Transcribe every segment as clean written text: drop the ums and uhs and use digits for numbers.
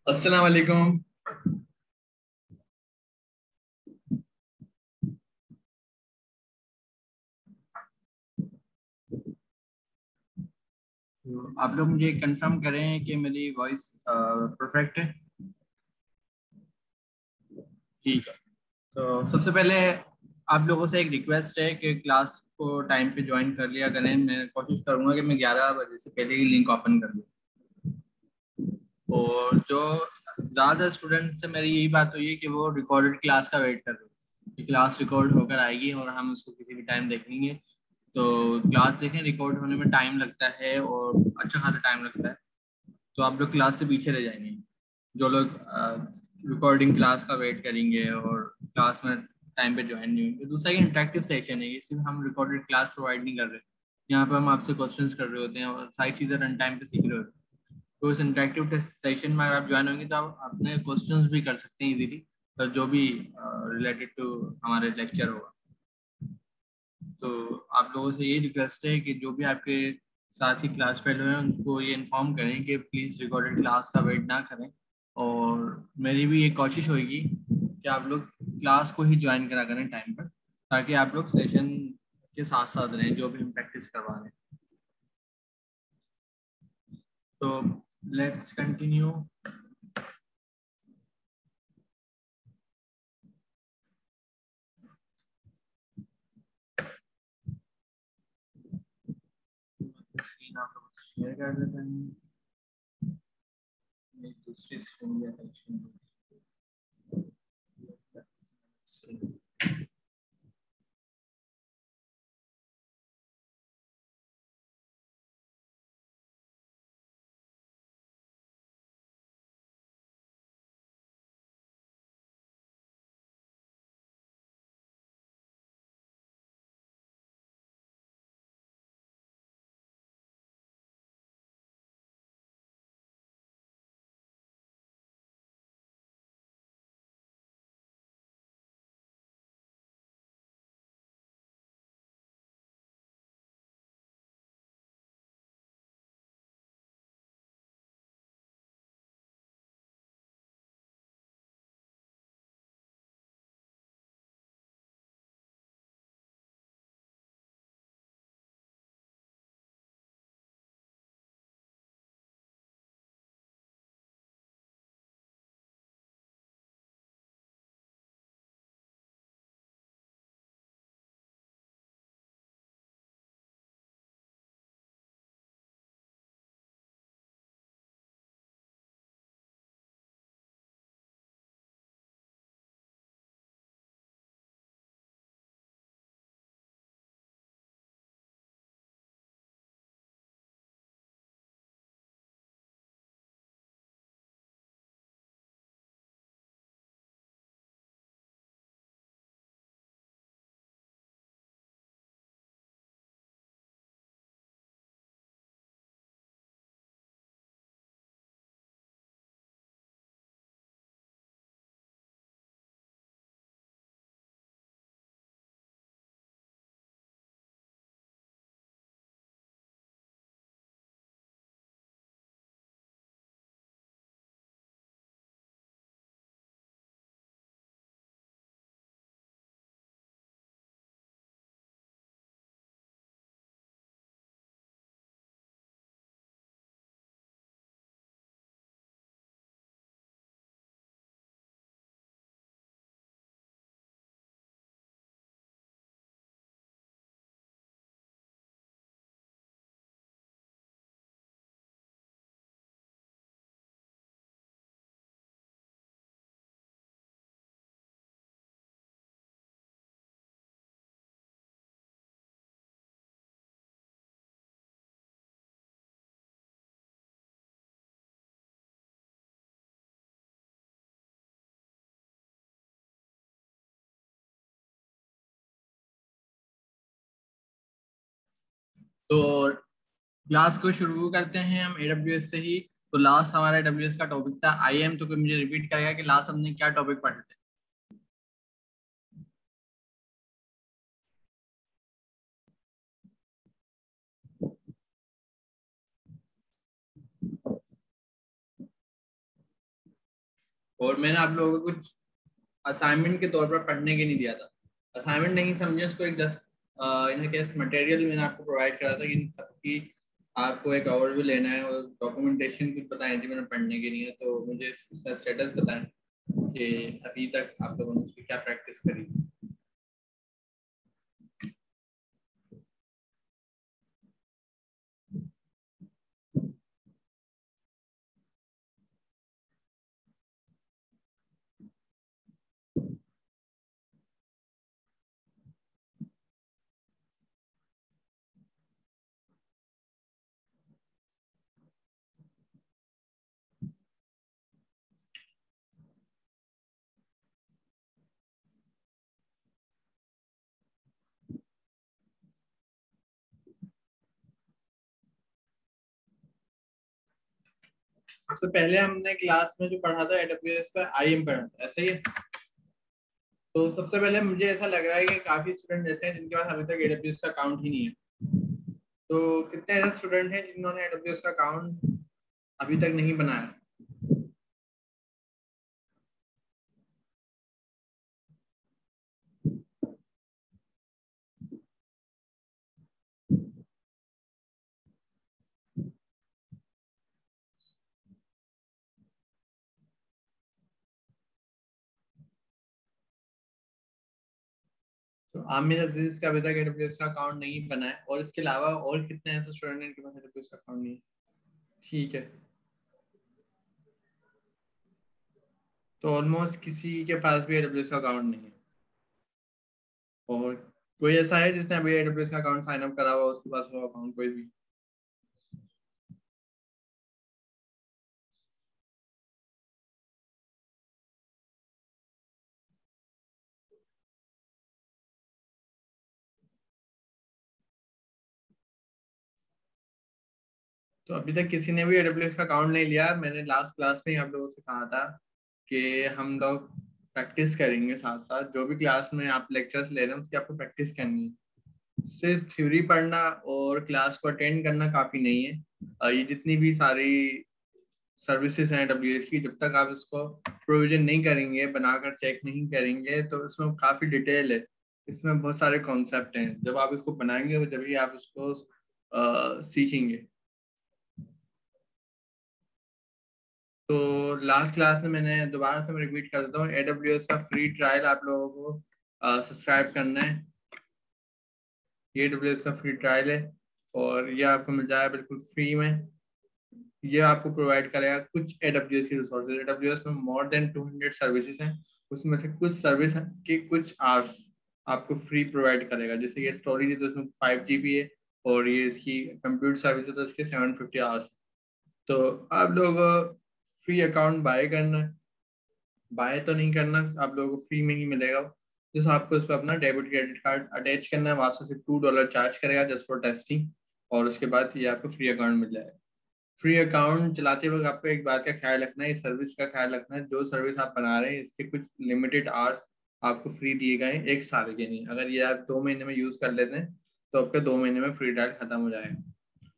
अस्सलाम वालेकुम। तो आप लोग मुझे कंफर्म करें कि मेरी वॉइस परफेक्ट है। ठीक है। तो सबसे पहले आप लोगों से एक रिक्वेस्ट है कि क्लास को टाइम पे ज्वाइन कर लिया करें। मैं कोशिश करूंगा कि मैं 11 बजे से पहले ही लिंक ओपन कर लूँ। और जो ज़्यादा स्टूडेंट से मेरी यही बात हुई है कि वो रिकॉर्डेड क्लास का वेट कर रहे हैं कि क्लास रिकॉर्ड होकर आएगी और हम उसको किसी भी टाइम देखेंगे। तो क्लास देखें, रिकॉर्ड होने में टाइम लगता है और अच्छा खासा टाइम लगता है। तो आप लोग क्लास से पीछे रह जाएंगे जो लोग रिकॉर्डिंग क्लास का वेट करेंगे और क्लास में टाइम पे ज्वाइन नहीं होंगे। दूसरा, ये इंटरेक्टिव सेशन है, ये सिर्फ हम रिकॉर्डेड क्लास प्रोवाइड नहीं कर रहे। यहाँ पे हम आपसे क्वेश्चंस कर रहे होते हैं और सारी चीज़ें रन टाइम पे सीख रहे होते हैं। तो इस इंटरेक्टिव सेशन में अगर आप ज्वाइन होंगे तो आप अपने क्वेश्चंस भी कर सकते हैं इजीली, तो जो भी रिलेटेड टू हमारे लेक्चर होगा। तो आप लोगों से ये रिक्वेस्ट है कि जो भी आपके साथ ही क्लास फेलो हैं उनको ये इन्फॉर्म करें कि प्लीज़ रिकॉर्डेड क्लास का वेट ना करें। और मेरी भी ये कोशिश होगी कि आप लोग क्लास को ही ज्वाइन करा करें टाइम पर, ताकि आप लोग सेशन के साथ साथ रहें जो भी हम प्रैक्टिस करवा रहे हैं। तो लेट्स कंटिन्यू। स्क्रीन आप लोग शेयर कर देते हैं। एक दूसरी स्क्रीन या स्क्रीन। तो क्लास को शुरू करते हैं हम AWS से ही। तो लास्ट हमारा AWS का टॉपिक था IAM। तो कोई मुझे रिपीट करेगा कि लास्ट हमने क्या टॉपिक पढ़े थे? और मैंने आप लोगों को कुछ असाइनमेंट के तौर पर पढ़ने के नहीं दिया था। असाइनमेंट नहीं समझे उसको, एक जस्ट इन केस मटेरियल मैंने आपको प्रोवाइड करा था कि इन सबकी आपको एक ओवरव्यू लेना है और डॉक्यूमेंटेशन कुछ बताई थी मैंने पढ़ने के लिए। तो मुझे इसका स्टेटस बताएं कि अभी तक आप लोगों ने उसकी क्या प्रैक्टिस करी। सबसे पहले हमने क्लास में जो पढ़ा था AWS पर IAM पढ़ा था, ऐसा ही है। तो सबसे पहले मुझे ऐसा लग रहा है कि काफी स्टूडेंट ऐसे हैं जिनके पास अभी तक AWS का अकाउंट ही नहीं है। तो कितने ऐसे स्टूडेंट हैं जिन्होंने AWS का अकाउंट अभी तक नहीं बनाया? तो आमिर अजीज का अभी तक AWS का अकाउंट नहीं बना है, और इसके अलावा और कितने ऐसे स्टूडेंट हैं जिनके पास AWS का अकाउंट नहीं है? ठीक है, तो ऑलमोस्ट किसी के पास भी AWS का अकाउंट नहीं है। और कोई ऐसा है जिसने अभी AWS का अकाउंट साइन अप करा हुआ उसके पास वो अकाउंट कोई भी? तो अभी तक किसी ने भी AWS का अकाउंट नहीं लिया। मैंने लास्ट क्लास में ही आप लोगों से कहा था कि हम लोग प्रैक्टिस करेंगे साथ साथ, जो भी क्लास में आप लेक्चर्स ले रहे हैं उसकी आपको प्रैक्टिस करनी है। सिर्फ थ्योरी पढ़ना और क्लास को अटेंड करना काफी नहीं है। ये जितनी भी सारी सर्विसेज हैं AWS की, जब तक आप इसको प्रोविजन नहीं करेंगे, बनाकर चेक नहीं करेंगे, तो इसमें काफी डिटेल है। इसमें बहुत सारे कॉन्सेप्ट हैं, जब आप इसको बनाएंगे जब ही आप इसको सीखेंगे। तो लास्ट क्लास में मैंने दोबारा से मैं रिपीट कर देता हूँ, AWS का फ्री ट्रायल आप लोगों को सब्सक्राइब करना है। ये AWS का फ्री ट्रायल है और ये आपको मिल जाएगा बिल्कुल फ्री में। ये आपको प्रोवाइड करेगा कुछ AWS की रिसोर्सेज। AWS में मोर देन 200 सर्विसेज हैं, उसमें से कुछ सर्विस के कुछ आवर्स आपको फ्री प्रोवाइड करेगा। जैसे ये स्टोरेज है तो उसमें 5 GB है, और ये इसकी कंप्यूटर सर्विस है तो इसके 750 आवर्स। तो आप लोग फ्री अकाउंट बाय करना है, बाय तो नहीं करना, आप लोगों को फ्री में ही मिलेगा। जैसे आपको इस पर अपना डेबिट क्रेडिट कार्ड अटैच करना है, वहां से सिर्फ $2 चार्ज करेगा जस्ट फॉर टेस्टिंग, और उसके बाद ये आपको फ्री अकाउंट मिल जाएगा। फ्री अकाउंट चलाते वक्त आपको एक बात का ख्याल रखना है, इस सर्विस का ख्याल रखना है, जो सर्विस आप बना रहे हैं इसके कुछ लिमिटेड आवर्स आपको फ्री दिए गए हैं, 1 साल के नहीं। अगर ये आप 2 महीने में यूज कर लेते हैं तो आपके 2 महीने में फ्री ट्रायल खत्म हो जाएगा।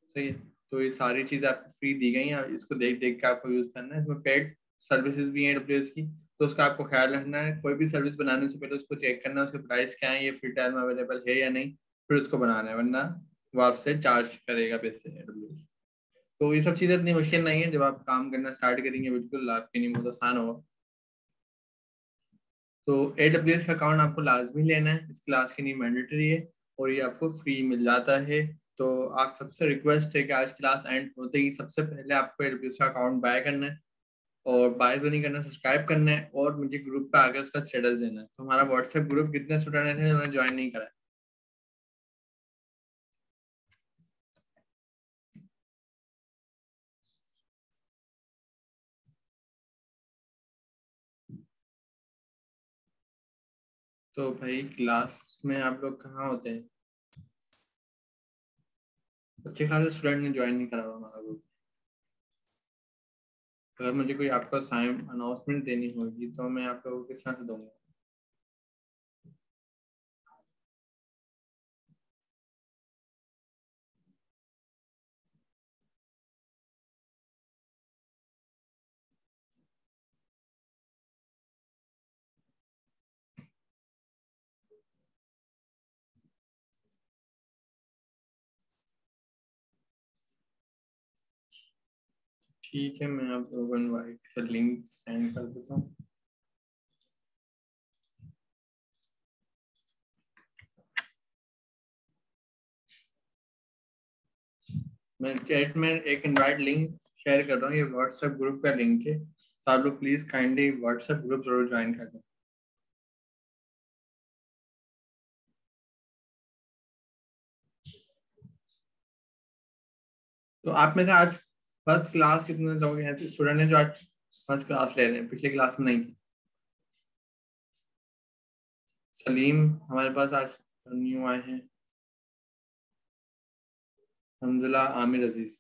सही है। तो ये सारी चीजें आपको फ्री दी गई हैं, इसको देख देख के आपको यूज करना है। इसमें पेड सर्विसेज भी हैं AWS की, तो उसका आपको ख्याल रखना है। कोई भी सर्विस बनाने से पहले उसको चेक करना है उसके प्राइस क्या है, ये फ्री ट्रायल में अवेलेबल है या नहीं, फिर उसको बनाना है, वरना वो आपसे चार्ज करेगा पैसे AWS। तो ये सब चीजें इतनी मुश्किल नहीं है, जब आप काम करना स्टार्ट करेंगे बिल्कुल आपके लिए बहुत आसान होगा। तो AWS का अकाउंट आपको लाजमी लेना है, इस क्लास के लिए मैंडेटरी है, और ये आपको फ्री मिल जाता है। तो आप सबसे रिक्वेस्ट है कि आज क्लास एंड होते ही सबसे पहले आपको AWS का अकाउंट बाय करना है, और बाय तो नहीं करना, सब्सक्राइब करना है, और मुझे ग्रुप पे आकर उसका स्टेटस देना है। तो हमारा व्हाट्सएप ग्रुप कितने स्टूडेंट हैं जिन्होंने ज्वाइन नहीं करा है? तो भाई क्लास में आप लोग कहाँ होते हैं? अच्छे खासे स्टूडेंट ने ज्वाइन नहीं करा हुआ हमारा ग्रुप। अगर मुझे कोई आपका साइन अनाउंसमेंट देनी होगी तो मैं आप लोगों को किस तरह से दूंगा? ठीक है, मैं आप लोगों को इनवाइट का लिंक सेंड कर देता हूँ। मैं चैट में एक इनवाइट लिंक शेयर कर रहा हूँ, ये व्हाट्सएप ग्रुप का लिंक है, तो आप लोग प्लीज काइंडली व्हाट्सएप ग्रुप जरूर ज्वाइन कर लें। तो आप में से आज फर्स्ट क्लास कितने लोग हैं, स्टूडेंट हैं जो आज फर्स्ट क्लास ले रहे हैं, पिछले क्लास में नहीं थे? सलीम हमारे पास आज न्यू आए हैं, हमजला, आमिर, अजीज।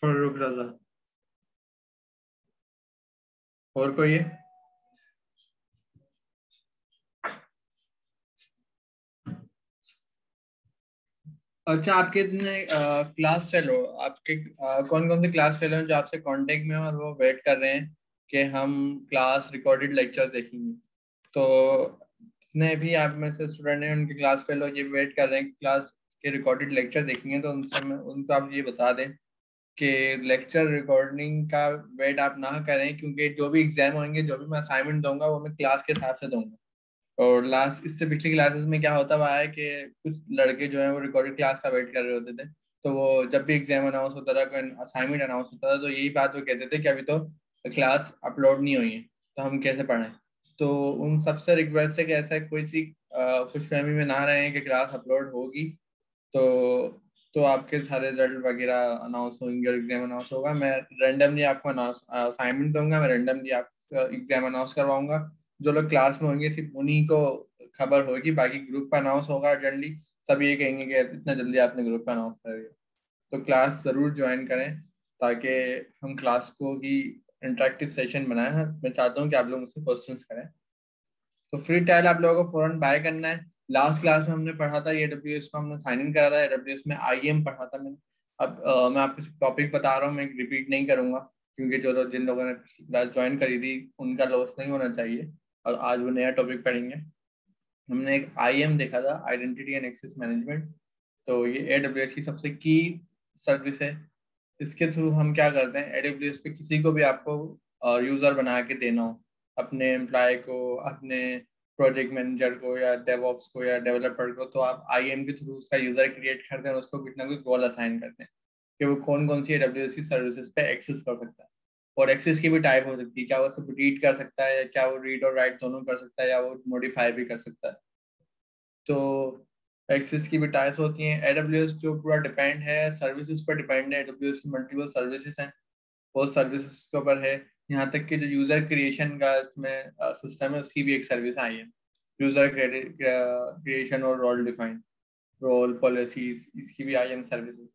फरूक रजा। और कोई है? अच्छा, आपके इतने क्लास फेलो, आपके कौन कौन से क्लास फेलो हैं जो आपसे कांटेक्ट में हैं और वो वेट कर रहे हैं कि हम क्लास रिकॉर्डेड लेक्चर देखेंगे? तो जितने भी आप में से स्टूडेंट हैं उनके क्लास फेलो ये वेट कर रहे हैं कि क्लास के रिकॉर्डेड लेक्चर देखेंगे, तो उनसे उनको आप ये बता दें कि लेक्चर रिकॉर्डिंग का वेट आप ना करें, क्योंकि जो भी एग्जाम होंगे, जो भी मैं असाइनमेंट दूंगा वो मैं क्लास के हिसाब से दूंगा। और लास्ट इससे पिछली क्लासेस में क्या होता हुआ है कि कुछ लड़के जो है वो रिकॉर्डेड क्लास का वेट कर रहे होते थे, तो वो जब भी एग्जाम अनाउंस होता था, कोई असाइनमेंट अनाउंस होता था, तो यही बात वो कहते थे कि अभी तो क्लास अपलोड नहीं हुई है, तो हम कैसे पढ़ें। तो उन सबसे रिक्वेस्ट है कि ऐसा कोई सी कुछ फहमी में ना रहे कि क्लास अपलोड होगी तो आपके सारे रिजल्ट वगैरह अनाउंस होंगे और एग्जाम अनाउंस होगा। मैं रेंडमली आपको असाइनमेंट दूंगा, मैं रेंडमली आपका एग्जाम अनाउंस करवाऊंगा। जो लोग क्लास में होंगे सिर्फ उन्हीं को खबर होगी, बाकी ग्रुप पर अनाउंस होगा अर्जेंटली, सब ये कहेंगे कि इतना जल्दी आपने ग्रुप पर अनाउंस कर दिया। तो क्लास ज़रूर ज्वाइन करें ताकि हम क्लास को ही इंटरेक्टिव सेशन बनाएं। मैं चाहता हूँ कि आप लोग मुझसे क्वेश्चंस करें। तो फ्री ट्रायल आप लोगों को फौरन बाय करना है। लास्ट क्लास में हमने पढ़ा था एडब्ल्यूएस को, हमने साइन इन करा था एडब्ल्यूएस में, आईएम पढ़ा था मैंने। अब मैं आपको टॉपिक बता रहा हूँ, मैं रिपीट नहीं करूंगा, क्योंकि जो लोग जिन लोगों ने क्लास ज्वाइन करी थी उनका लॉस नहीं होना चाहिए, और आज वो नया टॉपिक पढ़ेंगे। हमने एक आईएम देखा था, आइडेंटिटी एंड एक्सेस मैनेजमेंट। तो ये एडब्ल्यूएस की सबसे की सर्विस है। इसके थ्रू हम क्या करते हैं, एडब्ल्यूएस पे किसी को भी आपको यूजर बना के देना हो, अपने एम्प्लॉय को, अपने प्रोजेक्ट मैनेजर को या डेवऑप्स को या डेवलपर को, तो आप आईएम के थ्रू उसका यूजर क्रिएट करते हैं और उसको कुछ ना कुछ रोल असाइन करते हैं कि वो कौन कौन सी एडब्ल्यूएस की सर्विसेज पे एक्सेस कर सकता है। और एक्सेस की भी टाइप हो सकती है, क्या वो सिर्फ रीड कर सकता है, या क्या वो रीड और राइट दोनों कर सकता है, या वो मॉडिफाई भी कर सकता है। तो एक्सेस की भी टाइप्स होती हैं। एडब्ल्यूएस जो पूरा डिपेंड है सर्विसेज पर डिपेंड है, एडब्ल्यूएस की मल्टीपल सर्विसेज हैं, वो सर्विसेज के ऊपर है। यहाँ तक कि जो यूजर क्रिएशन का इसमें सिस्टम है, उसकी भी एक सर्विस आई है, यूजर क्रिएशन और रोल डिफाइन, रोल पॉलिसीज, इसकी भी आई एम सर्विसेज।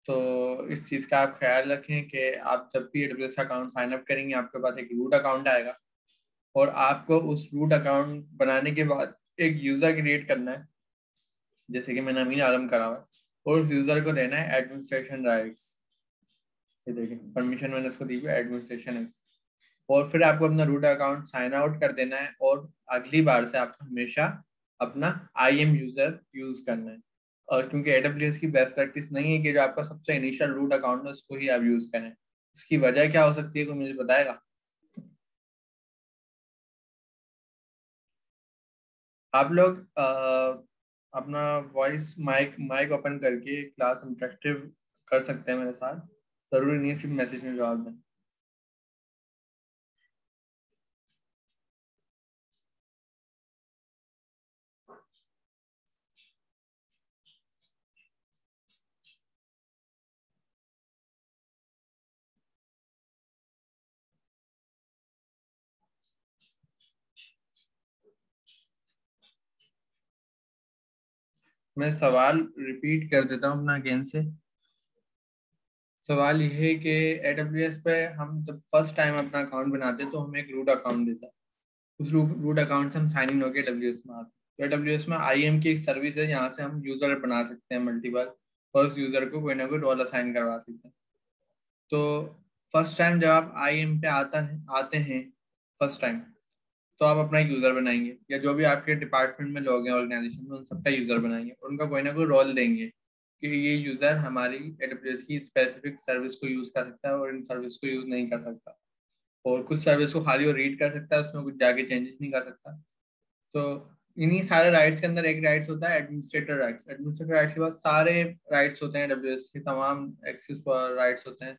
तो इस चीज़ का आप ख्याल रखें कि आप जब भी एडब्ल्यूएस का अकाउंट साइन अप करेंगे, आपके पास एक रूट अकाउंट आएगा, और आपको उस रूट अकाउंट बनाने के बाद एक यूजर क्रिएट करना है, जैसे कि मैंने अमीन आलम करा हुआ है, और उस यूजर को देना है एडमिनिस्ट्रेशन राइट्स। ये देखिए परमिशन मैंने उसको दी हुई है, एडमिनिस्ट्रेशन। और फिर आपको अपना रूट अकाउंट साइन आउट कर देना है, और अगली बार से आपको हमेशा अपना आईएम यूजर यूज करना है। और क्योंकि एडब्ल्यूएस की बेस्ट प्रैक्टिस नहीं है कि जो आपका सबसे इनिशियल रूट अकाउंट है उसको ही आप यूज करें। इसकी वजह क्या हो सकती है, कोई मुझे बताएगा? आप लोग अपना वॉइस माइक माइक ओपन करके क्लास इंटरेक्टिव कर सकते हैं मेरे साथ, जरूरी नहीं है सिर्फ मैसेज में जवाब दें। मैं सवाल रिपीट कर देता हूँ अपना अगेन से। सवाल यह है कि एडब्ल्यूएस पे हम जब फर्स्ट टाइम अपना अकाउंट बनाते हैं तो हमें एक रूट अकाउंट देता है, उस रूट अकाउंट से हम साइन इन होकर एडब्ल्यूएस में आते हैं। तो एडब्ल्यूएस में आईएम की एक सर्विस है जहाँ से हम यूजर बना सकते हैं मल्टीपल, और उस यूजर को कोई ना कोई रोल असाइन करवा सकते हैं। तो फर्स्ट टाइम जब आप आईएम पे आते हैं फर्स्ट टाइम, तो आप अपना एक यूजर बनाएंगे, या जो भी आपके डिपार्टमेंट में लोग हैं ऑर्गेनाइजेशन में उन सबका यूजर बनाएंगे और उनका कोई ना कोई रोल देंगे कि ये यूजर हमारी AWS की स्पेसिफिक सर्विस को यूज कर सकता है और इन सर्विस को यूज नहीं कर सकता, और कुछ सर्विस को खाली वो रीड कर सकता है, उसमें कुछ जाके चेंजेस नहीं कर सकता। तो इन्हीं सारे राइट्स के अंदर एक राइट्स होता है एडमिनिस्ट्रेटर राइट्स। एडमिनिस्ट्रेटर राइट्स के बाद सारे राइट्स होते हैं AWS के, तमाम एक्सेस पर राइट्स होते हैं।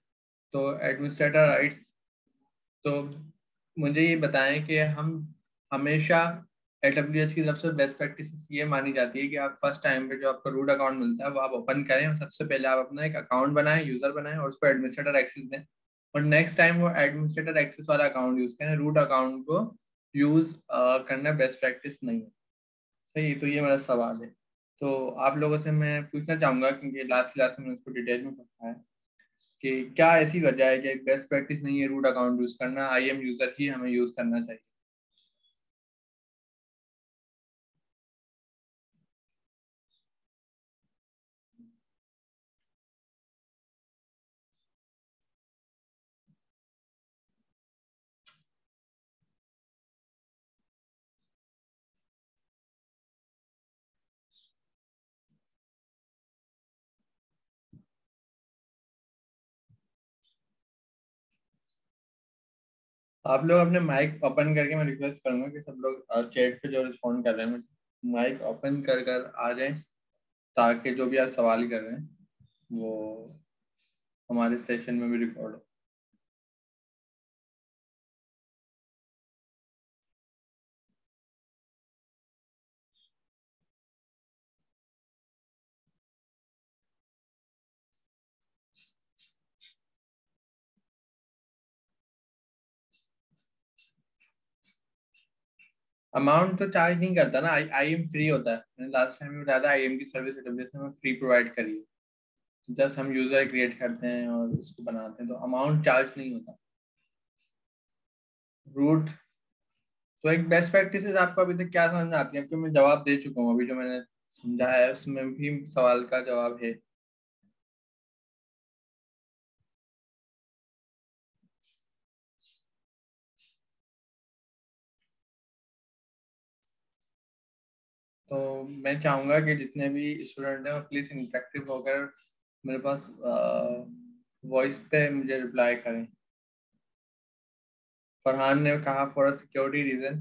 तो एडमिनिस्ट्रेटर राइट्स, तो मुझे ये बताएं कि हम हमेशा AWS की तरफ से बेस्ट प्रैक्टिस ये मानी जाती है कि आप फर्स्ट टाइम पे जो आपका रूट अकाउंट मिलता है वो आप ओपन करें, और सबसे पहले आप अपना एक अकाउंट बनाएं, यूजर बनाएं और उसको एडमिनिस्ट्रेटर एक्सेस दें, और नेक्स्ट टाइम वो एडमिनिस्ट्रेटर एक्सेस वाला अकाउंट यूज करें, रूट अकाउंट को यूज करना बेस्ट प्रैक्टिस नहीं है। सही, तो ये मेरा सवाल है। तो आप लोगों से मैं पूछना चाहूंगा, क्योंकि लास्ट क्लास में मैंने उसको डिटेल में पढ़ा है, कि क्या ऐसी वजह है कि बेस्ट प्रैक्टिस नहीं है रूट अकाउंट यूज करना, IAM यूजर ही हमें यूज करना चाहिए। आप लोग अपने माइक ओपन करके, मैं रिक्वेस्ट करूंगा कि सब लोग चैट पे जो रिस्पॉन्ड कर रहे हैं माइक ओपन कर कर आ जाएं, ताकि जो भी आप सवाल कर रहे हैं वो हमारे सेशन में भी रिकॉर्ड हो। अमाउंट तो चार्ज नहीं करता ना, IAM फ्री होता है। मैंने लास्ट टाइम में बताया था IAM की सर्विस AWS में फ्री प्रोवाइड करी है। जस्ट हम यूजर क्रिएट करते हैं और उसको बनाते हैं, तो अमाउंट चार्ज नहीं होता। रूट, तो एक बेस्ट प्रैक्टिसेस आपको अभी तक क्या समझ में आती है? क्योंकि मैं जवाब दे चुका हूँ, अभी जो मैंने समझा है उसमें भी सवाल का जवाब है। तो मैं चाहूंगा कि जितने भी स्टूडेंट हैं वो प्लीज इंटरेक्टिव होकर मेरे पास वॉइस पे मुझे रिप्लाई करें। फरहान ने कहा फॉर सिक्योरिटी रीजन,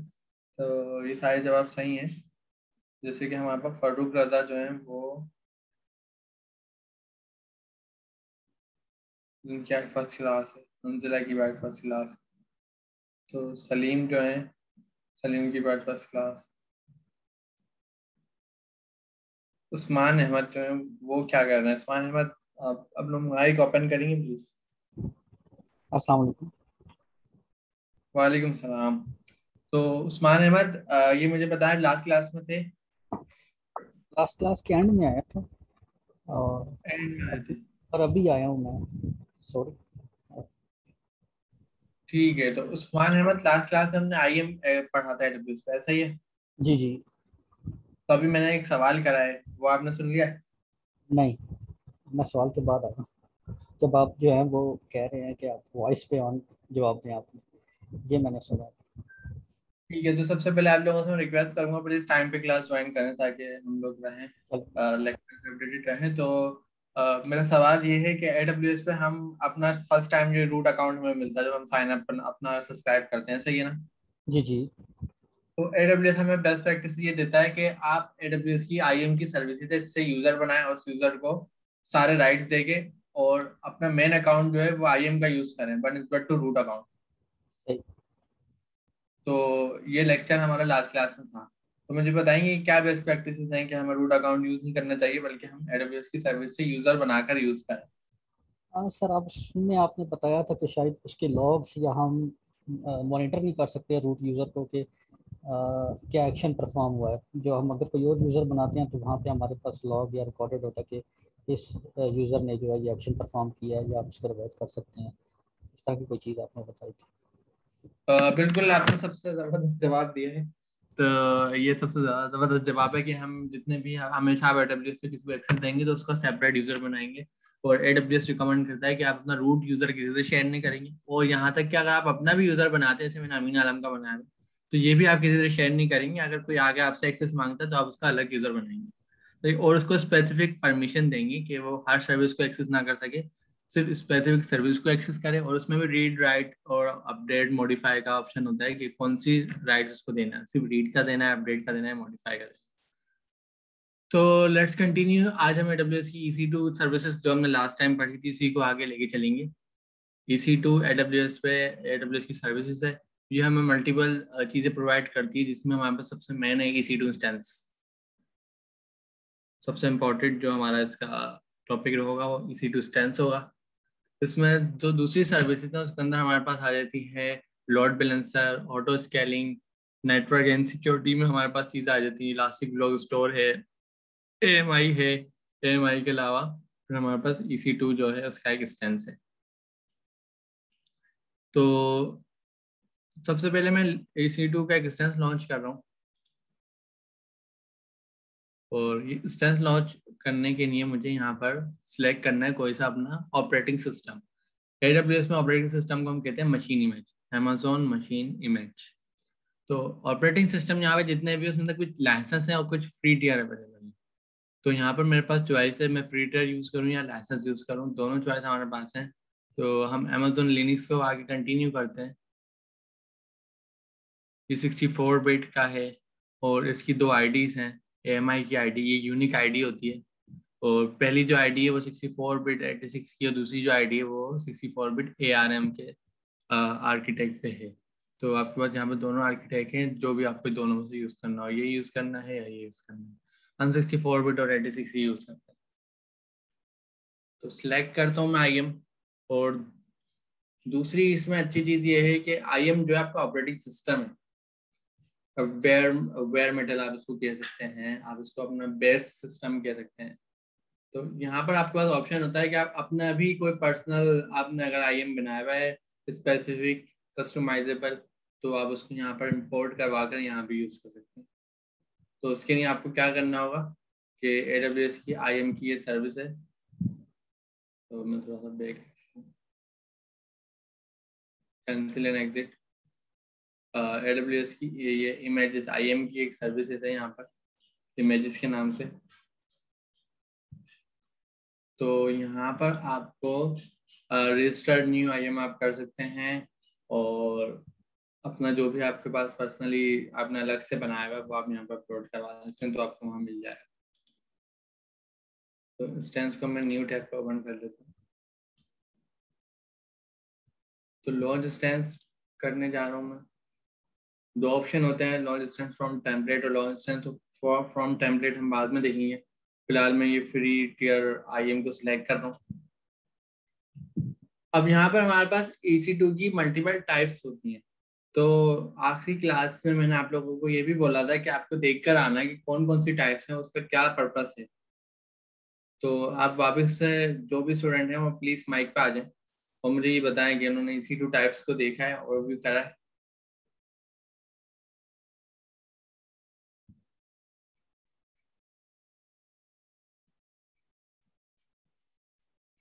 तो ये सारे जवाब सही हैं। जैसे कि हमारे पास फारूक रजा जो है वो, उनकी आज फर्स्ट क्लास है, मंजिला की भी फर्स्ट क्लास। तो सलीम जो है, सलीम की भी फर्स्ट क्लास। उस्मान अहमद जो है वो क्या कर रहे हैं? उस्मान अहमद, आप लोग माइक ओपन करेंगे प्लीज? अस्सलाम वालेकुम। वालेकुम सलाम। तो उस्मान अहमद, ये मुझे बताया लास्ट क्लास में थे? लास्ट क्लास के एंड में आया था और एंड में आए अभी थे? और अभी आया हूँ मैं। सॉरी। ठीक है, तो उस्मान अहमद लास्ट क्लास में हमने IAM पढ़ा था AWS पे, ऐसा ही है? जी जी। तो अभी मैंने एक सवाल करा है, वो आपने सुन लिया? नहीं, मैं सवाल के बाद आया। जब आप जो है वो कह रहे हैं कि आप वॉइस पे ऑन जवाब दें आपने, ये मैंने सुना। ठीक है, तो सबसे पहले आप लोगों से मैं रिक्वेस्ट करूंगा प्लीज टाइम पे क्लास ज्वाइन करें, ताकि हम लोग रहें, चलो। लेक्चर अपडेटेड रहें। तो मेरा सवाल ये है कि AWS पे हम अपना फर्स्ट टाइम जो रूट अकाउंट हमें मिलता है जब हम साइन अप अपना सब्सक्राइब करते हैं, सही है ना? जी जी। तो AWS हमें बेस्ट प्रैक्टिस ये देता है कि आप AWS की IAM की सर्विसेज से यूजर बनाएं और उस यूजर को सारे राइट्स देके, और अपना मेन अकाउंट जो है वो IAM का यूज करें बट टू रूट अकाउंट। सही। तो ये लेक्चर हमारा लास्ट क्लास में था। तो मुझे बताएंगे क्या बेस्ट प्रैक्टिसेस हैं कि हमें रूट अकाउंट यूज नहीं करना चाहिए, बल्कि हम AWS की सर्विस से यूजर बनाकर यूज करें। हाँ सर, आप उसमें आपने बताया था कि शायद उसके लॉग्स या हम मॉनिटर नहीं कर सकते रूट यूज़र को कि क्या एक्शन परफॉर्म हुआ है। जो हम अगर कोई और यूज़र बनाते हैं तो वहाँ पे हमारे पास लॉग या रिकॉर्डेड होता है कि इस यूज़र ने जो है ये एक्शन परफॉर्म किया है, या आप उसको रिवर्ट कर सकते हैं। इस तरह की कोई चीज़ आपने बताई थी। बिल्कुल, आपने सबसे जबरदस्त जवाब दिया है। तो ये सबसे जबरदस्त जवाब है कि हम जितने भी हमेशा आप AWS से किसी को एक्सेस देंगे तो उसका सेपरेट यूजर बनाएंगे, और AWS रिकमेंड करता है कि आप अपना रूट यूजर किसी से शेयर नहीं करेंगे। और यहाँ तक कि अगर आप अपना भी यूजर बनाते हैं, जैसे मैंने अमीन आलम का बनाया है, तो ये भी आप किसी तरह शेयर नहीं करेंगे। अगर कोई आगे आपसे एक्सेस मांगता है तो आप उसका अलग यूजर बनाएंगे, तो और उसको स्पेसिफिक परमिशन देंगे कि वो हर सर्विस को एक्सेस ना कर सके, सिर्फ स्पेसिफिक सर्विस को एक्सेस करे। और उसमें भी रीड राइट और अपडेट मॉडिफाई का ऑप्शन होता है कि कौन सी राइट्स उसको देना है, सिर्फ रीड का देना है, अपडेट का देना है, मॉडिफाई का देना है। तो लेट्स कंटिन्यू। आज हम AWS की EC2 सर्विसेज जो हमने लास्ट टाइम पढ़ी थी इसी को आगे लेके चलेंगे। EC2 AWS पे AWS की सर्विसेज है, ये हमें मल्टीपल चीज़ें प्रोवाइड करती है, जिसमें हमारे पास सबसे मेन है EC2 इंस्टेंस। सबसे इम्पोर्टेंट जो हमारा इसका टॉपिक होगा वो EC2 इंस्टेंस होगा। इसमें जो दूसरी सर्विसेज है उसके अंदर हमारे पास आ जाती है load balancer, auto scaling, network and security में हमारे पास चीज़ें आ जाती है, इलास्टिक ब्लॉक स्टोर है, AMI है। AMI के अलावा फिर हमारे पास EC2 जो है उसका एक इंस्टेंस है। तो सबसे पहले मैं EC2 का एक इंस्टेंस लॉन्च कर रहा हूँ, और ये इंस्टेंस लॉन्च करने के लिए मुझे यहाँ पर सिलेक्ट करना है कोई सा अपना ऑपरेटिंग सिस्टम। AWS में ऑपरेटिंग सिस्टम को हम कहते हैं machine image, Amazon machine image. तो ऑपरेटिंग सिस्टम यहाँ पे जितने भी उसमें कुछ लाइसेंस हैं और कुछ फ्री टियर अवेलेबल है। तो यहाँ पर मेरे पास चॉइस है, मैं फ्री टियर यूज़ करूँ या लाइसेंस यूज़ करूँ, दोनों चॉइस हमारे पास हैं। तो हम Amazon लिनक्स को आगे कंटिन्यू करते हैं। ये 64 बिट का है और इसकी दो IDs हैं। AMI की ID ये यूनिक ID होती है, और पहली जो ID है वो 64 बिट 86 की, और दूसरी जो ID है वो 64 बिट ARM के आर्किटेक्ट पे है। तो आपके पास यहाँ पे दोनों आर्किटेक्ट हैं, जो भी आपको दोनों में से यूज़ करना हो, ये यूज़ करना है या ये यूज़ करना है। हम 64 बिट और 86 ही यूज़ करते हैं। तो सिलेक्ट करता हूँ मैं IM। और दूसरी इसमें अच्छी चीज़ ये है कि IM जो है आपका ऑपरेटिंग सिस्टम है, वेयर मेटल आप इसको कह सकते हैं, आप इसको अपना बेस सिस्टम कह सकते हैं। तो यहाँ पर आपके पास ऑप्शन होता है कि आप अपना भी कोई पर्सनल, आपने अगर IM बनाया हुआ है स्पेसिफिक कस्टमाइजेबल, तो आप उसको यहाँ पर इंपोर्ट करवा कर यहाँ भी यूज़ कर सकते हैं। तो उसके लिए आपको क्या करना होगा कि AWS की IM की ये सर्विस है। तो मैं थोड़ा सा back cancel and exit. AWS की ये इमेजेस IM की एक सर्विसेज है यहाँ पर इमेजेस के नाम से। तो यहाँ पर आपको रजिस्टर्ड न्यू IM आप कर सकते हैं, और अपना जो भी आपके पास पर्सनली आपने अलग से बनाया हुआ है वो आप यहाँ पर अपलोड करवा सकते हैं, तो आपको वहाँ मिल जाएगा। तो इंस्टेंस को मैं न्यू टैब पर ओपन कर लेता हूँ। तो लॉन्च इंस्टेंस करने जा रहा हूँ मैं। दो ऑप्शन होते हैं, लॉन्च इंस्टेंस फ्रॉम टेम्पलेट और लॉन्च इंस्टेंस फ्रॉम टेम्पलेट हम बाद में देखेंगे। फिलहाल मैं ये फ्री टियर IM को सिलेक्ट कर रहा हूँ। अब यहाँ पर हमारे पास EC2 की मल्टीपल टाइप्स होती हैं। तो आखिरी क्लास में मैंने आप लोगों को ये भी बोला था कि आपको देखकर आना है कि कौन कौन सी टाइप्स हैं, उसका क्या पर्पस है। तो आप वापस से जो भी स्टूडेंट हैं वो प्लीज माइक पे आ जाएं और मुझे ये बताएं कि उन्होंने EC2 टाइप्स को देखा है और भी करा है।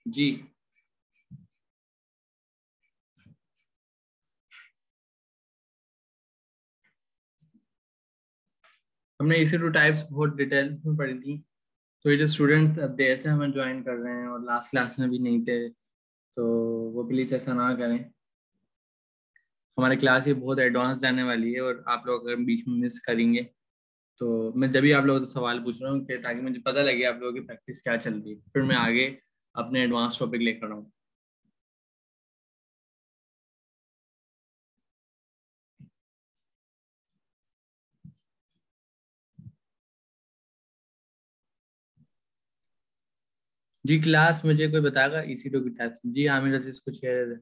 जी, हमने EC2 टाइप्स बहुत डिटेल में पढ़ी थी। तो ये जो स्टूडेंट्स अब देर से हमें ज्वाइन कर रहे हैं और लास्ट क्लास में भी नहीं थे, तो वो प्लीज ऐसा ना करें। हमारी क्लास ये बहुत एडवांस जाने वाली है, और आप लोग अगर बीच में मिस करेंगे तो मैं जब भी आप लोगों से सवाल पूछ रहा हूँ कि ताकि मुझे पता लगे आप लोगों की प्रैक्टिस क्या चल रही है, फिर मैं आगे अपने एडवांस टॉपिक लेकर आऊँ। जी क्लास मुझे कोई बताएगा EC2 की टाइप्स? जी आमिर अजीज कुछ कह रहे थे।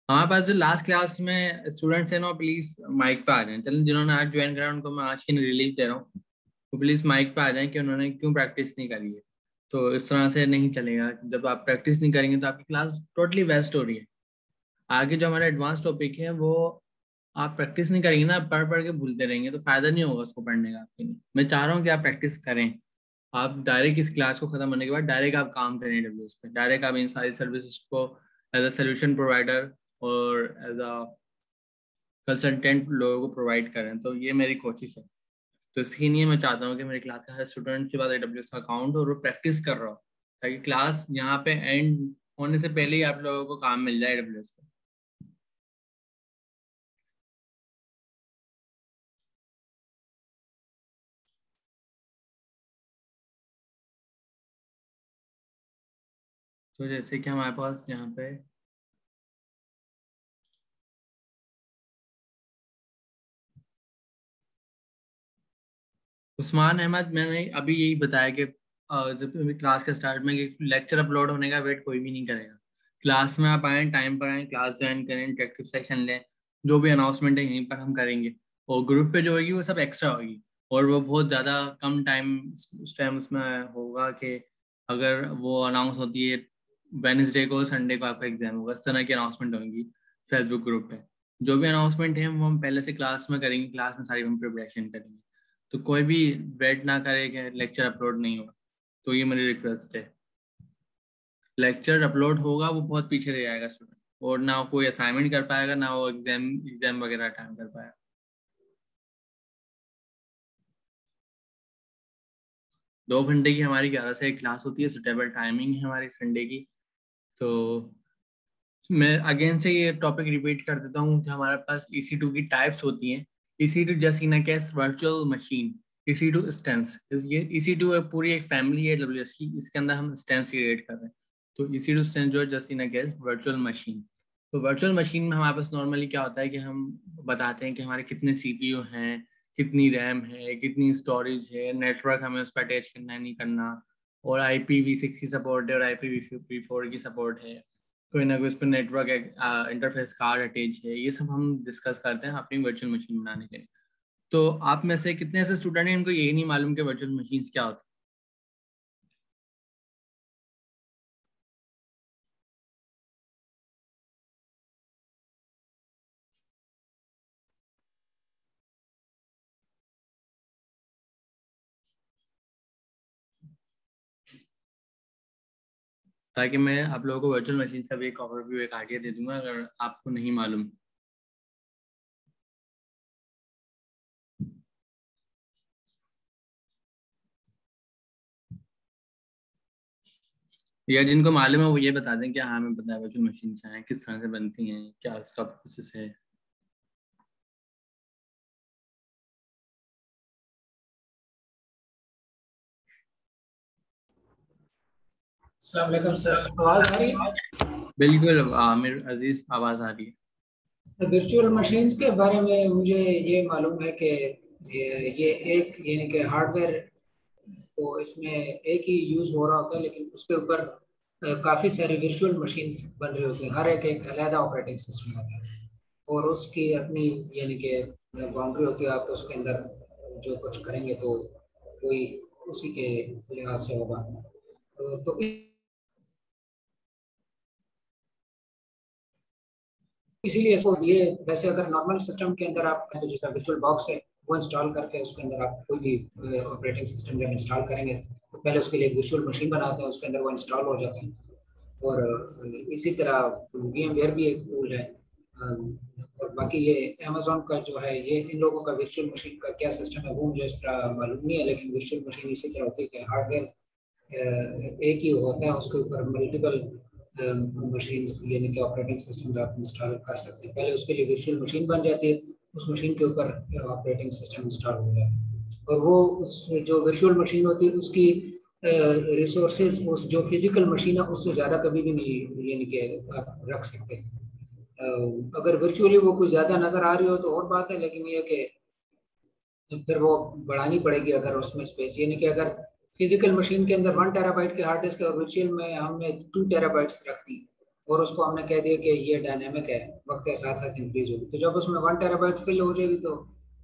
हमारे पास जो लास्ट क्लास में स्टूडेंट्स हैं ना प्लीज माइक पे आ जाएं। चलिए जिन्होंने आज ज्वाइन करा उनको मैं आज की रिलीज दे रहा हूँ, तो प्लीज माइक पे आ जाएं कि उन्होंने क्यों प्रैक्टिस नहीं करी है। तो इस तरह से नहीं चलेगा, जब आप प्रैक्टिस नहीं करेंगे तो आपकी क्लास टोटली वेस्ट हो रही है। आगे जो हमारा एडवांस टॉपिक है वो आप प्रैक्टिस नहीं करेंगे ना, पढ़ पढ़ के भूलते रहेंगे तो फायदा नहीं होगा उसको पढ़ने का आपके लिए। मैं चाह रहा हूँ कि आप प्रैक्टिस करें। आप डायरेक्ट इस क्लास को खत्म होने के बाद डायरेक्ट आप काम करें AWS पे, डायरेक्ट आप इन सारी सर्विसेज को एज अ सोल्यूशन प्रोवाइडर और एज अ कंसल्टेंट लोगों को प्रोवाइड करें। तो ये मेरी कोशिश है। तो इसके लिए मैं चाहता हूँ कि मेरे क्लास का हर स्टूडेंट के पास AWS का अकाउंट और वो प्रैक्टिस कर रहा हो, ताकि क्लास यहाँ पे एंड होने से पहले ही आप लोगों को काम मिल जाए AWS पे। तो जैसे कि हमारे पास यहाँ पे उस्मान अहमद, मैंने अभी यही बताया कि जब अभी क्लास के स्टार्ट में कि लेक्चर अपलोड होने का वेट कोई भी नहीं करेगा। क्लास में आप आएँ, टाइम पर आएँ, क्लास ज्वाइन करें, इंटरेक्टिव सेशन लें, जो भी अनाउंसमेंट है यहीं पर हम करेंगे। और ग्रुप पे जो होगी वो सब एक्स्ट्रा होगी, और वो बहुत ज़्यादा कम टाइम उस टाइम उसमें होगा कि अगर वो अनाउंस होती है वेडनेसडे को, संडे को आपका एग्जाम होगा, इस तरह की अनाउंसमेंट होंगी फेसबुक ग्रुप पे। जो भी अनाउंसमेंट है वो हम पहले से क्लास में करेंगे, क्लास में सारी हम प्रिपरेशन करेंगे। तो कोई भी वेट ना करे कि लेक्चर अपलोड नहीं होगा। तो ये मेरी रिक्वेस्ट है। लेक्चर अपलोड होगा वो बहुत पीछे रह जाएगा स्टूडेंट, और ना कोई असाइनमेंट कर पाएगा, ना वो एग्जाम एग्जाम वगैरह अटेंड कर पाएगा। 2 घंटे की हमारी 11 से 1 क्लास होती है, सुटेबल टाइमिंग है हमारी संडे की। तो मैं अगेन से ये टॉपिक रिपीट कर देता हूँ कि हमारे पास EC2 की टाइप्स होती हैं। EC2 just in a case virtual machine, EC2 instance. ये EC2 पूरी एक फैमिली है AWS की, इसके अंदर हम इंस्टेंस क्रिएट कर रहे हैं। तो EC2 इंस्टेंस जो है just in a case virtual machine. तो वर्चुअल मशीन में हमारे पास नॉर्मली क्या होता है कि हम बताते हैं कि हमारे कितने CPU हैं, कितनी रैम है, कितनी स्टोरेज है, नेटवर्क हमें उस पर अटैच करना है नहीं करना, और IPv6 की सपोर्ट है और IPv4 की सपोर्ट है, कोई ना कोई उस पर नेटवर्क इंटरफेस कार्ड अटैच है। ये सब हम डिस्कस करते हैं अपनी वर्चुअल मशीन बनाने के लिए। तो आप में से कितने ऐसे स्टूडेंट हैं इनको यही नहीं मालूम कि वर्चुअल मशीन्स क्या होती है? ताकि मैं आप लोगों को वर्चुअल मशीन्स का भी एक ओवरव्यू, एक आइडिया दे दूंगा अगर आपको नहीं मालूम। या जिनको मालूम है वो ये बता दें कि हाँ हमें पता है वर्चुअल मशीन क्या है, किस तरह से बनती हैं, क्या इसका प्रोसेस है। अस्सलाम वालेकुम सर, आवाज़ आ रही है? बिल्कुल आमिर अजीज, आवाज़ आ रही है। वर्चुअल मशीन्स के बारे में मुझे ये मालूम है कि ये एक यानी कि हार्डवेयर तो इसमें एक ही यूज़ हो रहा होता है, लेकिन उसके ऊपर काफ़ी सारी वर्चुअल मशीन्स बन रही होती हैं। हर एक एक अलग ऑपरेटिंग सिस्टम होता है और उसकी अपनी यानी कि बाउंड्री होती है। आप उसके अंदर जो कुछ करेंगे तो कोई उसी के लिहाज से होगा। तो इसीलिए इसको ये वैसे अगर नॉर्मल सिस्टम के अंदर आप तो जैसा वर्चुअल बॉक्स है वो इंस्टॉल करके उसके अंदर आप कोई भी ऑपरेटिंग सिस्टम जब इंस्टॉल करेंगे तो पहले उसके लिए एक वर्चुअल मशीन बनाते हैं, उसके अंदर वो इंस्टॉल हो जाता है। और इसी तरह VMware भी एक टूल है। और बाकी ये अमेजोन का जो है, ये इन लोगों का वर्चुअल मशीन का क्या सिस्टम है वो मुझे इस तरह मालूम नहीं है, लेकिन वर्चुअल मशीन इसी तरह होती है कि हार्डवेयर एक ही होता है, उसके ऊपर मल्टीपल मशीन यानी कि ऑपरेटिंग सिस्टम आप इंस्टॉल कर सकते हैं। पहले उसके लिए वर्चुअल मशीन बन जाती है, उस मशीन के ऊपर ऑपरेटिंग सिस्टम इंस्टॉल हो जाता है। और वो उस जो वर्चुअल मशीन होती है उसकी रिसोर्सेज उस जो फिजिकल मशीन है उससे ज़्यादा कभी भी नहीं यानी कि आप रख सकते। अगर वर्चुअली वो कुछ ज़्यादा नज़र आ रही हो तो और बात है, लेकिन ये कि फिर वो बढ़ानी पड़ेगी अगर उसमें स्पेस, यानी कि अगर फिजिकल मशीन के अंदर 1 टेराबाइट की हार्ड डिस्क है और वर्चुअल में हमने 2 टेराबाइट्स रख दी और उसको हमने कह दिया कि ये डायनेमिक है, वक्त के साथ साथ इंक्रीज होगी, तो जब उसमें 1 टेराबाइट फिल हो जाएगी तो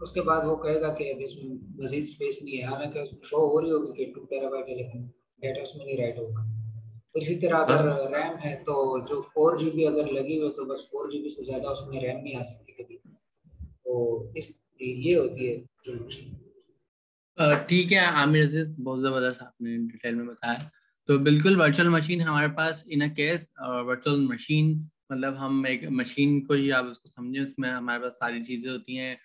उसके बाद वो कहेगा कि अब इसमें मजीद स्पेस नहीं है, हालांकि उसमें शो हो रही होगी कि 2 टेराबाइट है लेकिन डाटा उसमें नहीं राइट होगा। इसी तरह अगर हाँ, रैम है तो जो 4 GB अगर लगी हुई है तो बस 4 GB से ज़्यादा उसमें रैम नहीं आ सकती कभी। तो ये होती है वर्चुअल मशीन। ठीक है आमिर अजीज, बहुत ज़बरदस्त आपने डिटेल में बताया। तो बिल्कुल वर्चुअल मशीन हमारे पास इन अ केस, वर्चुअल मशीन मतलब हम एक मशीन को ही आप उसको समझें, उसमें हमारे पास सारी चीज़ें होती हैं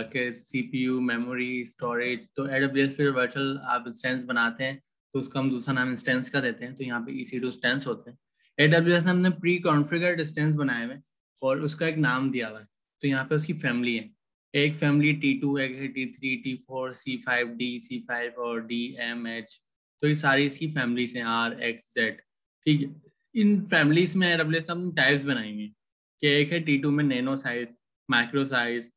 कि सीपीयू, मेमोरी, स्टोरेज। तो AWS पे वर्चुअल आप इंस्टेंस बनाते हैं तो उसको हम दूसरा नाम इंस्टेंस का देते हैं। तो यहाँ पे EC2 इंस्टेंस होते हैं। AWS ने हमने प्री कॉन्फ़िगर्ड इंस्टेंस बनाए हुए हैं और उसका एक नाम दिया हुआ है। तो यहाँ पे उसकी फैमिली है, एक फैमिली T2, एक है T3, T4, C5, D, C5 और D, M, H। तो ये सारी इसकी फैमिलीज हैं, R, X, Z। ठीक है, इन फैमिलीज में AWS ने अपनी टाइप्स बनाई हुई हैं कि एक है T2 में nano size, micro size,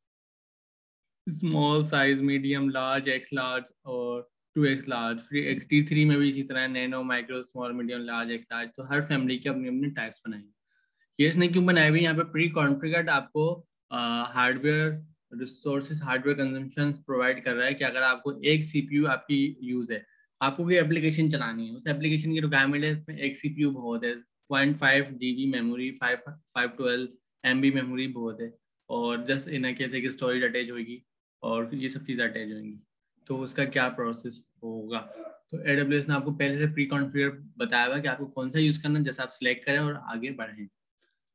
small size, medium, large, x large और 2x लार्ज। फिर एक T3 में भी इसी तरह nano, micro, small, medium, large, x large. तो हर फैमिली की अपनी अपनी टाइप्स बनाई हैं। ये इसने क्यों बनाई हुई? यहाँ पे प्री कॉन्फ़िगर्ड आपको hardware resources, hardware consumption provide कर रहा है कि अगर आपको एक सीपीयू आपकी यूज है, आपको कोई एप्लीकेशन चलानी है, उस एप्लीकेशन की रिक्वायरमेंट है, इसमें एक सीपीयू बहुत है, 0.5 GB मेमोरी, 512 MB मेमोरी बहुत है, और जस्ट इन केस एक स्टोरेज अटैच होगी और ये सब चीज़ें अटैच होंगी, तो उसका क्या प्रोसेस होगा। तो AWS ने आपको पहले से प्री कॉन्फ़िगर बताया हुआ कि आपको कौन सा यूज़ करना है, जैसे आप सिलेक्ट करें और आगे बढ़ें।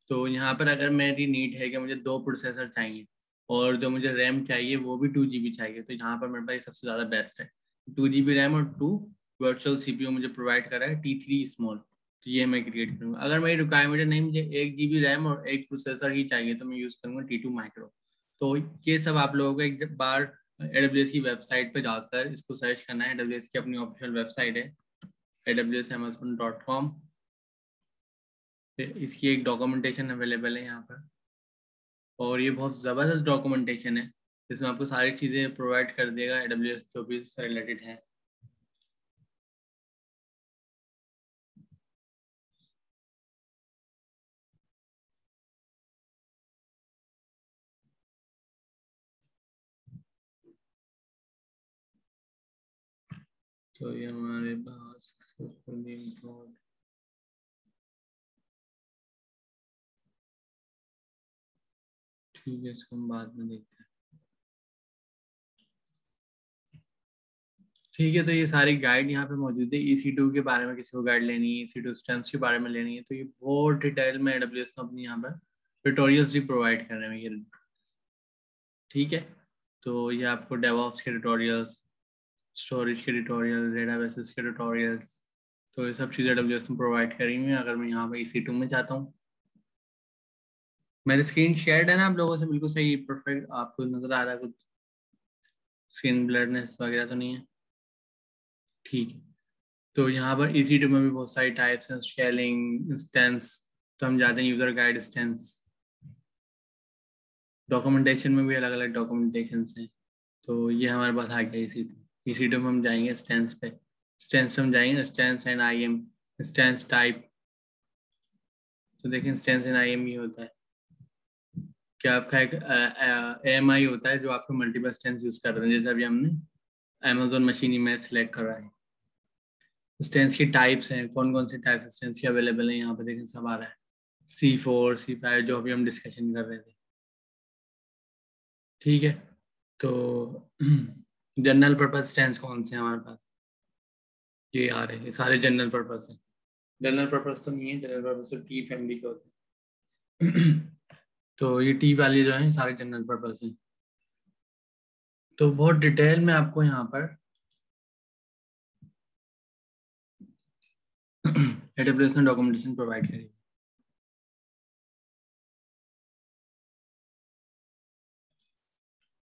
तो यहाँ पर अगर मेरी नीड है कि मुझे 2 प्रोसेसर चाहिए और जो मुझे रैम चाहिए वो भी 2 GB चाहिए, तो यहाँ पर मेरे पास सबसे ज़्यादा बेस्ट है। 2 GB रैम और 2 वर्चुअल CPU मुझे प्रोवाइड कर रहा है T3 स्मॉल। तो ये मैं क्रिएट करूँगा। अगर मेरी रिक्वायरमेंट है नहीं, मुझे 1 GB रैम और एक प्रोसेसर ही चाहिए, तो मैं यूज़ करूँगा T2 माइक्रो। तो ये सब आप लोगों को एक बार AWS की वेबसाइट पर जाकर इसको सर्च करना है। AWS की अपनी ऑफिशियल वेबसाइट है awsamazon.com। इसकी एक डॉक्यूमेंटेशन अवेलेबल है यहाँ पर, और ये बहुत ज़बरदस्त डॉक्यूमेंटेशन है जिसमें आपको सारी चीज़ें प्रोवाइड कर देगा AWS जो भी इससे रिलेटेड है। तो ये हमारे पास ठीक है, इसको हम बाद में देखते हैं। ठीक है, तो ये सारी गाइड यहाँ पे मौजूद है। EC2 के बारे में किसी को गाइड लेनी है, EC2 इंस्टेंस के बारे में लेनी है, तो ये बहुत डिटेल में AWS ने अपनी यहाँ पर ट्यूटोरियल्स भी प्रोवाइड कर रहे हैं ये। ठीक है, तो ये आपको डेवऑप्स के ट्यूटोरियल्स, स्टोरेज के ट्यूटोरियल्स, डेटाबेसेस के ट्यूटोरियल्स, तो ये सब चीज़ें AWS ने प्रोवाइड करी हुई हैं। अगर मैं यहाँ पे EC2 में चाहता हूँ, मेरी स्क्रीन शेयर्ड है ना आप लोगों से, बिल्कुल सही परफेक्ट आपको नजर आ रहा है? कुछ स्क्रीन ब्लरनेस वगैरह तो नहीं है? ठीक है, तो यहाँ पर EC2 में भी बहुत सारी टाइप्स हैं, स्केलिंग, इंस्टेंस। तो हम जाते हैं यूजर गाइड, इंस्टेंस। डॉक्यूमेंटेशन में भी अलग अलग डॉक्यूमेंटेशन हैं। तो ये हमारे पास आ गया EC2 में हम जाएंगे स्टेंस पे। स्टेंस में हम जाएंगे स्टेंस एंड IM, स्टेंस टाइप। तो देखिए स्टेंस एंड IM ये होता है कि आपका एक AMI होता है जो आपको मल्टीपल स्टेंस यूज कर रहे हैं, जैसे अभी हमने Amazon मशीन में सेलेक्ट कर रहा है। स्टेंस की टाइप्स हैं, कौन कौन से टाइप्स स्टेंस की अवेलेबल है, यहाँ पे देखें सब आ रहा है। C4, C5 जो अभी हम डिस्कशन कर रहे थे। ठीक है, तो जनरल पर्पस स्टेंस कौन से हैं हमारे पास? ये आ रहे हैं, ये सारे जनरल पर्पस हैं। जनरल पर्पस तो नहीं है, जनरल पर्पस तो T फैमिली के होते हैं। तो ये T वाले जो हैं सारे जनरल पर्पस हैं। तो बहुत डिटेल में आपको यहाँ पर AWS ने डॉक्यूमेंटेशन प्रोवाइड करी।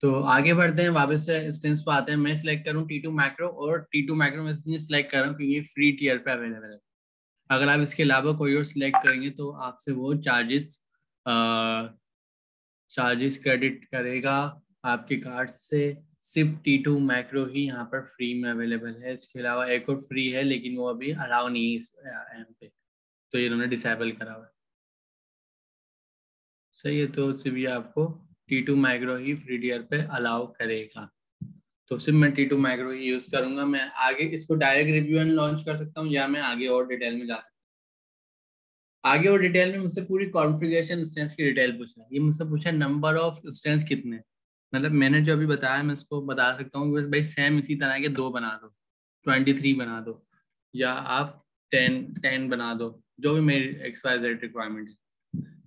तो आगे बढ़ते हैं, वापस से इंस्टेंस पे आते हैं। मैं सिलेक्ट करूँ T2 मैक्रो, और T2 मैक्रो में इसलिए सिलेक्ट कर रहा हूँ क्योंकि ये फ्री टियर पे अवेलेबल है। अगर आप इसके अलावा कोई और सिलेक्ट करेंगे तो आपसे वो चार्जेस क्रेडिट करेगा आपके कार्ड से। सिर्फ T2 मैक्रो ही यहाँ पर फ्री में अवेलेबल है। इसके अलावा एक और फ्री है लेकिन वो अभी अलाउ नहीं है इस ऐप पे, तो ये इन्होंने डिसेबल करा हुआ है। सही है, तो सिर्फ ये आपको T2 माइक्रो ही फ्री टियर पे अलाउ करेगा। तो सिर्फ मैं T2 माइक्रो ही यूज करूंगा। मैं आगे इसको डायरेक्ट रिव्यू एंड लॉन्च कर सकता हूँ या मैं आगे और डिटेल में जा सकता आगे वो डिटेल में मुझसे पूरी कॉन्फ़िगरेशन इंस्टेंस की डिटेल पूछा। ये मुझसे पूछा नंबर ऑफ इंस्टेंस कितने, मतलब मैंने जो अभी बताया मैं इसको बता सकता हूँ बस भाई सेम इसी तरह के 2 बना दो, 23 बना दो, या आप 10 बना दो, जो भी मेरी XYZ रिक्वायरमेंट है,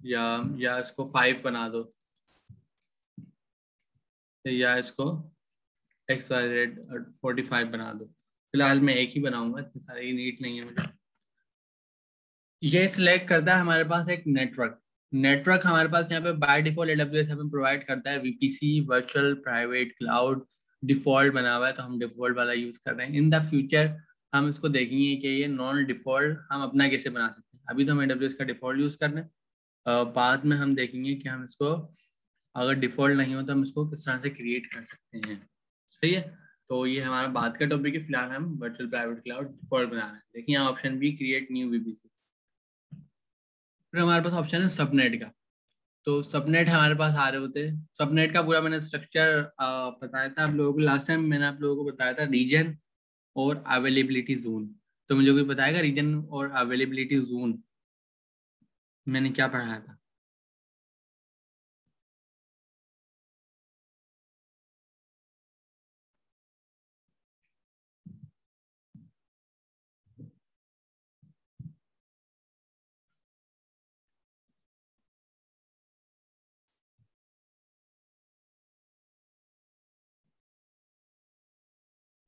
या इसको 5 बना दो, या इसको XYZ 45 बना दो। फिलहाल मैं एक ही बनाऊंगा, इतने सारे नीड नहीं है मुझे। ये सिलेक्ट करता है हमारे पास एक नेटवर्क हमारे पास यहाँ पे बाय डिफॉल्ट AWS हमें प्रोवाइड करता है VPC, virtual private cloud default बना हुआ है, तो हम डिफॉल्ट वाला यूज कर रहे हैं। इन द फ्यूचर हम इसको देखेंगे कि ये नॉन डिफॉल्ट हम अपना कैसे बना सकते हैं। अभी तो हम AWS का डिफॉल्ट यूज कर रहे हैं, बाद में हम देखेंगे कि हम इसको अगर डिफॉल्ट नहीं हो तो हम इसको किस तरह से क्रिएट कर सकते हैं। सही है, तो ये हमारा बात का टॉपिक है। फिलहाल हम वर्चुअल प्राइवेट क्लाउड डिफॉल्ट बना रहे हैं। देखिए यहाँ option B, create new VPC। फिर हमारे पास ऑप्शन है सबनेट का। तो सबनेट हमारे पास आ रहे होते हैं। सबनेट का पूरा मैंने स्ट्रक्चर बताया था आप लोगों को लास्ट टाइम। मैंने आप लोगों को बताया था रीजन और अवेलेबिलिटी जोन। तो मुझे कोई बताएगा रीजन और अवेलेबिलिटी जोन मैंने क्या पढ़ाया था?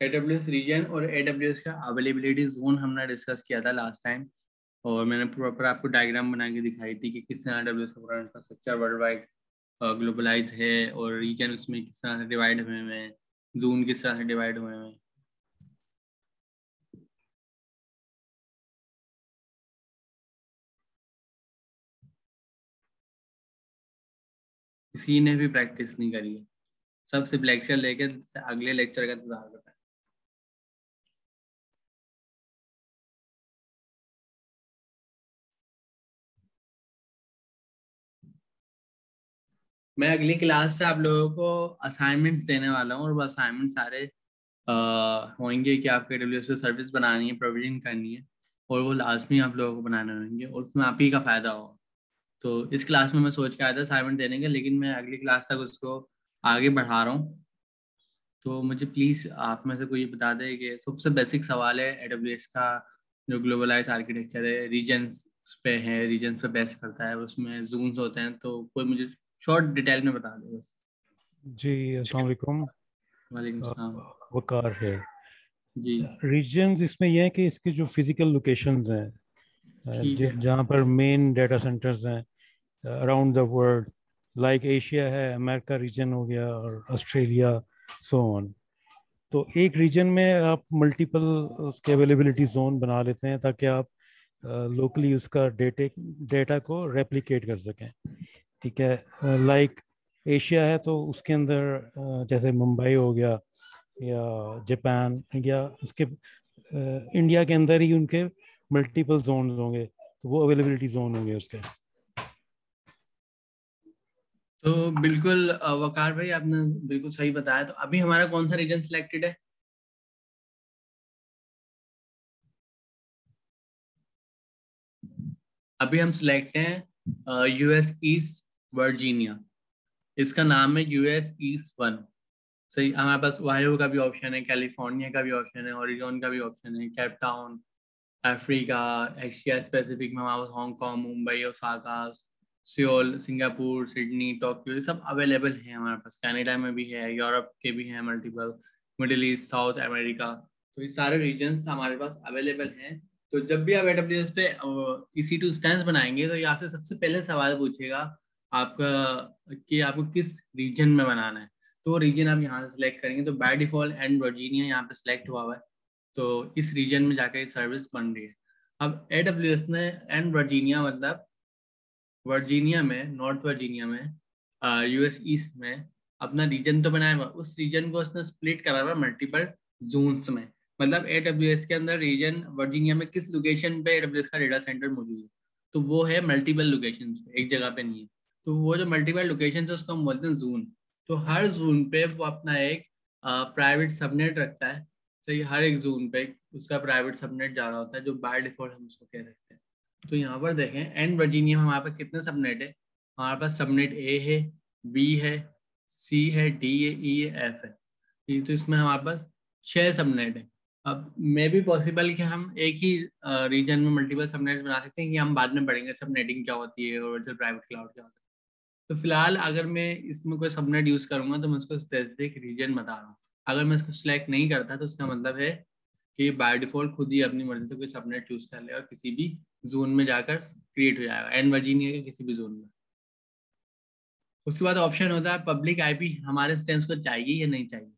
AWS रीजन और AWS का अवेलेबिलिटी जोन हमने डिस्कस किया था लास्ट टाइम, और मैंने प्रॉपर आपको डायग्राम बना के दिखाई थी कि किस तरह AWS का पूरा इंफ्रास्ट्रक्चर वर्ल्ड वाइड ग्लोबलाइज है, और रीजन उसमें किस तरह से डिवाइड हुए हैं, जोन किस तरह से डिवाइड हुए हैं। किसी ने भी प्रैक्टिस नहीं करी है, सब सिर्फ लेक्चर लेकर अगले लेक्चर का इंतजार करता है। मैं अगली क्लास से आप लोगों को असाइनमेंट्स देने वाला हूँ, और वो असाइनमेंट सारे होंगे कि आपको AWS पे सर्विस बनानी है, प्रोविजन करनी है, और वो लाजमी आप लोगों को बनाने होंगे, और उसमें आप ही का फ़ायदा होगा। तो इस क्लास में मैं सोच के आया था असाइनमेंट देने का, लेकिन मैं अगली क्लास तक उसको आगे बढ़ा रहा हूँ। तो मुझे प्लीज़ आप में से कोई बता दें कि सबसे बेसिक सवाल है AWS का, जो ग्लोबलाइज आर्किटेक्चर है, रीजन्स पे है, रीजन्स पे बेस करता है, उसमें जोन्स होते हैं, तो कोई मुझे शॉर्ट डिटेल में बता दे बस। जी अस्सलाम वालेकुम। वालेकुम सलाम। वकार है जी रीजन्स। इसमें यह है कि इसके जो फिजिकल लोकेशंस हैं, ठीक है। जहाँ पर मेन डाटा सेंटर्स हैं around the world, like Asia है, अमेरिका रीजन हो गया, और ऑस्ट्रेलिया, सो ऑन। तो एक रीजन में आप मल्टीपल उसके अवेलेबिलिटी जोन बना लेते हैं ताकि आप लोकली उसका डेटा को रेप्लिकेट कर सकें। ठीक है, लाइक एशिया है तो उसके अंदर जैसे मुंबई हो गया, या जापान, या उसके इंडिया के अंदर ही उनके मल्टीपल जोन होंगे, तो वो अवेलेबिलिटी जोन होंगे उसके। तो बिल्कुल वकार भाई आपने बिल्कुल सही बताया। तो अभी हमारा कौन सा रीजन सिलेक्टेड है? अभी हम सिलेक्ट हैं US ईस्ट वर्जीनिया। इसका नाम है US ईस्ट 1। सही, हमारे पास ओहायो का भी ऑप्शन है, कैलिफोर्निया का भी ऑप्शन है, ओरिजोन का भी ऑप्शन है, Cape Town Africa, Asia specific में हमारे पास Hong Kong, Mumbai, Osaka, Seoul, Singapore, Sydney, Tokyo, ये सब अवेलेबल है हमारे पास। कनाडा में भी है, यूरोप के भी हैं multiple, middle east, south America, तो ये सारे रीजन्स हमारे पास अवेलेबल हैं। तो जब भी आप AWS पे EC2 इंस्टेंस बनाएंगे तो ये आपसे सबसे पहले सवाल पूछेगा आपका कि आपको किस रीजन में बनाना है। तो रीजन आप यहाँ से सिलेक्ट करेंगे, तो बाय डिफॉल्ट एंड वर्जीनिया यहाँ पे सिलेक्ट हुआ है, तो इस रीजन में जाकर सर्विस बन रही है। अब AWS ने एंड वर्जीनिया, मतलब वर्जीनिया में, नॉर्थ वर्जीनिया में, US ईस्ट में अपना रीजन तो बनाया हुआ, उस रीजन को उसने स्प्लिट करा हुआ मल्टीपल जोन्स में। मतलब AWS के अंदर रीजन वर्जीनिया में किस लोकेशन पे AWS का डेटा सेंटर मौजूद है, तो वो है मल्टीपल लोकेशन पे, एक जगह पे नहीं है। तो वो जो मल्टीपल लोकेशन है उसको हम बोलते हैं जोन। तो हर जोन पे वो अपना एक प्राइवेट सबनेट रखता है। तो ये हर एक जोन पे उसका प्राइवेट सबनेट जा रहा होता है, जो बाय डिफॉल्ट हम उसको कह सकते हैं। तो यहाँ पर देखें एंड वर्जीनिया में हमारे पास कितने सबनेट है, हमारे पास सबनेट ए है, बी है, सी है, डी है, ई है, एफ है। तो इसमें हमारे पास 6 सबनेट है। अब मे भी पॉसिबल कि हम एक ही रीजन में मल्टीपल सबनेट बना सकते हैं, कि हम बाद में पढ़ेंगे सबनेटिंग क्या होती है और वर्चुअल प्राइवेट क्लाउड क्या होता है। तो फिलहाल अगर मैं इसमें कोई सबनेट यूज करूंगा तो मैं उसको स्पेसिफिक रीजन बता रहा हूँ। अगर मैं इसको सिलेक्ट नहीं करता तो उसका मतलब है कि बाय डिफॉल्ट खुद ही अपनी मर्जी से कोई सबनेट चूज कर ले और किसी भी जोन में जाकर क्रिएट हो जाएगा, एंड वर्जीनिया के किसी भी जोन में। उसके बाद ऑप्शन होता है पब्लिक आईपी हमारे इंस्टेंस को चाहिए या नहीं चाहिए।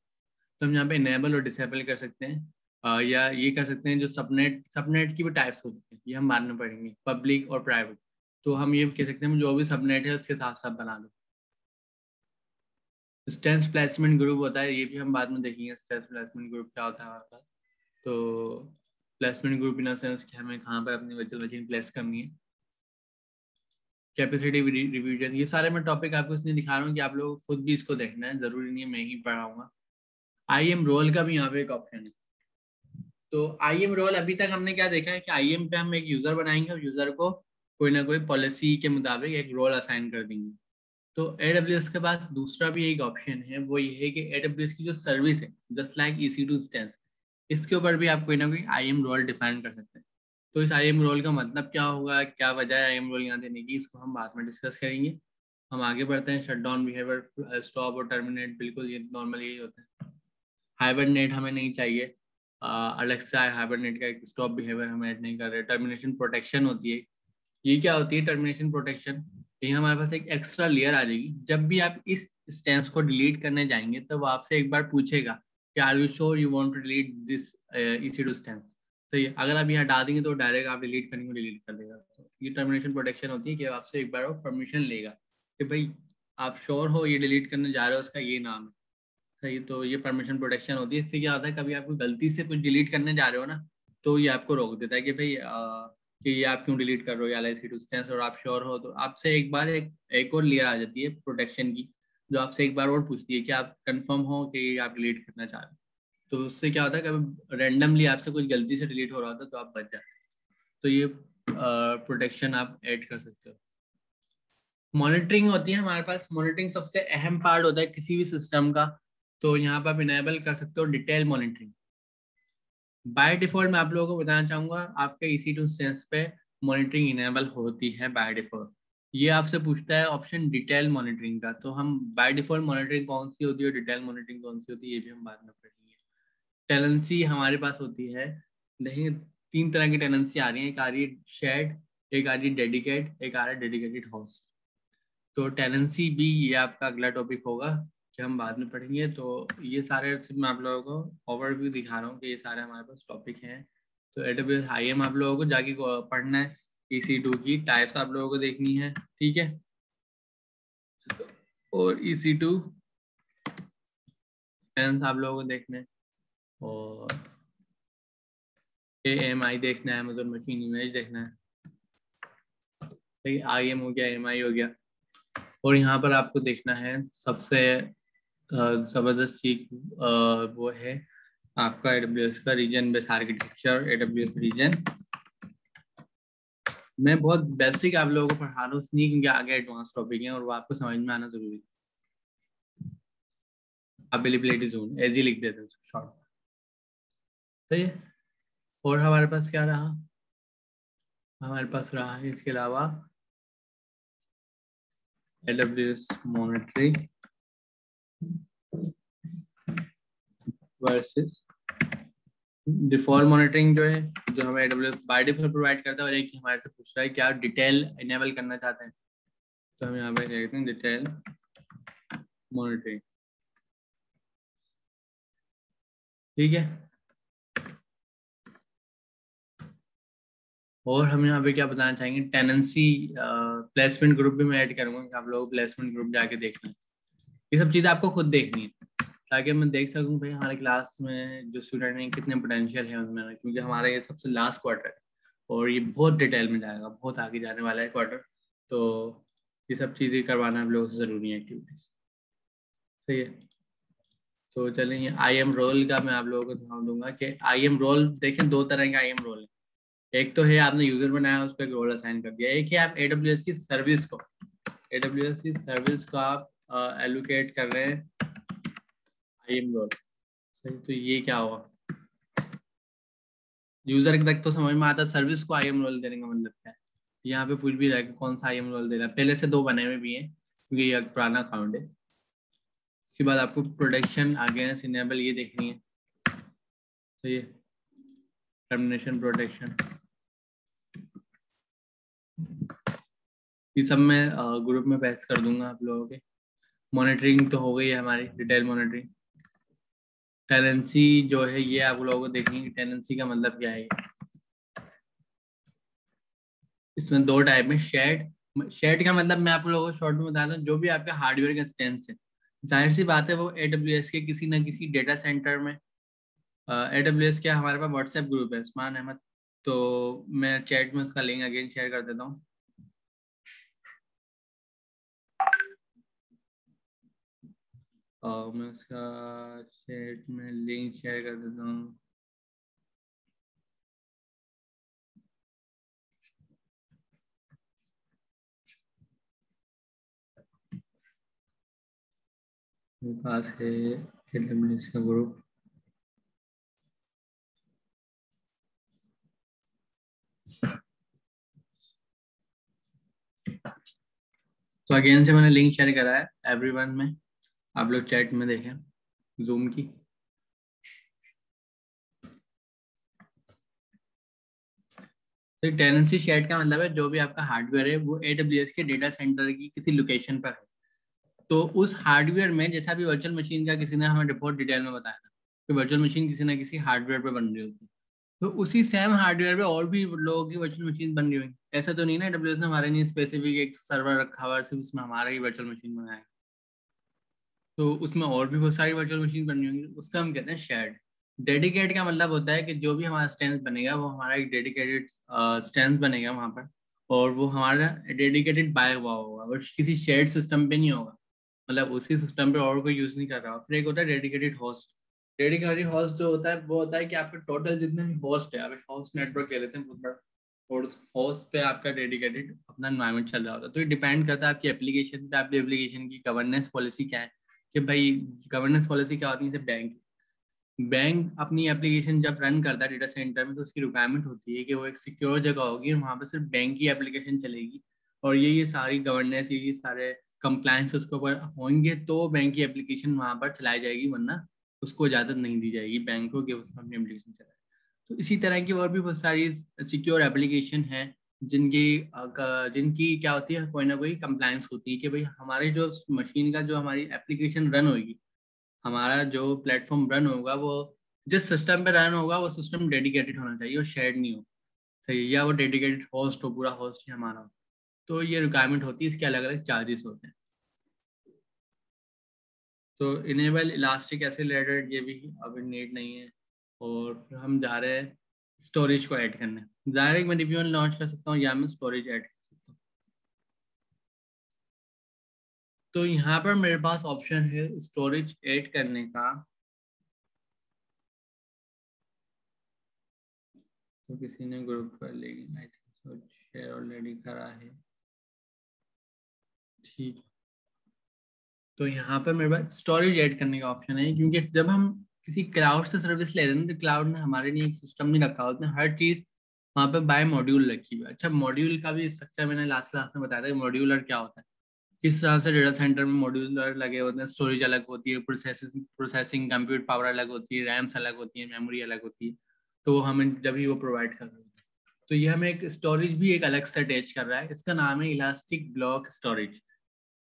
तो हम यहाँ पे इनेबल और डिसेबल कर सकते हैं, या ये कर सकते हैं जो सबनेट की भी टाइप्स होती हैं, ये हम बाद में पढ़ेंगे, पब्लिक और प्राइवेट। तो हम ये कह सकते हैं जो भी सबनेट है उसके साथ साथ बना दो। इंस्टेंस प्लेसमेंट ग्रुप होता है, ये भी हम बाद में देखेंगे इंस्टेंस प्लेसमेंट ग्रुप क्या होता है हमारे पास। तो प्लेसमेंट ग्रुप इन सेंस कि हमें कहाँ पर अपनी वर्चुअल मशीन प्लेस करनी है। कैपेसिटी रिवीजन, ये सारे मैं टॉपिक आपको इसलिए दिखा रहा हूँ कि आप लोग खुद भी इसको देखना है, जरूरी नहीं है मैं ही पढ़ाऊंगा। IAM रोल का भी यहाँ पे एक ऑप्शन है। तो IAM रोल अभी तक हमने क्या देखा है कि IAM पे हम एक यूजर बनाएंगे और यूजर को कोई ना कोई पॉलिसी के मुताबिक एक रोल असाइन कर देंगे। तो AWS के पास दूसरा भी एक ऑप्शन है, वो ये है कि AWS की जो सर्विस है जस्ट लाइक EC2 इंस्टेंस, इसके ऊपर भी आप कोई ना कोई IAM रोल डिफाइन कर सकते हैं। तो इस IAM रोल का मतलब क्या होगा, क्या वजह है IAM रोल यहाँ देने की, इसको हम बाद में डिस्कस करेंगे। हम आगे बढ़ते हैं। शटडाउन बिहेवियर, स्टॉप और टर्मिनेट, बिल्कुल ये नॉर्मल यही होता है। हाइबरनेट हमें नहीं चाहिए, अलेक्सा हाइबरनेट का एक स्टॉप बिहेवियर हम ऐड नहीं कर रहे। टर्मिनेशन प्रोटेक्शन होती है, ये क्या होती है टर्मिनेशन प्रोटेक्शन, ये हमारे पास एक एक्स्ट्रा लेयर आ जाएगी। जब भी आप इस स्टेंस को डिलीट करने जाएंगे तो वो आपसे एक बार पूछेगा कि are you sure you want to delete this EC2 instance. तो ये अगर आप यहाँ हटा देंगे तो डायरेक्ट आप डिलीट करने को डिलीट कर देगा। तो ये टर्मिनेशन प्रोटेक्शन होती है कि आपसे एक बार वो परमिशन लेगा कि भाई आप श्योर हो ये डिलीट करने जा रहे हो, उसका ये नाम है। सही, तो ये परमिशन प्रोटेक्शन होती है। इससे क्या होता है कभी आपको गलती से कुछ डिलीट करने जा रहे हो ना, तो ये आपको रोक देता है कि भाई कि ये आप क्यों डिलीट कर रहे हो EC2 इंस्टेंस, और आप श्योर हो तो आपसे एक बार एक और लेयर आ जाती है प्रोटेक्शन की, जो आपसे एक बार और पूछती है कि आप कंफर्म हो कि ये आप डिलीट करना चाह रहे हो। तो उससे क्या होता है कभी रैंडमली आपसे कुछ गलती से डिलीट हो रहा होता है तो आप बच जाते हैं। तो ये प्रोटेक्शन आप ऐड कर सकते हो। मॉनिटरिंग होती है हमारे पास, मॉनिटरिंग सबसे अहम पार्ट होता है किसी भी सिस्टम का। तो यहाँ पर आप इनेबल कर सकते हो डिटेल मॉनिटरिंग। बाय डिफॉल्ट मैं आप लोगों को बताना चाहूंगा आपके EC2 इंस्टेंस पे मॉनिटरिंग इनेबल होती है बाय डिफॉल्ट। ये आपसे पूछता है ऑप्शन डिटेल मॉनिटरिंग का, तो हम बाय डिफॉल्ट मॉनिटरिंग कौन सी होती है और डिटेल मॉनिटरिंग कौन सी होती है ये भी हम बाद में पढ़ेंगे। टेनेंसी हमारे पास होती है, देखिए 3 तरह की टेनेंसी आ रही है, एक आ रही है शेयर्ड, एक आ रही है डेडिकेट, एक आ रहा है डेडिकेटेड होस्ट। तो टेनेंसी भी ये आपका अगला टॉपिक होगा कि हम बाद में पढ़ेंगे। तो ये सारे मैं आप लोगों को ओवरव्यू दिखा रहा हूँ कि ये सारे हमारे पास टॉपिक हैं। तो AWS IAM आप लोगों को जाके पढ़ना है, EC2 की टाइप्स आप लोगों को देखनी है, ठीक है। और EC2 स्पेंस आप लोगों को देखना है, और AMI देखना है, अमेज़न मशीन इमेज देखना है, IAM हो गया, AMI हो गया। और यहाँ पर आपको देखना है सबसे जबरदस्त चीज वो है आपका AWS का region based architecture, AWS region. मैं बहुत बेसिक आप लोगों को पढ़ा रहा हूँ इसलिए क्योंकि आगे एडवांस टॉपिक है और वो आपको समझ में आना जरूरी है। अवेलेबिलिटी जोन ऐसे लिख देते हैं शॉर्ट, सही है। और हमारे पास क्या रहा, हमारे पास रहा है इसके अलावा AWS monitoring versus default monitoring, जो है जो हमें AWS बाय डिफॉल्ट प्रोवाइड करता है, और एक हमारे से पूछ रहा है क्या डिटेल इनेबल करना चाहते हैं। तो हम यहाँ पे देखते हैं डिटेल मॉनिटरिंग, ठीक है। और हम यहाँ पे क्या बताना चाहेंगे, टेनेंसी प्लेसमेंट ग्रुप भी मैं ऐड करूँगा कि आप लोग प्लेसमेंट ग्रुप जाके देखना है। ये सब चीज़ें आपको खुद देखनी है ताकि मैं देख सकूँ भाई हमारे क्लास में जो स्टूडेंट हैं कितने पोटेंशियल है उनमें, क्योंकि हमारा ये सबसे लास्ट क्वार्टर है और ये बहुत डिटेल में जाएगा, बहुत आगे जाने वाला है क्वार्टर। तो ये सब चीज़ें करवाना हम लोगों से ज़रूरी है, एक्टिविटीज, सही है। तो चलिए IAM रोल का मैं आप लोगों को ध्यान दूंगा कि IAM रोल देखें 2 तरह के IAM रोल है। एक तो है आपने यूजर बनाया, उसको एक रोल असाइन कर दिया। एक है आप AWS की सर्विस को आप एलोकेट कर रहे हैं IAM रोल। सही, तो ये क्या हुआ, यूजर तक तो समझ में आता, सर्विस को IAM रोल देने का मतलब क्या है। यहाँ पे पूछ भी रहा है कि कौन सा IAM रोल देना है। पहले से 2 बने हुए भी हैं क्योंकि ये पुराना अकाउंट है। उसके बाद आपको प्रोटेक्शन अगेंस्ट इनेबल ये देखनी है। तो ये टर्मिनेशन प्रोटेक्शन, ये सब मैं ग्रुप में पेस्ट कर दूंगा आप लोगों के। मॉनिटरिंग तो हो गई है हमारी, डिटेल मॉनिटरिंग। टेनेंसी जो है ये आप लोगों को देखनी है, टेनेंसी का मतलब क्या है। इसमें 2 टाइप में, शेड का मतलब मैं आप लोगों को शॉर्ट में बताता हूँ, जो भी आपका हार्डवेयर का इंस्टेंस है, जाहिर सी बात है वो AWS के किसी ना किसी डेटा सेंटर में। AWS क्या, हमारे पास व्हाट्सएप ग्रुप है उस्मान अहमद, तो मैं चैट में उसका लिंक अगेन शेयर कर देता हूँ। मैं उसका चैट में लिंक शेयर कर देता हूँ। मेरे पास है AWS का ग्रुप। तो अगेन से मैंने लिंक शेयर करा है एवरीवन में, आप लोग चैट में देखें जूम की। तो टेनेंसी शेड का मतलब है जो भी आपका हार्डवेयर है वो AWS के डेटा सेंटर की किसी लोकेशन पर है। तो उस हार्डवेयर में, जैसा भी वर्चुअल मशीन का किसी ने हमें रिपोर्ट डिटेल में बताया था कि वर्चुअल मशीन किसी ना किसी हार्डवेयर पे बन रही होती है, तो उसी सेम हार्डवेयर पे और भी लोगों की वर्चुअल मशीन बन रही होंगी। ऐसा तो नहीं ना AWS ने हमारे लिए स्पेसिफिक एक सर्वर रखा हुआ है सिर्फ उसमें हमारा ही वर्चुअल मशीन बनाया, तो उसमें और भी बहुत सारी वर्चुअल मशीन बन रही होंगी। उसका हम कहते हैं शेयर्ड। डेडिकेट का मतलब होता है कि जो भी हमारा स्टैंस बनेगा वो हमारा एक डेडिकेटेड स्टैंस बनेगा वहाँ पर, और वो हमारा डेडिकेटेड बाय हुआ होगा, वो किसी शेयर्ड सिस्टम पे नहीं होगा, मतलब उसी सिस्टम पे और कोई यूज नहीं कर रहा होगा। फिर एक होता है डेडिकेटेड होस्ट। डेडिकेटेड होस्ट जो होता है वो होता है कि आपके टोटल जितने भी होस्ट है, आप होस्ट नेटवर्क ले लेते हैं बहुत बड़ा, और उस होस्ट पे आपका डेडिकेटेड अपना एनवायरनमेंट चल रहा होता है। तो ये डिपेंड करता है आपकी एप्लीकेशन पे, आपकी एप्लीकेशन की गवर्नेंस पॉलिसी क्या है। कि भाई गवर्नेंस पॉलिसी क्या होती है, जैसे बैंक अपनी एप्लीकेशन जब रन करता है डेटा सेंटर में, तो उसकी रिक्वायरमेंट होती है कि वो एक सिक्योर जगह होगी, वहाँ पर सिर्फ बैंक की एप्लीकेशन चलेगी, और ये सारी गवर्नेंस, ये सारे कंप्लायंस उसके ऊपर होंगे तो बैंक की एप्लीकेशन वहाँ पर चलाई जाएगी, वरना उसको इजाज़त नहीं दी जाएगी बैंक को कि उसमें अपनी एप्लीकेशन चलाए। तो इसी तरह की और भी बहुत सारी सिक्योर एप्लीकेशन है जिनकी क्या होती है, कोई ना कोई कंप्लायंस होती है कि भाई हमारी जो मशीन का जो हमारी एप्लीकेशन रन होगी, हमारा जो प्लेटफॉर्म रन होगा, वो जिस सिस्टम पे रन होगा वो सिस्टम डेडिकेटेड होना चाहिए और शेयर्ड नहीं हो। सही, या वो डेडिकेटेड होस्ट हो, पूरा होस्ट ही हमारा हो। तो ये रिक्वायरमेंट होती है, इसके अलग अलग चार्जेस होते हैं। तो इनेबल इलास्टिक एसिलेटेड ये भी अभी नीड नहीं है। और फिर हम जा रहे हैं स्टोरेज को ऐड करने। डायरेक्ट मैं डिव्यून लॉन्च कर सकता हूँ या मैं स्टोरेज ऐड कर सकता हूँ। तो यहाँ पर मेरे पास ऑप्शन है स्टोरेज ऐड करने का। तो किसी ने ग्रुप पर, लेकिन आई थिंक शेयर ऑलरेडी करा है, ठीक। तो यहाँ पर मेरे पास स्टोरेज ऐड करने का ऑप्शन है, क्योंकि जब हम किसी क्लाउड से सर्विस ले रहे हैं तो क्लाउड ने हमारे लिए एक सिस्टम नहीं रखा होता है, हर चीज़ वहाँ पे बाय मॉड्यूल रखी हुई है। अच्छा, मॉड्यूल का भी स्ट्रक्चर मैंने लास्ट क्लास में बताया था कि मॉड्यूलर क्या होता है, किस तरह से डेटा सेंटर में मॉड्यूलर लगे होते हैं। स्टोरेज अलग होती है, प्रोसेसिंग कंप्यूट पावर अलग होती है, रैम्स अलग होती है, मेमोरी अलग होती है, तो हमें जब ही वो प्रोवाइड कर रहे होते हैं, तो ये हमें एक स्टोरेज भी एक अलग से अटैच कर रहा है। इसका नाम है इलास्टिक ब्लॉक स्टोरेज।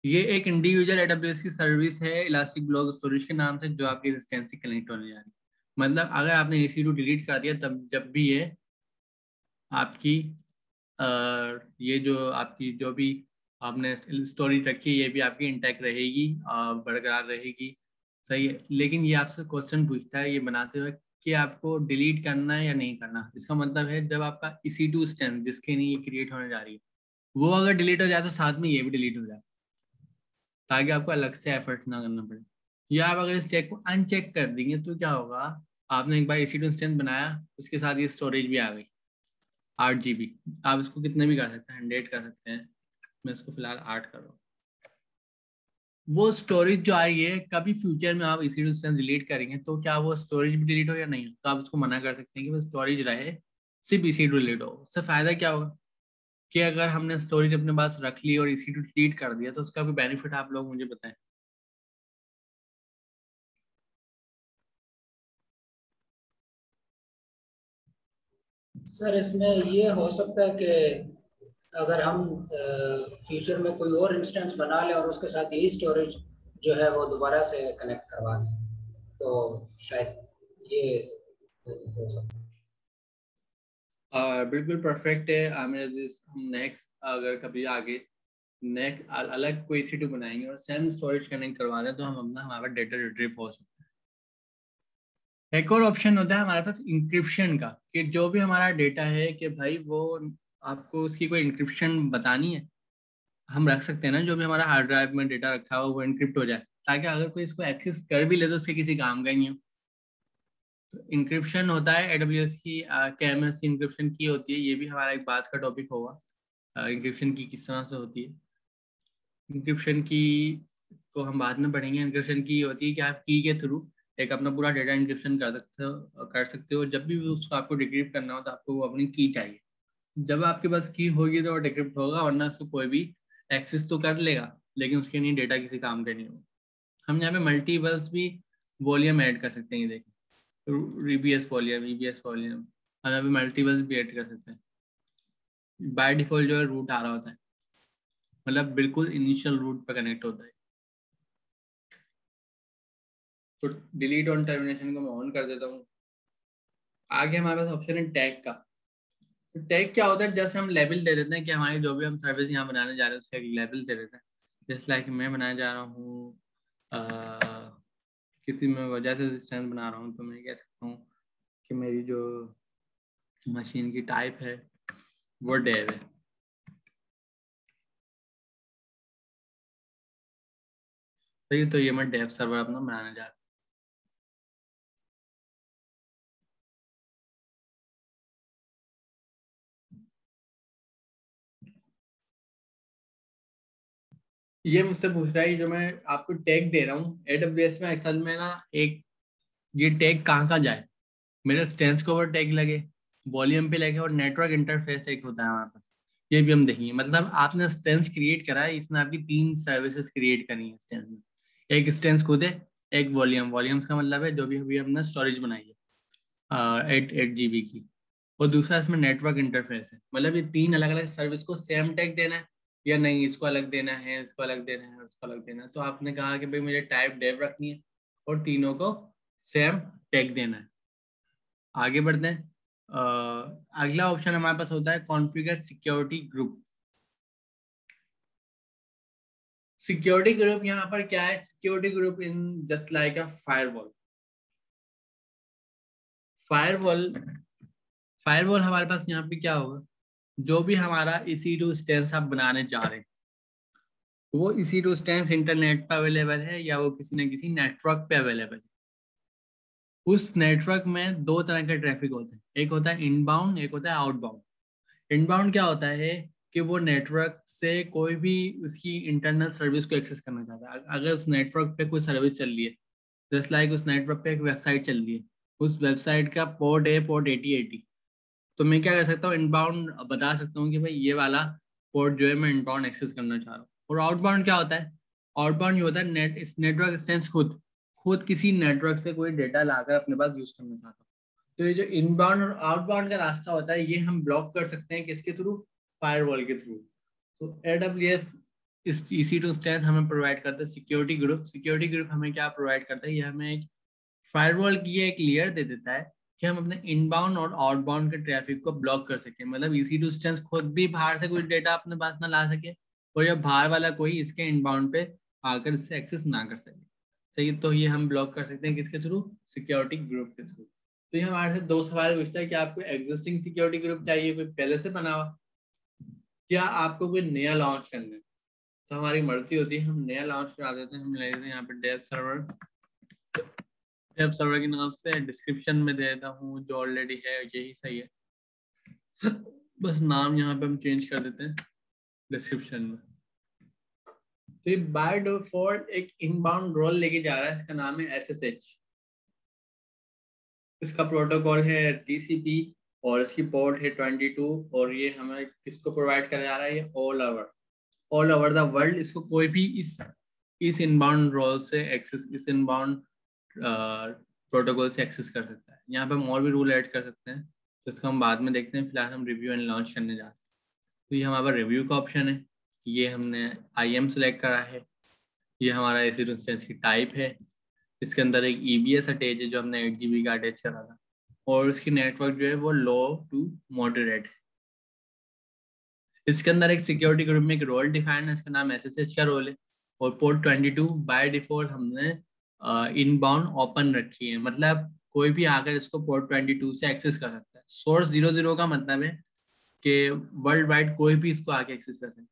ये एक इंडिविजुअल AWS की सर्विस है इलास्टिक ब्लॉक स्टोरेज के नाम से, जो आपकी इंस्टेंस से कनेक्ट होने जा रही है। मतलब अगर आपने EC2 डिलीट कर दिया, तब जब भी ये आपकी ये जो आपकी जो भी आपने स्टोरेज रखी है, ये भी आपकी इंटैक्ट रहेगी, बरकरार रहेगी। सही है, लेकिन ये आपसे क्वेश्चन पूछता है ये बनाते हुए कि आपको डिलीट करना है या नहीं करना। इसका मतलब है जब आपका EC2 इंस्टेंस जिसके लिए ये क्रिएट होने जा रही है, वो अगर डिलीट हो जाए तो साथ में ये भी डिलीट हो जाए, ताकि आपको अलग से एफर्ट ना करना पड़े। या आप अगर इस चेक को अनचेक कर देंगे तो क्या होगा, आपने एक बार EC2 इंस्टेंस बनाया, उसके साथ ये स्टोरेज भी आ गई, 8 GB। आप इसको कितने भी कर सकते हैं, 100 कर सकते हैं, मैं इसको फिलहाल 8 कर रहा हूँ। वो स्टोरेज जो आई है, कभी फ्यूचर में आप EC2 इंस्टेंस डिलीट करेंगे तो क्या वो स्टोरेज भी डिलीट हो या नहीं हो, तो आप इसको मना कर सकते हैं कि वो स्टोरेज रहे, सिर्फ EC2 डिलीट हो। उससे फायदा क्या होगा कि अगर हमने स्टोरेज अपने पास रख ली और EC2 डिलीट कर दिया तो उसका कोई बेनिफिट आप लोग मुझे बताएं। सर इसमें ये हो सकता है कि अगर हम फ्यूचर में कोई और इंस्टेंस बना लें और उसके साथ यही स्टोरेज जो है वो दोबारा से कनेक्ट करवा दें, तो शायद ये हो सकता है। बिल्कुल परफेक्ट है आमिर अजीज। हम नेक्स्ट अगर कभी आगे नेक्स्ट अलग कोई EC2 बनाएंगे और सेम स्टोरेज कनेक्ट करवा दें तो हम अपना हमारा डेटा रिट्रीव हो सकता है। एक और ऑप्शन होता है हमारे पास इंक्रिप्शन का, कि जो भी हमारा डेटा है कि भाई वो आपको उसकी कोई इंक्रिप्शन बतानी है, हम रख सकते हैं ना जो भी हमारा हार्ड ड्राइव में डेटा रखा हो वो इंक्रिप्ट हो जाए, ताकि अगर कोई इसको एक्सेस कर भी ले तो उसके किसी काम का ही नहीं हो। तो इंक्रिप्शन होता है AWS की KMS की इंक्रिप्शन की होती है, ये भी हमारा एक बात का टॉपिक होगा, इंक्रिप्शन की किस तरह से होती है। इंक्रिप्शन की को हम बाद में पढ़ेंगे। इंक्रिप्शन की होती है कि आप की के थ्रू एक अपना पूरा डेटा इंक्रिप्शन कर सकते हो। जब भी उसको आपको डिक्रिप्ट करना हो तो आपको वो अपनी की चाहिए। जब आपके पास की होगी तो वो डिक्रिप्ट होगा, वरना उसको कोई भी एक्सेस तो कर लेगा लेकिन उसके नहीं डेटा किसी काम का नहीं होगा। हम यहाँ पे मल्टीपल्स भी वॉल्यूम ऐड कर सकते हैं, ये देखें EBS वॉल्यूम, EBS वॉल्यूम, हम यहाँ पे मल्टीपल्स भी ऐड कर सकते हैं। बाय डिफॉल्ट जो है रूट आ रहा होता है, मतलब बिल्कुल इनिशियल रूट पे कनेक्ट होता है। तो डिलीट ऑन टर्मिनेशन को मैं ऑन कर देता हूँ। आगे हमारे पास ऑप्शन है टैग का। तो टैग क्या होता है, जैसे हम लेबल दे देते हैं कि हमारी जो भी हम सर्विस यहाँ बनाने जा रहे हैं उसका एक लेबल दे देते हैं। जैसे लाइक मैं बनाने जा रहा हूँ किसी में वजह से डिस्टेंस बना रहा हूँ, तो मैं कह सकता हूँ कि मेरी जो मशीन की टाइप है वो डेव है। तो ये मैं डेव सर्वर अपना बनाने जा रहा हूँ। ये मुझसे पूछ रहा है जो मैं आपको टैग दे रहा हूँ AWS में, असल में ना एक ये टैग कहाँ जाए, मेरे स्टेंस के ऊपर टैग लगे, वॉल्यूम पे लगे, और नेटवर्क इंटरफेस एक होता है हमारे पास, ये भी हम देखेंगे। मतलब आपने स्टेंस क्रिएट करा है, इसमें आपकी 3 सर्विसेज क्रिएट करनी है स्टेंस में। एक स्टेंस खुद है, एक वॉल्यूम्स का मतलब है जो भी अभी हमने स्टोरेज बनाई है 8 GB की, और दूसरा इसमें नेटवर्क इंटरफेस है। मतलब ये 3 अलग अलग सर्विस को सेम टैग देना है या नहीं, इसको अलग देना है, इसको अलग देना है, उसको अलग देना है। तो आपने कहा कि भाई मुझे टाइप डेव रखनी है और तीनों को सेम टैग देना है। आगे बढ़ते हैं। अगला ऑप्शन हमारे पास होता है configure security group. Security group यहाँ पर क्या है, security group in just like a firewall. Firewall firewall हमारे पास यहाँ पे क्या होगा, जो भी हमारा EC2 इंस्टेंस आप बनाने जा रहे हैं वो EC2 इंस्टेंस इंटरनेट पे अवेलेबल है या वो किसी न किसी नेटवर्क पे अवेलेबल है। उस नेटवर्क में 2 तरह के ट्रैफिक होते हैं, एक होता है इनबाउंड, एक होता है आउटबाउंड। इनबाउंड क्या होता है कि वो नेटवर्क से कोई भी उसकी इंटरनल सर्विस को एक्सेस करना चाहता है। अगर उस नेटवर्क पे कोई सर्विस चल रही है, जस्ट लाइक उस नेटवर्क पे एक वेबसाइट चल रही है, उस वेबसाइट का पोर्ट है पोर्ट 8080, तो मैं क्या कर सकता हूँ, इनबाउंड बता सकता हूँ कि भाई ये वाला पोर्ट जो है मैं इनबाउंड एक्सेस करना चाह रहा हूँ। और आउटबाउंड क्या होता है, आउटबाउंड ये होता है इस नेटवर्क एक्सचेंज खुद खुद किसी नेटवर्क से कोई डेटा लाकर अपने पास यूज करना चाहता हूँ। तो ये जो इनबाउंड और आउटबाउंड का रास्ता होता है ये हम ब्लॉक कर सकते हैं किसके थ्रू, फायरवॉल के थ्रू। तो AWS इस EC2 इंस्टेंस हमें प्रोवाइड करता है सिक्योरिटी ग्रुप। सिक्योरिटी ग्रुप हमें क्या प्रोवाइड करता है, ये हमें एक फायरवॉल की एक लेयर दे देता है कि हम अपने इनबाउंड और आउटबाउंड के ट्रैफिक को ब्लॉक कर सकें। मतलब EC2 इंस्टेंस खुद भी बाहर से कोई डेटा अपने पास ना ला सके और या बाहर वाला कोई इसके इनबाउंड पे आकर इससे एक्सेस ना कर सके। सही, तो ये हम ब्लॉक कर सकते हैं किसके थ्रू, सिक्योरिटी ग्रुप के थ्रू। तो ये हमारे से 2 सवाल पूछता है कि आपको एग्जिस्टिंग सिक्योरिटी ग्रुप चाहिए कोई पहले से बना हुआ, क्या आपको कोई नया लॉन्च करना है। तो हमारी मर्जी होती है, हम नया लॉन्च करा देते हैं। हम ले लेते हैं यहाँ पे डेव सर्वर के नाम से डिस्क्रिप्शन में दे देता हूँ, जो ऑलरेडी है यही सही है। बस नाम यहाँ पे हम चेंज कर देते हैं डिस्क्रिप्शन में। तो ये बाय डिफॉल्ट एक इनबाउंड रोल लेके जा रहा है, इसका नाम है SSH। इसका प्रोटोकॉल है TCP और इसकी पोर्ट है 22 और ये हमें किसको प्रोवाइड करा जा रहा है, ये ऑल ओवर द वर्ल्ड। इसको कोई भी इस इनबाउंड रोल से एक्सेस, इस इनबाउंड प्रोटोकॉल से एक्सेस कर सकता है। यहाँ पे हम और भी रूल ऐड कर सकते हैं, तो इसको हम बाद में देखते हैं। फिलहाल हम रिव्यू एंड लॉन्च करने जा रहे हैं। तो ये हमारा रिव्यू का ऑप्शन है, ये हमने IAM सेलेक्ट करा है, ये हमारा AC इंस्टेंस की टाइप है, इसके अंदर एक EBS अटैच है जो हमने 8 GB का अटैच करा था, और इसकी नेटवर्क जो है वो लो टू मॉडरेट है। इसके अंदर एक सिक्योरिटी ग्रुप में एक रोल डिफाइन है, इसका नाम SSH का रोल है, और पोर्ट 22 बाय डिफॉल्ट हमने इनबाउंड ओपन रखी है, मतलब कोई भी आकर इसको पोर्ट 22 से एक्सेस कर सकता है। सोर्स 00 का मतलब है कि वर्ल्ड वाइड कोई भी इसको आके एक्सेस कर सकता है।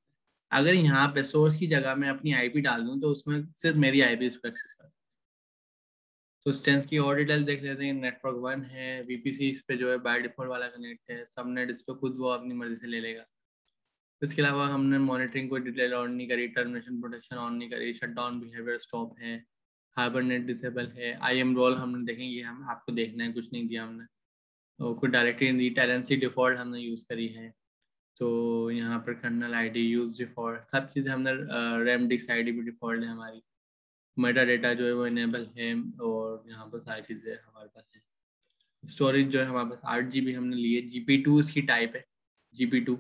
अगर यहाँ पे सोर्स की जगह मैं अपनी IP डाल दूँ तो उसमें सिर्फ मेरी IP इसको एक्सेस कर सकता है। तो स्टेंस की और डिटेल देख लेते हैं। नेटवर्क 1 है, VPC इस पे जो है बाय डिफॉल्ट वाला कनेक्ट है, सबनेट इस पे खुद वो अपनी मर्जी से ले लेगा। इसके अलावा हमने मॉनिटरिंग को डिटेल ऑन नहीं करी, टर्मिनेशन प्रोटेक्शन ऑन नहीं करी, शटडाउन बिहेवियर स्टॉप है, हाइबरनेट डिसेबल है, IAM रोल हमने देखें, ये हम आपको देखना है, कुछ नहीं दिया हमने। तो कुछ डायरेक्टरी दी, टेनेंसी डिफॉल्ट हमने यूज़ करी है। तो यहाँ पर कर्नल ID यूज डिफॉल्ट, सब चीज़ें हमने रैम डिस्क ID भी डिफॉल्ट है हमारी। मेटा डेटा जो है वो इनेबल है, और यहाँ पर सारी चीज़ें हमारे पास है। स्टोरेज जो है हमारे पास 8 GB हमने लिए, GP2 इसकी टाइप है, GP2।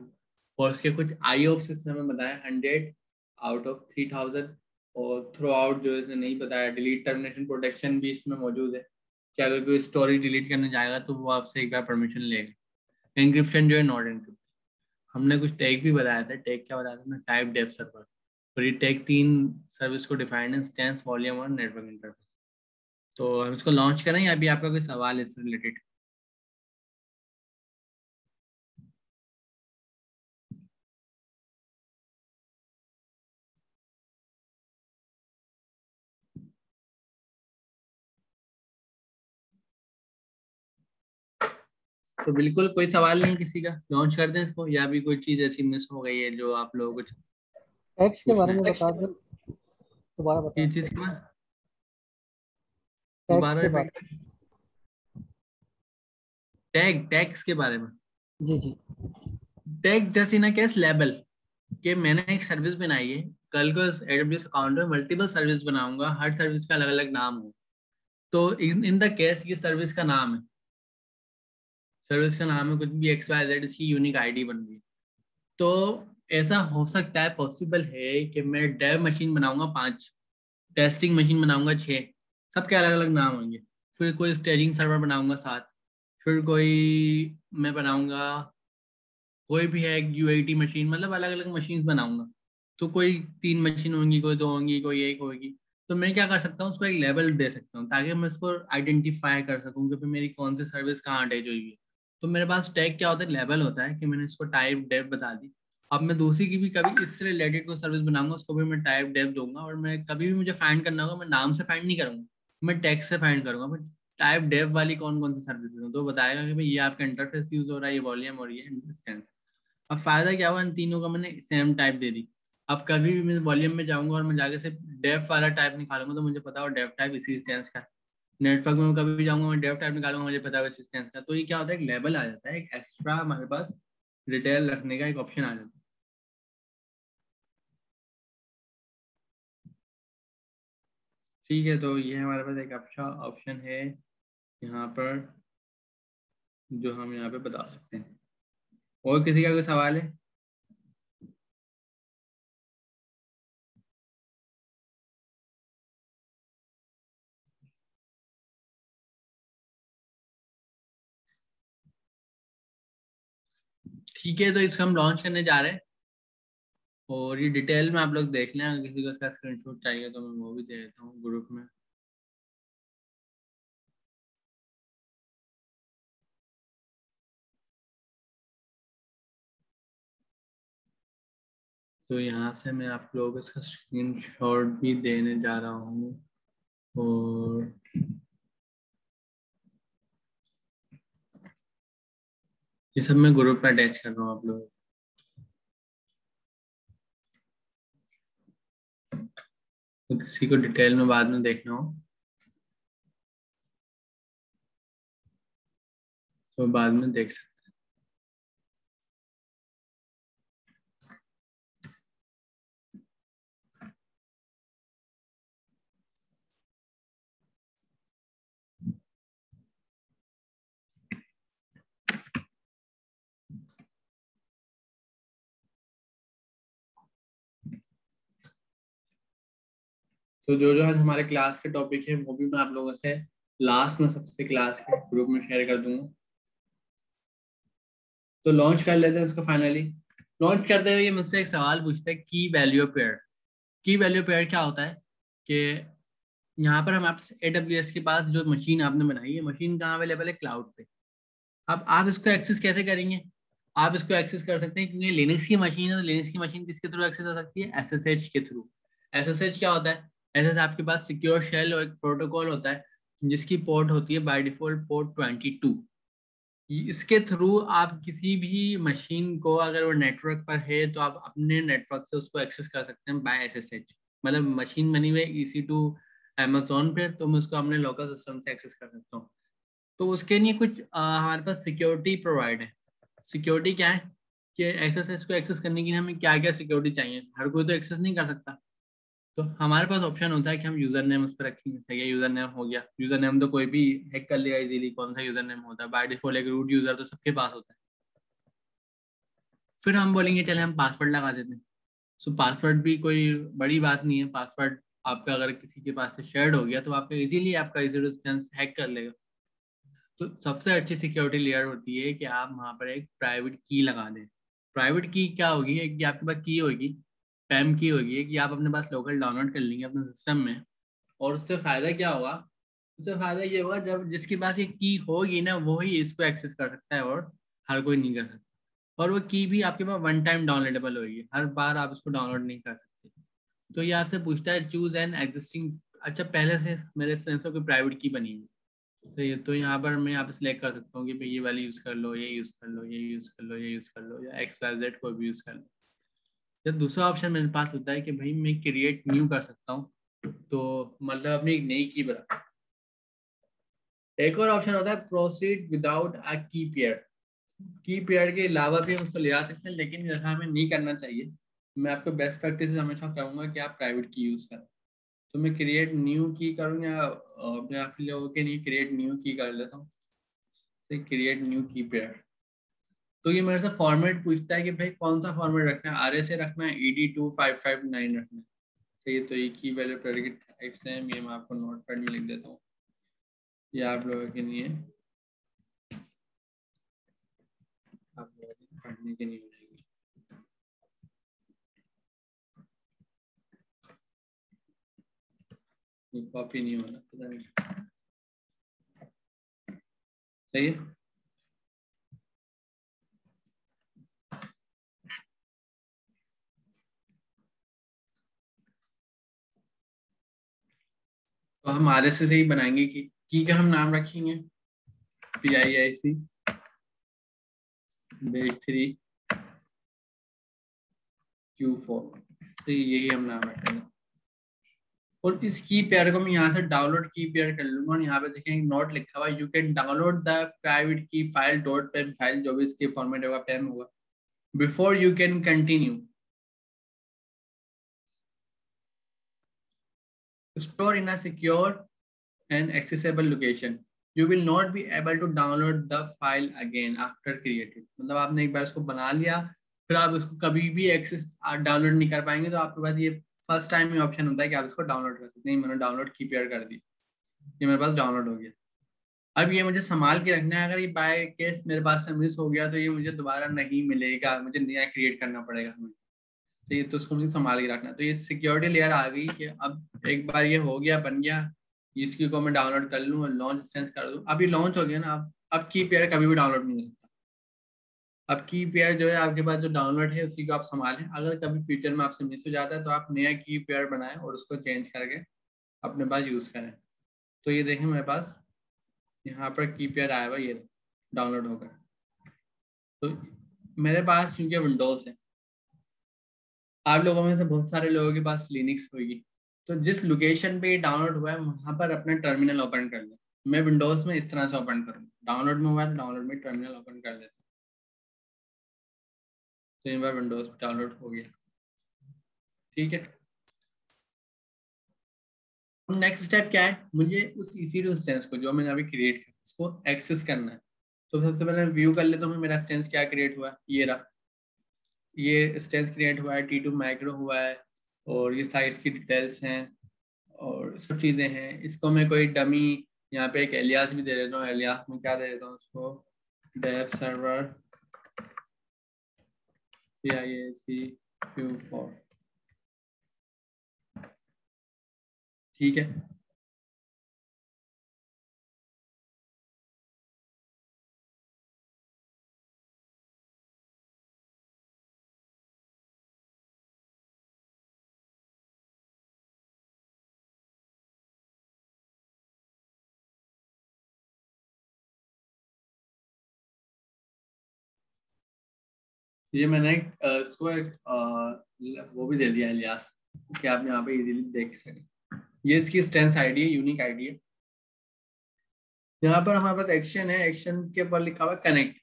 और उसके कुछ IOPS इसने हमें बताया 100 आउट ऑफ 3000, और थ्रू आउट जो इसने नहीं बताया। डिलीट टर्मिनेशन प्रोटेक्शन भी इसमें मौजूद है कि अगर कोई स्टोरेज डिलीट करने जाएगा तो वो आपसे एक बार परमिशन लेगा। एनक्रिप्शन जो है नॉट एनक्रिप्ट। हमने कुछ टैग भी बताया था, टैग क्या बताया था ना, टाइप डेव सर्वर, और ये टैग 3 सर्विस को डिफाइंड है, इंस्टेंस, वॉल्यूम और नेटवर्क इंटरफेस। तो हम इसको लॉन्च करें या अभी आपका कोई सवाल है इससे रिलेटेड? तो बिल्कुल कोई सवाल नहीं किसी का, लॉन्च कर दें इसको, या भी कोई चीज़ ऐसी मिस हो गई है जो आप लोगों को कुछ टैक्स के बारे पूछना में है? बता दें, दोबारा ये बताएं। चीज़ के बाद टैक्स दोबारा के रिपीट। बारे टैग्स के बारे में। जी जी। टैग जैसे ना केस लेबल, कि मैंने एक सर्विस बनाई है, कल को AWS अकाउंट में मल्टीपल सर्विस बनाऊंगा, हर सर्विस का अलग अलग नाम हो। तो इन द केस ये सर्विस का नाम है, सर्विस का नाम है कुछ भी XYZ, इसकी यूनिक ID बन गई। तो ऐसा हो सकता है, पॉसिबल है कि मैं डेव मशीन बनाऊंगा 5, टेस्टिंग मशीन बनाऊंगा 6, सबके अलग अलग नाम होंगे। फिर कोई स्टेजिंग सर्वर बनाऊंगा 7, फिर कोई मैं बनाऊंगा, कोई भी है एक UAT मशीन, मतलब अलग अलग मशीन बनाऊंगा। तो कोई 3 मशीन होंगी, कोई 2 होंगी, कोई 1 होगी। तो मैं क्या कर सकता हूँ, उसको एक लेवल दे सकता हूँ ताकि मैं उसको आइडेंटिफाई कर सकूँ कि मेरी कौन सी सर्विस कहाँ अटैच हुई है। तो मेरे पास टैग क्या होता है, लेवल होता है कि मैंने इसको टाइप डेव बता दी। अब मैं दूसरी की भी कभी इससे रिलेटेड कोई सर्विस बनाऊंगा, उसको भी मैं टाइप डेव दूंगा, और मैं कभी भी मुझे फाइंड करना होगा, मैं नाम से फाइंड नहीं करूंगा, मैं टैग से फाइंड करूंगा। मैं टाइप डेव वाली कौन कौन सी सर्विसेज है तो बताएगा कि भाई ये आपका इंटरफेस यूज हो रहा है, ये वॉल्यूम और ये इंस्टेंस। अब फायदा क्या हुआ, इन तीनों का मैंने सेम टाइप दे दी। अब कभी भी मैं वॉल्यूम में जाऊंगा और मैं जाके सिर्फ डेफ वाला टाइप निकालूंगा तो मुझे पता हो डेफ टाइप इसी इंस्टेंस का। नेटवर्क में कभी भी जाऊंगा, मैं डेफ टाइप निकालूंगा, मुझे पता है इसी इंस्टेंस का। तो ये क्या होता है, एक लेवल आ जाता है, एक एक्स्ट्रा हमारे पास डिटेल रखने का एक ऑप्शन आ जाता है। ठीक है, तो ये हमारे पास एक अच्छा ऑप्शन है यहाँ पर, जो हम यहाँ पे बता सकते हैं। और किसी का कोई सवाल है? ठीक है, तो इसको हम लॉन्च करने जा रहे हैं, और ये डिटेल में आप लोग देख लें। अगर किसी को इसका स्क्रीनशॉट चाहिए तो मैं वो भी दे देता हूँ ग्रुप में। तो यहाँ से मैं आप लोगों को इसका स्क्रीनशॉट भी देने जा रहा हूँ, और ये सब मैं ग्रुप में अटैच कर रहा हूँ आप लोग, तो किसी को डिटेल में बाद में देखना हो तो बाद में देख सकते। तो जो जो आज हमारे क्लास के टॉपिक है वो भी मैं आप लोगों से लास्ट में सबसे क्लास के ग्रुप में शेयर कर दूंगा। तो लॉन्च कर लेते हैं इसको फाइनली। लॉन्च करते हुए ये मुझसे एक सवाल पूछता है, की वैल्यू पेयर। की वैल्यू पेयर क्या होता है कि यहाँ पर हमारे पास AWS के पास जो मशीन आपने बनाई है, मशीन कहाँ अवेलेबल है? क्लाउड पे। अब आप इसको एक्सेस कैसे करेंगे? आप इसको एक्सेस कर सकते हैं क्योंकि लिनक्स की मशीन है, तो लिनक्स की मशीन किसके थ्रू एक्सेस हो सकती है? SSH के थ्रू। SSH क्या होता है? SSH आपके पास सिक्योर शेल और एक प्रोटोकॉल होता है जिसकी पोर्ट होती है बाय डिफॉल्ट पोर्ट 22। इसके थ्रू आप किसी भी मशीन को, अगर वो नेटवर्क पर है तो आप अपने नेटवर्क से उसको एक्सेस कर सकते हैं बाय SSH। मतलब मशीन बनी हुई है EC2 Amazon पे, तो मैं उसको अपने लोकल सिस्टम से एक्सेस कर सकता हूँ। तो उसके लिए कुछ हमारे पास सिक्योरिटी प्रोवाइड है। सिक्योरिटी क्या है कि SSH को एक्सेस करने के लिए हमें क्या क्या सिक्योरिटी चाहिए? हर कोई तो एक्सेस नहीं कर सकता, तो हमारे पास ऑप्शन होता है कि हम यूजर नेम उस पर रखेंगे। सही है, यूजर नेम हो गया। यूजर नेम तो कोई भी हैक कर लेगा इजीली, कौन सा यूजर नेम होता है बाय डिफॉल्ट? एक रूट यूजर तो सबके पास होता है। फिर हम बोलेंगे चले हम पासवर्ड लगा देते हैं। सो पासवर्ड भी कोई बड़ी बात नहीं है। पासवर्ड आपका अगर किसी के पास से शेयर्ड हो गया तो आपका इजीली आपका डिस्टेंस हैक कर लेगा। तो सबसे अच्छी सिक्योरिटी लेयर होती है कि आप वहाँ पर एक प्राइवेट की लगा दें। प्राइवेट की क्या होगी? एक कि आपके पास की होगी, पैम की होगी, कि आप अपने पास लोकल डाउनलोड कर लेंगे अपने सिस्टम में। और उससे फायदा क्या होगा? उससे फायदा ये होगा जब जिसके पास ये की होगी ना, वो ही इसको एक्सेस कर सकता है और हर कोई नहीं कर सकता। और वो की भी आपके पास वन टाइम डाउनलोडेबल होगी, हर बार आप उसको डाउनलोड नहीं कर सकते। तो ये आपसे पूछता है चूज एन एग्जिस्टिंग। अच्छा, पहले से मेरे सेंसर की प्राइवेट की बनी हुई। सही है, तो यहाँ पर मैं यहाँ पे सिलेक्ट कर सकता हूँ कि भाई ये वाली यूज़ कर लो, ये यूज़ कर लो, ये यूज़ कर लो, ये यूज़ कर लो, या XYZ कोई भी यूज़ कर लो। जब दूसरा ऑप्शन मेरे पास होता है कि भाई मैं क्रिएट न्यू कर सकता हूँ, तो मतलब अपनी एक नई की बना। एक और ऑप्शन होता है प्रोसीड विदाउट अ की पेयर। की पेयर के अलावा भी हम उसको ले आ सकते हैं, लेकिन ऐसा हमें नहीं करना चाहिए। मैं आपको बेस्ट प्रैक्टिस हमेशा कहूँगा कि आप प्राइवेट की यूज़ करें। तो मैं क्रिएट न्यू की करूँ या मैं आप लोगों के लिए क्रिएट न्यू की कर लेता हूँ। क्रिएट न्यू की पेयर। तो ये मेरे से फॉर्मेट पूछता है कि भाई कौन सा फॉर्मेट रखना है, RA से रखना है, ED2559 रखना है। सही, तो एक ही वैल्यू प्रेडिकेट टाइप से है, ये मैं आपको नोट पैड में लिख देता हूँ, ये आप लोगों के लिए, आप लोगों के पढ़ने के लिए हो जाएगी। ये कॉपी नहीं होना, पता नहीं। सही है, तो हम RA से ही बनाएंगे की का हम नाम रखेंगे PIIC बेस 3 Q4। तो यही हम नाम रखेंगे। और इस की पेयर को मैं यहाँ से डाउनलोड की पेयर कर लूंगा, और यहाँ पे देखेंगे नोट लिखा हुआ, you can download the private की फाइल डॉट पेम फाइल, जो भी इसके फॉर्मेट होगा पेम होगा, before you can continue store in a secure and accessible location. You will not be able to download the file again after created. मतलब आपने एक बार इसको बना लिया, फिर आप इसको कभी भी एक्सेस डाउनलोड नहीं कर पाएंगे। तो आपके पास ये फर्स्ट टाइम ही ऑप्शन होता है कि आप इसको डाउनलोड कर सकते हैं। मैंने डाउनलोड की पेयर कर दी, ये मेरे पास डाउनलोड हो गया। अब ये मुझे संभाल के रखना है, अगर ये बाय केस मेरे पास से मिस हो गया तो ये मुझे दोबारा नहीं मिलेगा, मुझे नया क्रिएट करना पड़ेगा हमें। तो ये तो उसको मुझे संभाल के रखना। तो ये सिक्योरिटी लेयर आ गई कि अब एक बार ये हो गया, बन गया, इसकी को मैं डाउनलोड कर लूँ और लॉन्च इंस्टेंस कर दूँ। अभी लॉन्च हो गया ना, अब की पेयर कभी भी डाउनलोड नहीं हो सकता। अब की पेयर जो है आपके पास जो डाउनलोड है उसी को आप संभालें। अगर कभी फ्यूचर में आपसे मिस हो जाता है तो आप नया की पेयर बनाएं और उसको चेंज करके अपने पास यूज़ करें। तो ये देखें मेरे पास यहाँ पर की पेयर आया हुआ, ये डाउनलोड होकर। तो मेरे पास क्योंकि विंडोज है, आप लोगों में से बहुत सारे लोगों के पास लिनक्स होगी, तो जिस लोकेशन पे ये डाउनलोड हुआ है वहां पर अपना टर्मिनल ओपन कर लें। मैं विंडोज में इस तरह से ओपन करूँगा, डाउनलोड में हुआ है, डाउनलोड में टर्मिनल ओपन कर लेता हूँ, तो एक बार विंडोज पे डाउनलोड हो गया। ठीक है, नेक्स्ट स्टेप क्या है, मुझे उस EC2 इंस्टेंस को जो मैंने अभी क्रिएट किया इसको एक्सेस करना है। तो सबसे पहले व्यू कर लेता हूँ मेरा इंस्टेंस क्या क्रिएट हुआ है। ये रहा, ये इंस्टेंस क्रिएट हुआ है, T2 माइक्रो हुआ है, और ये साइज की डिटेल्स हैं और सब चीज़ें हैं। इसको मैं कोई डमी यहाँ पे एक एलियास भी दे देता हूँ। एलियास में क्या दे देता हूँ उसको, डेव सर्वर PIAC Q4। ठीक है, ये मैंने इसको एक वो भी दे दिया एलियास कि आप यहाँ पे इजीली देख सकें। ये इसकी स्टेंस आईडी है, यूनिक आईडी है। यहाँ पर हमारे पास एक्शन है, एक्शन के ऊपर लिखा हुआ कनेक्ट।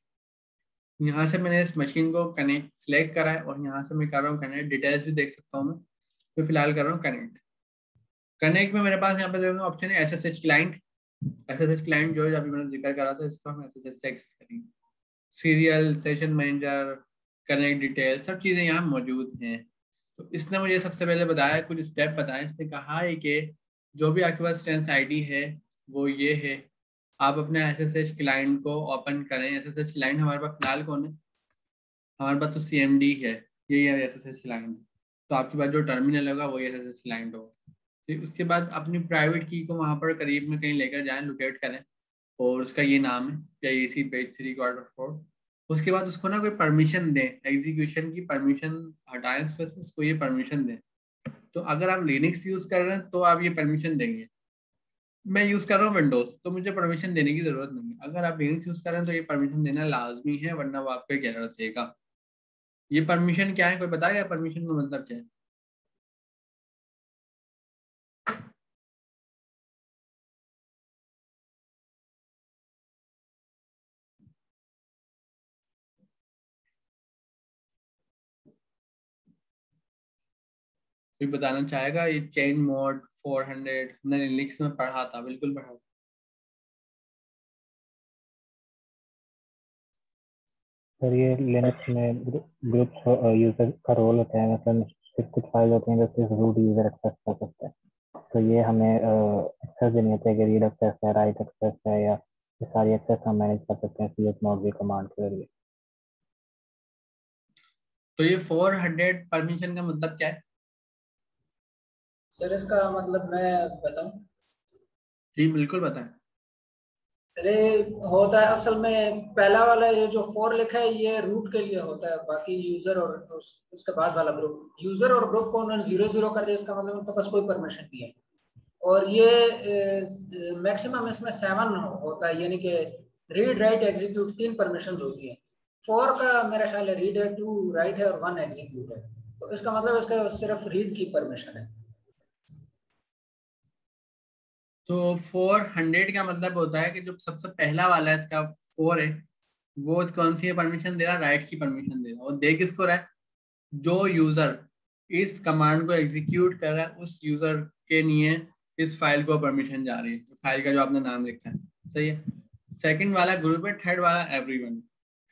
यहाँ से मैंने इस मशीन को कनेक्ट सिलेक्ट करा है और यहाँ से मैं कर रहा हूँ कनेक्ट। डिटेल्स भी देख सकता हूँ मैं, तो फिलहाल कर रहा हूँ कनेक्ट। कनेक्ट में मेरे पास यहाँ पे देखो ऑप्शन है SSH क्लाइंट। SSH क्लाइंट जो है अभी मैंने जिक्र करा था, इसको हम SSH से एक्सेस करेंगे। Serial, session manager, connect detail, सब चीज़ें यहाँ मौजूद हैं। तो इसने मुझे सबसे पहले बताया, कुछ स्टेप बताए। इसने कहा है कि जो भी आपके पास स्टेंस आईडी है वो ये है, आप अपने SSH क्लाइंट को ओपन करें। SSH क्लाइंट हमारे पास फिलहाल कौन है, हमारे पास तो CMD है, यही है SSH क्लाइंट। तो आपके पास जो टर्मिनल होगा वही SSH क्लाइंट होगा। फिर उसके बाद अपनी प्राइवेट की को वहाँ पर करीब में कहीं लेकर जाएं, लोकेट करें, और उसका ये नाम है PIAC पेज 3/4। उसके बाद उसको ना कोई परमिशन दें, एग्जीक्यूशन की परमिशन हटाएं, इस वजह से उसको ये परमिशन दें। तो अगर आप लिनक्स यूज कर रहे हैं तो आप ये परमिशन देंगे। मैं यूज कर रहा हूँ विंडोज, तो मुझे परमिशन देने की जरूरत नहीं है। अगर आप लिनक्स यूज कर रहे हैं तो ये परमिशन देना लाजमी है, वरना वो आपको एक एरर देगा। ये परमिशन क्या है, कोई बताएगा परमिशन का मतलब क्या है? कोई बताना चाहेगा? ये चेन मोड 400 मैंने लिनक्स में पढ़ा था, बिल्कुल पढ़ा था। सर ये लिनक्स में ग्रुप यूजर का रोल होता है, मतलब सिर्फ कुछ फाइल होती हैं जो सिर्फ रूट यूजर एक्सेस कर सकता है। तो ये हमें एक्सेस देनी होती है कि रीड एक्सेस है, राइट एक्सेस है, या ये सारी एक्सेस हम मैनेज कर सकते हैं chmod भी कमांड के जरिए। तो ये 400 परमिशन का मतलब क्या है? सर इसका मतलब मैं बताऊं? जी बिल्कुल बताएं। अरे होता है असल में, पहला वाला ये जो 4 लिखा है ये रूट के लिए होता है, बाकी यूजर और उसके बाद वाला ग्रुप, यूजर और ग्रुप को उन्होंने 0 कर दिया, इसका मतलब उनके पास कोई परमिशन नहीं है। और ये मैक्सिमम इसमें 7 होता है, यानी कि रीड राइट एग्जीक्यूट 3 परमिशन होती है। 4 का मेरा ख्याल है रीड है, 2 राइट है और 1 एग्जीक्यूट है। तो इसका मतलब इसका सिर्फ रीड की परमिशन है। तो 400 का मतलब होता है कि जो सबसे पहला वाला है इसका 4 है, वो कौन सी परमिशन दे रहा है? राइट की परमिशन दे रहा है। और दे किसको रहा है? जो यूजर इस कमांड को एग्जीक्यूट कर रहा है उस यूजर के लिए इस फाइल को परमिशन जा रही है, फाइल का जो आपने नाम लिखा है। सही है। सेकंड वाला ग्रुप है, थर्ड वाला एवरीवन।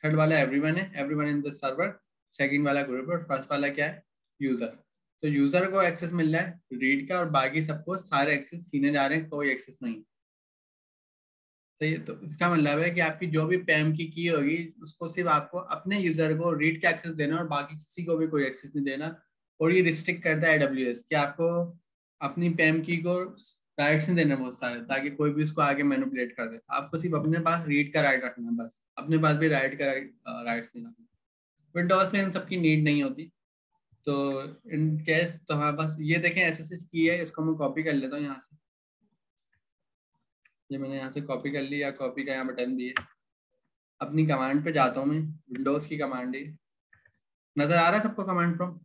थर्ड वाला एवरीवन है, everyone in the server. Second वाला ग्रुप है, फर्स्ट वाला क्या है? यूजर। तो यूजर को एक्सेस मिल रहा है रीड का, और बाकी सबको सारे एक्सेस सीने जा रहे हैं, कोई एक्सेस नहीं। सही है। तो इसका मतलब है कि आपकी जो भी पैम की होगी उसको सिर्फ आपको अपने यूजर को रीड का एक्सेस देना और बाकी किसी को भी कोई एक्सेस नहीं देना। और ये रिस्ट्रिक्ट करता है AWS कि आपको अपनी पैम की को राइट्स नहीं देना बहुत सारे, ताकि कोई भी उसको आगे मैनिपुलेट कर दे। आपको सिर्फ अपने पास रीड का राइट रखना, बस अपने पास भी राइट का राइट्स नहीं रखना। विंडोज में इन सबकी नीड नहीं होती। तो इन केस तो हमारे पास ये देखें SSH की है, इसको मैं कॉपी कर लेता हूँ यहाँ से। ये मैंने यहाँ से कॉपी कर ली, या कॉपी का यहाँ बटन दिए। अपनी कमांड पे जाता हूँ मैं, विंडोज की कमांड है, नजर आ रहा है सबको कमांड प्रॉम्प्ट?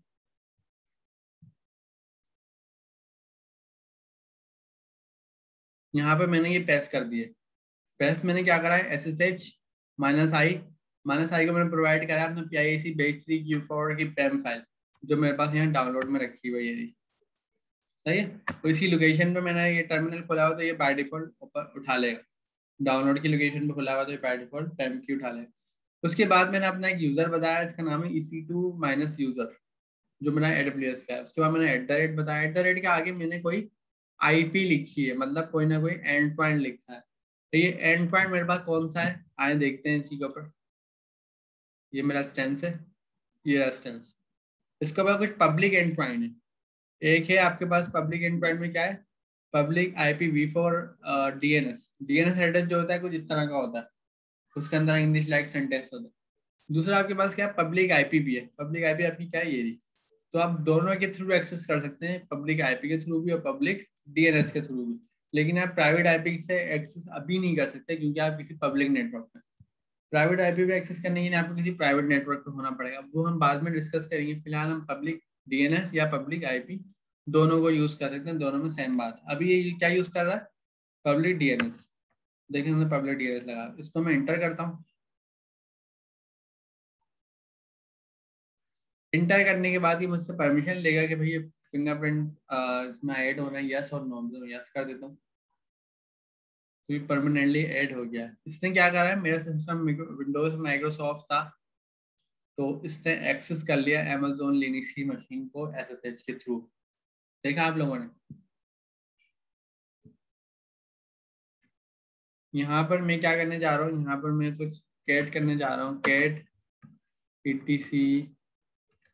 यहाँ पे मैंने ये पेस्ट कर दिए। पेस्ट मैंने क्या करा है, SSH -i को मैंने प्रोवाइड करा है अपने PIAC base3q4 की पैम फाइल जो मेरे पास यहाँ डाउनलोड में रखी हुई है। सही है, तो इसी लोकेशन पे मैंने ये टर्मिनल खोला हुआ तो ये बाय डिफॉल्ट ऊपर उठा लेगा। डाउनलोड की लोकेशन पे खुला हुआ तो ये बाय डिफॉल्ट पैम की उठा लेगा। उसके बाद मैंने अपना एक यूजर बताया, इसका नाम है EC2 -user जो मेरा AWS का है। उसके बाद मैंने @ बताया, @ के आगे मैंने कोई IP लिखी है, मतलब कोई ना कोई एंड पॉइंट लिखा है। तो ये एंड पॉइंट मेरे पास कौन सा है, आए देखते हैं इसी के ऊपर। ये मेरा स्टेंस है, ये रहा स्टेंस। इसके बाद कुछ पब्लिक एंड पॉइंट है। एक है आपके पास पब्लिक एंड पॉइंट में क्या है, पब्लिक IPv4 DNS एड्रेस जो होता है कुछ इस तरह का होता है, उसके अंदर इंग्लिश लाइक सेंटेंस होता है। दूसरा आपके पास क्या है, पब्लिक IP भी है। पब्लिक IP आपकी क्या है, ये रही। तो आप दोनों के थ्रू एक्सेस कर सकते हैं, पब्लिक IP के थ्रू भी और पब्लिक DNS के थ्रू भी। लेकिन आप प्राइवेट IP से एक्सेस अभी नहीं कर सकते क्योंकि आप किसी पब्लिक नेटवर्क पे। प्राइवेट IP पे एक्सेस करने के लिए आपको किसी प्राइवेट नेटवर्क पे होना पड़ेगा, वो हम बाद में डिस्कस करेंगे। फिलहाल हम पब्लिक DNS या पब्लिक IP दोनों को यूज कर सकते हैं, दोनों में सेम बात। अभी ये क्या यूज कर रहा है, पब्लिक DNS। देखिए हमने पब्लिक DNS लगा, इसको मैं इंटर करता हूँ। इंटर करने के बाद ही मुझसे परमिशन लेगा कि भाई ये फिंगरप्रिंट इसमें ऐड होना है, यस और नो। तो यस कर देता हूँ, तो ये परमानेंटली ऐड हो गया है। इसने क्या करा है, मेरा सिस्टम विंडोज माइक्रोसॉफ्ट था तो इसने एक्सेस कर लिया Amazon लिनक्स की मशीन को SSH के थ्रू। देखा आप लोगों ने, यहाँ पर मैं क्या करने जा रहा हूँ, यहाँ पर मैं कुछ कैट करने जा रहा हूँ, कैट etc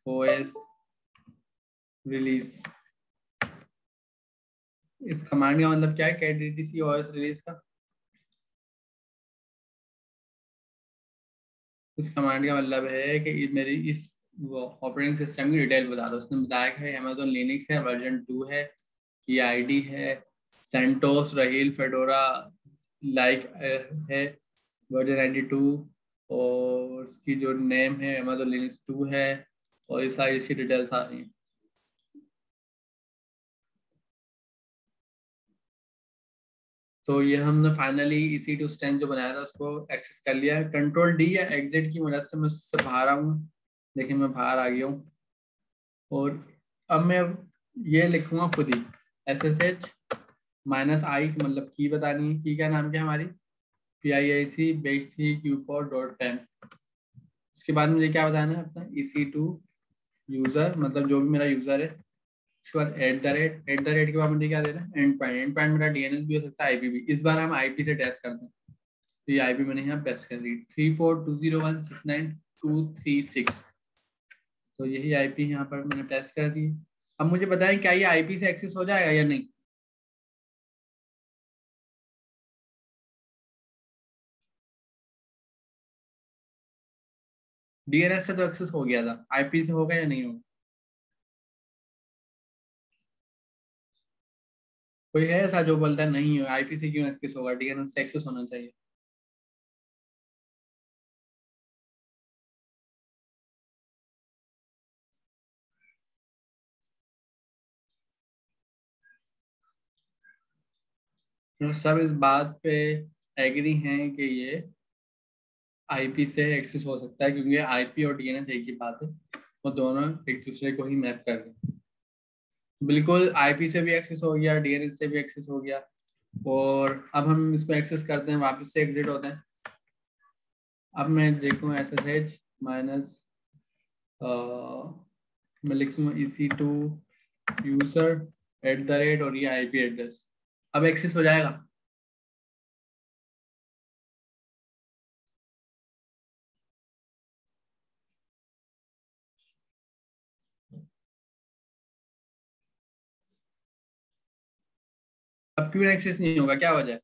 os रिलीज। इस कमांड का मतलब क्या है, कैट etc os रिलीज का? इस कमांड का मतलब है कि मेरी इस ऑपरेटिंग सिस्टम की डिटेल बता दो। उसने बताया कि Amazon लिनक्स है, वर्जन 2 है, ये ID है, सेंटोस रहील फेडोरा लाइक है, वर्जन 92, और उसकी जो नेम है Amazon लिनक्स 2 है, और ये सारी इसकी डिटेल्स आ रही हैं। तो ये हमने फाइनली EC2 स्टैंड जो बनाया था उसको एक्सेस कर लिया है। Ctrl D या एग्जिट की मदद से मैं उससे बाहर आऊँ। देखिए मैं बाहर आ गया हूँ, और अब मैं ये लिखूंगा खुद ही SSH -i, मतलब की बतानी है। की का नाम क्या है हमारी, PIAC base3q4.pem। उसके बाद मुझे क्या बताना है, अपना EC2 यूजर, मतलब जो भी मेरा यूजर है। उसके बाद @ के बाद मुझे क्या देना है, एंड पॉइंट। एंड पॉइंट मेरा DNS भी हो सकता है, IP भी। इस बार हम IP से टेस्ट करते हैं, तो ये IP मैंने यहाँ पेस्ट कर दी 34201692236। तो यही IP यहाँ पर मैंने टेस्ट कर दी। अब मुझे बताएं क्या ये IP से एक्सेस हो जाएगा या नहीं। DNS से तो एक्सेस हो गया था, IP से होगा या नहीं होगा? कोई है ऐसा जो बोलता है नहीं हो, IP से क्यों एक्सेस होगा, DNS से एक्सेस होना चाहिए? तो सब इस बात पे एग्री हैं कि ये IP से एक्सेस हो सकता है, क्योंकि IP और DNS एक ही बात है, वो दोनों एक दूसरे को ही मैप कर रहे हैं। बिल्कुल IP से भी एक्सेस हो गया, DNS से भी एक्सेस हो गया। और अब हम इसको एक्सेस करते हैं, वापस से एग्जिट होते हैं। अब मैं देखूँ SSH माइनस मैं लिखूँ EC2 यूजर @ और ये IP एड्रेस। अब एक्सेस हो जाएगा। अब क्यों एक्सेस नहीं होगा, क्या वजह है?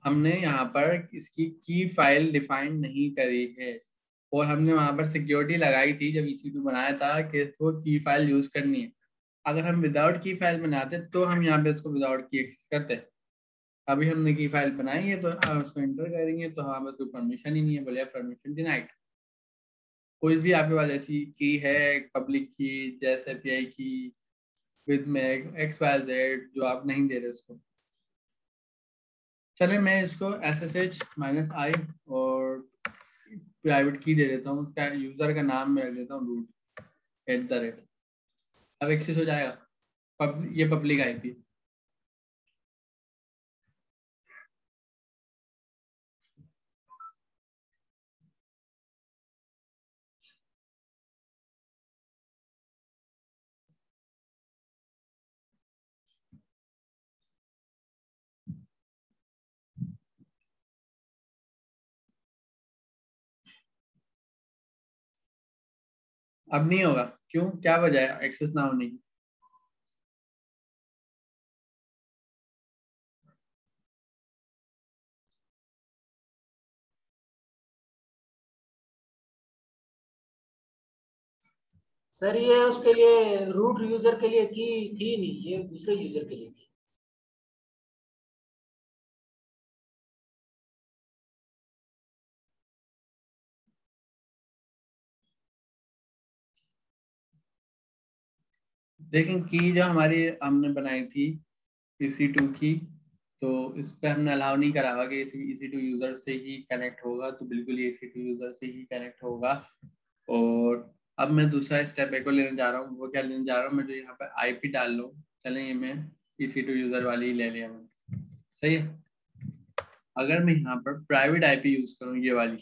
हमने यहाँ पर इसकी की फाइल डिफाइन नहीं करी है। और हमने वहां पर सिक्योरिटी लगाई थी जब EC2 बनाया था कि इसको की फाइल यूज करनी है। अगर हम विदाउट की फाइल बनाते तो हम यहाँ पे इसको विदाउट की एक्सेस करते। अभी हमने की फाइल बनाई है तो हम उसको एंटर करेंगे तो हमारे पास कोई परमिशन ही नहीं है, बोले परमिशन डिनाइड। कोई भी आपके पास ऐसी की है पब्लिक की, जैसे API की विद में XYZ जो आप नहीं दे रहे उसको। चले मैं इसको SSH-i और प्राइवेट की दे देता हूँ, उसका यूजर का नाम मैं रख देता हूँ root@। अब एक्सेस हो जाएगा। ये पब्लिक IP। अब नहीं होगा, क्यों, क्या वजह है एक्सेस ना होने की? सर ये उसके लिए रूट यूजर के लिए की थी नहीं, ये दूसरे यूजर के लिए थी। देखें की जो हमारी हमने बनाई थी EC2 की, तो इस पे हमने अलाउ नहीं करा हुआ कि EC2 यूजर से ही कनेक्ट होगा, तो बिल्कुल ये EC2 यूजर से ही कनेक्ट होगा। और अब मैं दूसरा स्टेप एक और लेने जा रहा हूँ। वो क्या लेने जा रहा हूँ मैं, जो यहाँ पर IP डाल लूँ। चलें ये मैं EC2 यूजर वाली ही ले लिया मैंने, सही है। अगर मैं यहाँ पर प्राइवेट IP यूज करूँ ये वाली,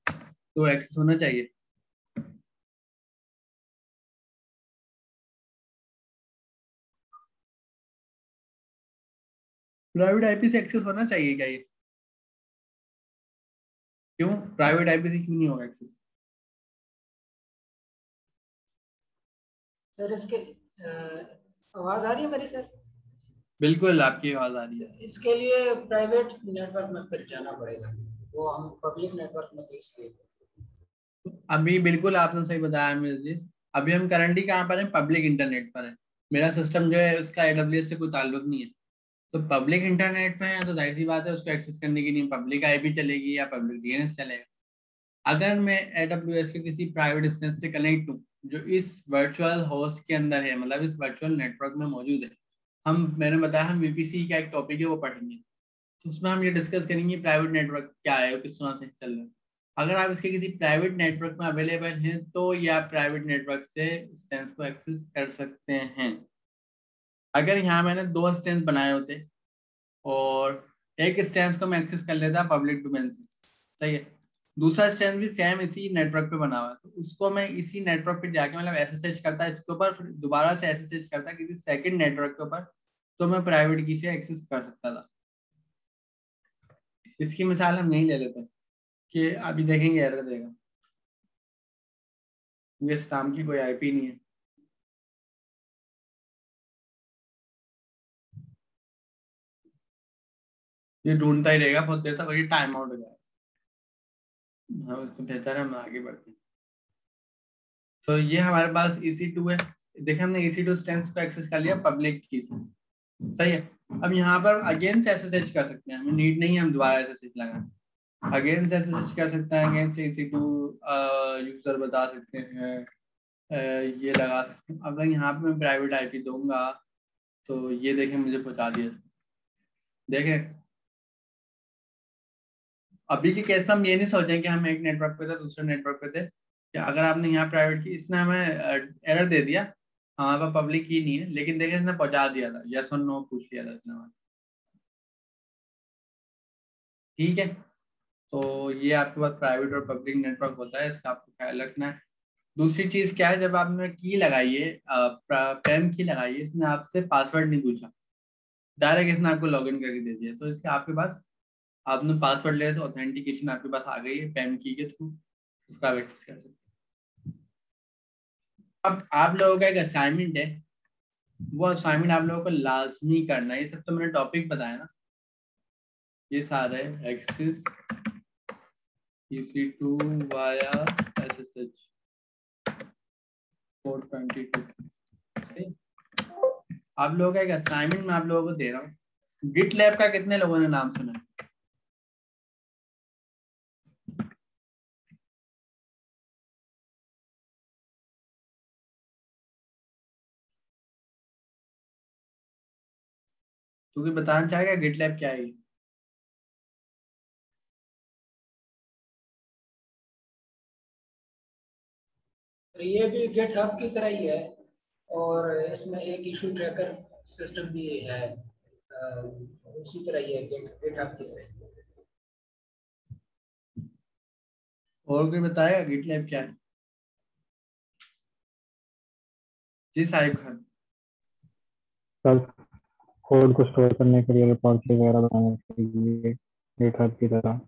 तो एक्सेस होना चाहिए। प्राइवेट IP से एक्सेस होना चाहिए क्या ये? क्यों प्राइवेट IP से क्यों नहीं होगा एक्सेस? सर इसके आवाज आ रही है मेरी सर? बिल्कुल आपकी आवाज आ रही है। इसके लिए प्राइवेट नेटवर्क में फिर जाना पड़ेगा, वो हम पब्लिक नेटवर्क में तो इसलिए। अभी बिल्कुल आपने सही बताया मेरे जी। अभी हम करंटली कहाँ पर हैं, पब्लिक इंटरनेट पर है। मेरा सिस्टम जो है उसका AWS से कोई ताल्लुक नहीं है। तो पब्लिक इंटरनेट पे है तो जाहिर सी बात है उसको एक्सेस करने के लिए पब्लिक IP चलेगी या पब्लिक DNS चलेगा। अगर मैं AWS के किसी प्राइवेट इंस्टेंस से कनेक्ट हूँ जो इस वर्चुअल होस्ट के अंदर है, मतलब इस वर्चुअल नेटवर्क में मौजूद है, मैंने बताया हम VPC का एक टॉपिक है वो पढ़ेंगे, तो उसमें हम ये डिस्कस करेंगे प्राइवेट नेटवर्क क्या है, किस तरह से चल रहा है। अगर आप इसके किसी प्राइवेट नेटवर्क में अवेलेबल हैं तो ये आप प्राइवेट नेटवर्क से इंस्टेंस को एक्सेस कर सकते हैं। अगर यहाँ मैंने 2 इंस्टेंस बनाए होते और एक इंस्टेंस को मैं एक्सेस कर लेता पब्लिक डोमेन से, सही है, दूसरा इंस्टेंस भी सेम इसी नेटवर्क पे बना हुआ है, तो उसको मैं इसी नेटवर्क पे जाके मतलब SSH करता इसके ऊपर, फिर दोबारा से SSH करता किसी सेकंड नेटवर्क के ऊपर, तो मैं प्राइवेट की से एक्सेस कर सकता था। इसकी मिसाल हम नहीं ले लेते कि अभी देखेंगे एरर देगा, ये इस नाम की कोई IP नहीं है। ये ढूंढता ही रहेगा बहुत देर तक और ये टाइम आउट हो जाएगा। हाँ इससे बेहतर है हम आगे बढ़ते हैं। तो ये हमारे पास EC2 है। देखिए हमने EC2 स्ट्रेंथ को एक्सेस कर लिया पब्लिक की से, सही है। अब यहाँ पर अगेन से SSH कर सकते हैं, हमें नीड नहीं है हम दोबारा SSH लगाएं। अगेन से SSH कर सकते हैं, अगेन से EC2 यूजर बता सकते हैं, ये लगा सकते हैं। अगर यहाँ पे मैं प्राइवेट IP दूंगा तो ये देखें मुझे पहुंचा दिया। देखें अभी के केस में हम ये नहीं सोचें कि हम एक नेटवर्क पे थे दूसरे नेटवर्क पे थे, कि अगर आपने यहाँ प्राइवेट की, इसने हमें एरर दे दिया, हमारे पास पब्लिक की नहीं है, लेकिन देखें इसने पहुंचा दिया था, यस और नो पूछ लिया था इसने हमारे, ठीक है। तो ये आपके पास प्राइवेट और पब्लिक नेटवर्क होता है, इसका आपको ख्याल रखना है। दूसरी चीज क्या है, जब आपने की लगाई है पैम की लगाई है, इसने आपसे पासवर्ड नहीं पूछा, डायरेक्ट इसने आपको लॉगिन करके दे दिया, तो इसके आपके पास आपने पासवर्ड लिया तो ऑथेंटिकेशन आपके पास आ गई है पैम की के थ्रू, उसका आप एक्सेस कर सकते हैं। अब आप लोगों का एक असाइनमेंट है, वो असाइनमेंट आप लोगों को लाजमी करना है। ये सब तो मैंने टॉपिक बताया ना, ये सारे एक्सेस EC2 वाया SSH 422। आप लोगों का एक असाइनमेंट मैं आप लोगों को दे रहा हूँ, गिटलैब का कितने लोगों ने नाम सुना? तू भी बताना चाहेगा गिटलैब क्या है? ये भी गिटहब की तरह ही है और इसमें एक इशू ट्रैकर सिस्टम भी है, उसी तरह ही है गिटहब की तरह। और कोई बताएगा गिटलैब क्या है? जी साहिब खान। सर कोड को स्टोर करने के लिए, रिपॉजिटरी वगैरह बनाने के लिए गिटहब की तरह।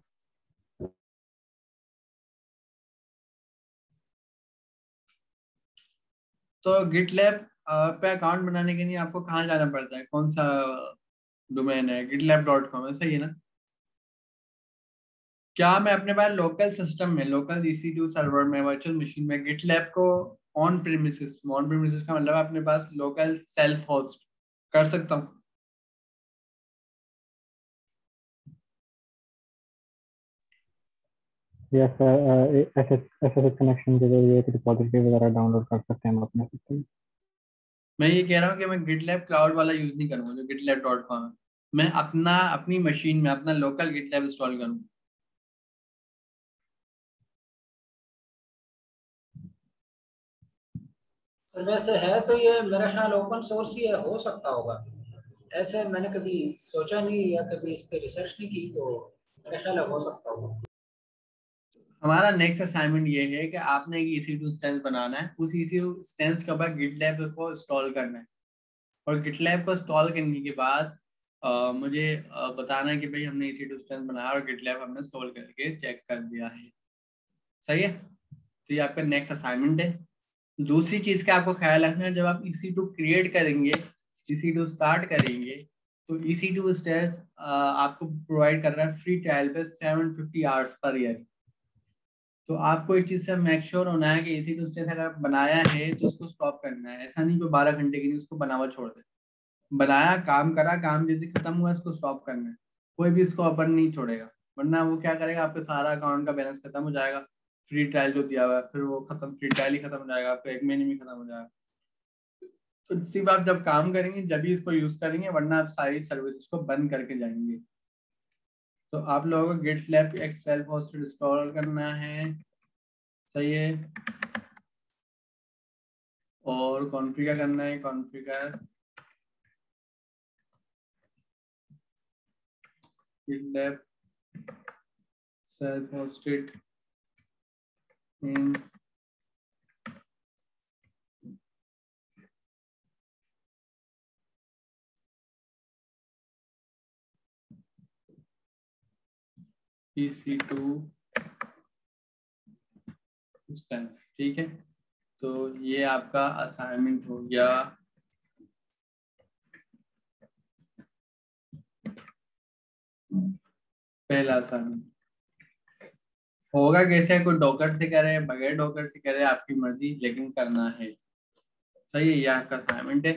तो गिटलैब पे अकाउंट बनाने के लिए आपको कहाँ जाना पड़ता है? कौन सा डोमेन है? gitlab.com है, सही है ना? क्या मैं अपने पास लोकल सिस्टम में, लोकल EC2 सर्वर में, वर्चुअल मशीन में गिटलैब को ऑन प्रीमिसेस का मतलब अपने पास लोकल सेल्फ होस्ट कर सकता हूँ? या सर SSH कनेक्शन के जरिए एक रिपॉजिटरी वगैरह डाउनलोड कर सकते हैं हम अपने सिस्टम। मैं ये कह रहा हूँ कि मैं गिटलैब क्लाउड वाला यूज नहीं करूँगा जो gitlab.com है, मैं अपनी मशीन में अपना लोकल गिटलैब इंस्टॉल करूँगा। सर वैसे है तो ये मेरा ख्याल ओपन सोर्स ही है, हो सकता होगा। ऐसे मैंने कभी सोचा नहीं या कभी इस पे रिसर्च नहीं की, तो मेरा ख्याल है हो सकता होगा। हमारा नेक्स्ट असाइनमेंट ये है कि आपने एक EC2 इंस्टेंस बनाना है, उस EC2 इंस्टेंस के बाद गिटलैब को इंस्टॉल करना है, और गिटलैब को इंस्टॉल करने के बाद मुझे बताना है कि भाई हमने EC2 इंस्टेंस बनाया और गिटलैब हमने इंस्टॉल करके चेक कर दिया है। सही है? तो ये आपका नेक्स्ट असाइनमेंट है। दूसरी चीज का आपको ख्याल रखना है, जब आप EC2 क्रिएट करेंगे, EC2 स्टार्ट करेंगे, तो EC2 इंस्टेंस आपको प्रोवाइड कर रहा है फ्री ट्रायल पे 750 आवर्स पर ईयर। तो आपको एक चीज से मेक श्योर होना है कि EC2 इंस्टेंस अगर बनाया है तो उसको स्टॉप करना है। ऐसा नहीं कि 12 घंटे के लिए उसको बनावा छोड़ दे। बनाया, काम करा, काम जैसे खत्म हुआ इसको स्टॉप करना है। कोई भी इसको अपन नहीं छोड़ेगा, वरना वो क्या करेगा, आपका सारा अकाउंट का बैलेंस खत्म हो जाएगा। फ्री ट्रायल जो दिया हुआ है फिर वो खत्म, फ्री ट्रायल ही खत्म हो जाएगा, आपका 1 महीने में खत्म हो जाएगा। तो सिर्फ आप जब काम करेंगे जब ही इसको यूज करेंगे, वरना आप सारी सर्विस को बंद करके जाएंगे। तो आप लोगों को गिटलैब एक सेल्फ होस्टेड इंस्टॉल करना है, सही है? और कॉन्फ़िगर करना है, कॉन्फ़िगर गिटलैब सेल्फ होस्टेड इन EC2 इंस्टेंस। ठीक है, तो ये आपका असाइनमेंट हो गया। पहला असाइनमेंट होगा कैसे, कोई डॉकर से करे बगैर डॉकर से करे आपकी मर्जी, लेकिन करना है। सही है, ये आपका असाइनमेंट है।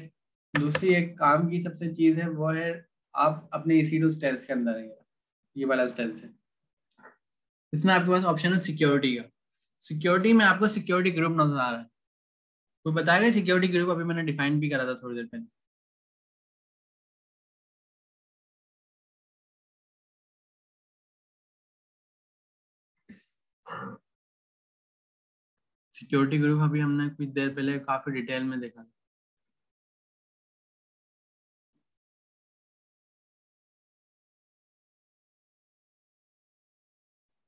दूसरी एक काम की सबसे चीज है वो है, आप अपने EC2 स्टेल्स के अंदर है, ये वाला स्टेल्स है, इसमें आपके पास ऑप्शन है सिक्योरिटी का। सिक्योरिटी में आपको सिक्योरिटी ग्रुप नजर आ रहा है, कोई बताएगा सिक्योरिटी ग्रुप? अभी मैंने डिफाइन भी करा था थोड़ी देर पहले। सिक्योरिटी ग्रुप अभी हमने कुछ देर पहले काफी डिटेल में देखा।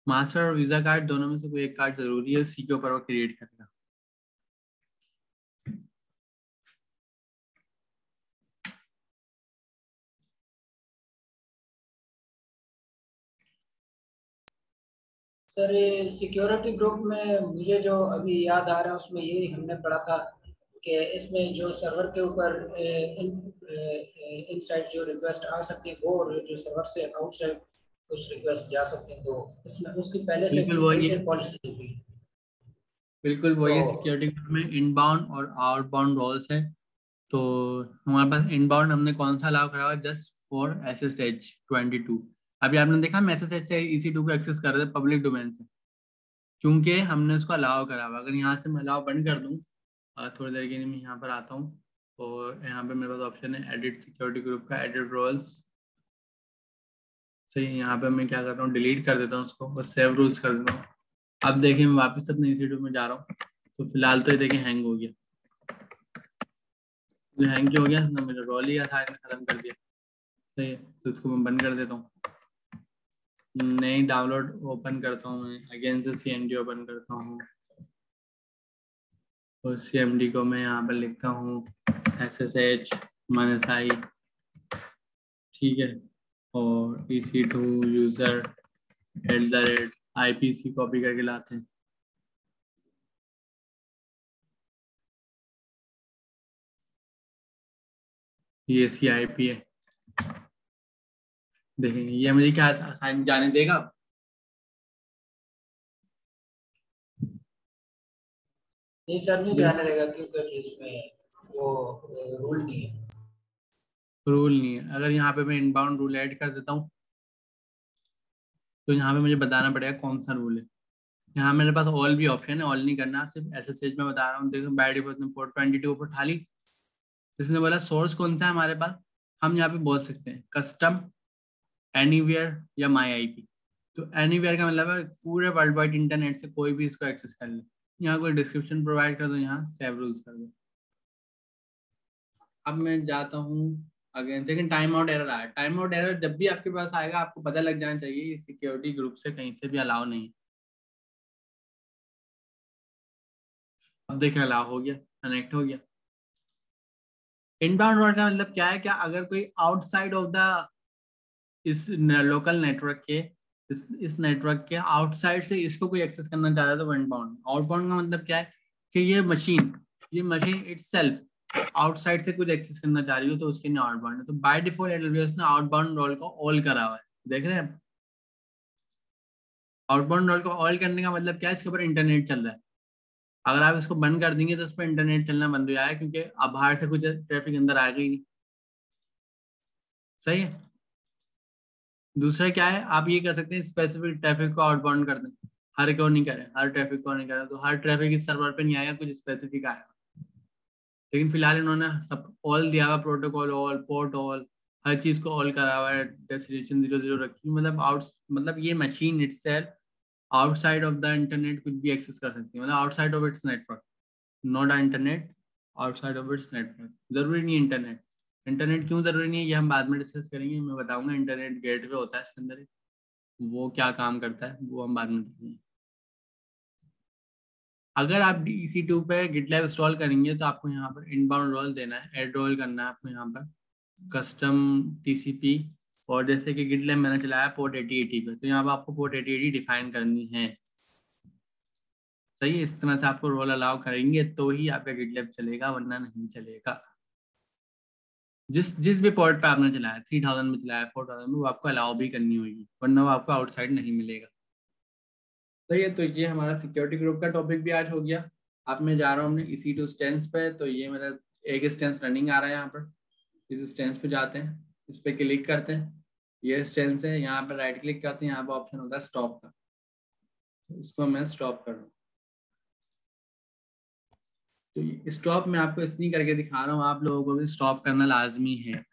मास्टर और वीजा कार्ड दोनों में से कोई एक कार्ड जरूरी है, सी के ऊपर वो क्रिएट करेगा। सर ये सिक्योरिटी ग्रुप में मुझे जो अभी याद आ रहा है उसमें ये हमने पढ़ा था कि इसमें जो सर्वर के ऊपर इनसाइड जो रिक्वेस्ट आ सकती है वो, और जो सर्वर से आउटसाइड कुछ रिक्वेस्ट जा सकते हैं, तो इसमें उसकी पहले से बिल्कुल वही है, पॉलिसी होती है। बिल्कुल वही है। तो सिक्योरिटी ग्रुप में इनबाउंड और आउटबाउंड रोल्स है। तो हमारे पास इनबाउंड हमने कौन सा अलाउ करा हुआ है, जस्ट फॉर SSH 22। अभी आपने देखा हम SSH से EC2 को एक्सेस कर रहे थे पब्लिक डोमेन से, क्योंकि हमने उसको अलाउ करा हुआ। अगर यहाँ से मैं अलाउ बंद कर दूँ, थोड़ी देर के लिए मैं यहाँ पर आता हूँ और यहाँ पे मेरे पास ऑप्शन है एडिट सिक्योरिटी ग्रुप का, एडिट रोल्स। सही है, यहाँ पे मैं क्या कर रहा हूँ, डिलीट कर देता हूँ उसको और सेव रूल्स कर देता हूँ। अब देखिए मैं वापस अपने EC2 में जा रहा हूँ, तो फिलहाल तो ये देखिए हैंग हो गया। तो हैंग क्यों हो गया ना, मेरा रोल ही सारे ने खत्म कर दिया। सही है, तो इसको मैं बंद कर देता हूँ। नई डाउनलोड ओपन करता हूँ मैं, अगेन से CMD ओपन करता हूँ और CMD को मैं यहाँ पर लिखता हूँ SSH -i, ठीक है, और EC2 यूजर @IPC कॉपी करके लाते हैं। ये CIP है, देखेंगे ये मुझे क्या असाइन जाने देगा। नहीं सर, नहीं जाने देगा, क्योंकि इसमें वो रूल नहीं है। रूल नहीं है। अगर यहाँ पे मैं इनबाउंड रूल ऐड कर देता हूँ, तो यहाँ पे मुझे बताना पड़ेगा कौन सा रूल है। यहाँ मेरे पास ऑल भी ऑप्शन है, ऑल नहीं करना, सिर्फ SSH में बता रहा हूँ। देखो बाय डिफॉल्ट ने पोर्ट 22 ऊपर उठा ली। इसने बोला सोर्स कौन सा है हमारे पास, हम यहाँ पे बोल सकते हैं कस्टम, एनीवेयर या माई IP। तो एनीवेयर का मतलब है पूरे वर्ल्ड वाइड इंटरनेट से कोई भी इसको एक्सेस कर ले। यहाँ कोई डिस्क्रिप्शन प्रोवाइड कर दो, यहाँ सेव रूल्स कर दो। अब मैं जाता हूँ अगेन, लेकिन टाइम आउट एरर आया। टाइम आउट एरर जब भी आपके पास आएगा आपको पता लग जाना चाहिए सिक्योरिटी ग्रुप से कहीं से भी अलाउ नहीं है। अब देखिए अलाउ हो गया, कनेक्ट हो गया। इनबाउंड रोल का मतलब क्या है, क्या अगर कोई आउटसाइड ऑफ द इस लोकल नेटवर्क के, इस नेटवर्क के आउटसाइड से इसको कोई एक्सेस करना चाह रहा है तो वो इनबाउंड। आउटबाउंड का मतलब क्या है कि ये मशीन इटसेल्फ आउटसाइड से कुछ एक्सेस करना चाह रही हो तो उसके लिए आउटबाउंड है। तो बाय डिफॉल्ट AWS ने आउटबाउंड रोल को ऑल करा हुआ है, देख रहे हैं। आउटबाउंड रोल को ऑल करने का मतलब क्या है, इसके ऊपर इंटरनेट चल रहा है। अगर आप इसको बंद कर देंगे तो उस पर इंटरनेट चलना बंद हो जाएगा, क्योंकि अब बाहर से कुछ ट्रैफिक अंदर आएगा ही नहीं। सही है। दूसरा क्या है, आप ये कर सकते हैं स्पेसिफिक ट्रैफिक को आउटबाउंड कर दें, हर को नहीं करें, हर ट्रैफिक को नहीं करें, तो हर ट्रैफिक इस सर्वर पे नहीं आएगा, कुछ स्पेसिफिक आएगा। लेकिन फिलहाल इन्होंने सब ऑल दिया हुआ, प्रोटोकॉल ऑल, पोर्ट ऑल, हर चीज को ऑल करा हुआ है, डेस्टिनेशन 00 रखी, मतलब ये machine itself outside of the internet कुछ भी एक्सेस कर सकती है, मतलब outside of its network, not internet, outside of its network. जरूरी नहीं इंटरनेट। इंटरनेट क्यों जरूरी नहीं है ये हम बाद में डिस्कस करेंगे, मैं बताऊंगा इंटरनेट गेटवे होता है इसके अंदर, वो क्या काम करता है वो हम बाद में देखेंगे। अगर आप EC2 पे GitLab इंस्टॉल करेंगे तो आपको यहाँ पर इनबाउंड रोल देना है, एड रोल करना है आपको यहाँ पर कस्टम TCP, और जैसे कि GitLab मैंने चलाया पोर्ट 8080 पे, तो यहाँ पर आपको पोर्ट 8080 डिफाइन करनी है। सही है, इस तरह से आपको रोल अलाउ करेंगे तो ही आपका GitLab चलेगा, वरना नहीं चलेगा। जिस जिस भी पोर्ट पे आपने चलाया, 3000 में चलाया, 4000 में, वो आपको अलाउ भी करनी होगी, वरना वो आपको आउटसाइड नहीं मिलेगा। सही है, तो ये हमारा सिक्योरिटी ग्रुप का टॉपिक भी आज हो गया। अब मैं जा रहा हूँ अपने EC2 स्टेंस पे, तो ये मेरा एक स्टेंस रनिंग आ रहा है यहाँ पर। इस स्टेंस पे जाते हैं, इस पे क्लिक करते हैं, ये स्टेंस है, यहाँ पर राइट क्लिक करते हैं, यहाँ पर ऑप्शन होता है स्टॉप का, इसको मैं स्टॉप कर रहा हूँ। तो स्टॉप मैं आपको इसलिए करके दिखा रहा हूँ, आप लोगों को भी स्टॉप करना लाजमी है।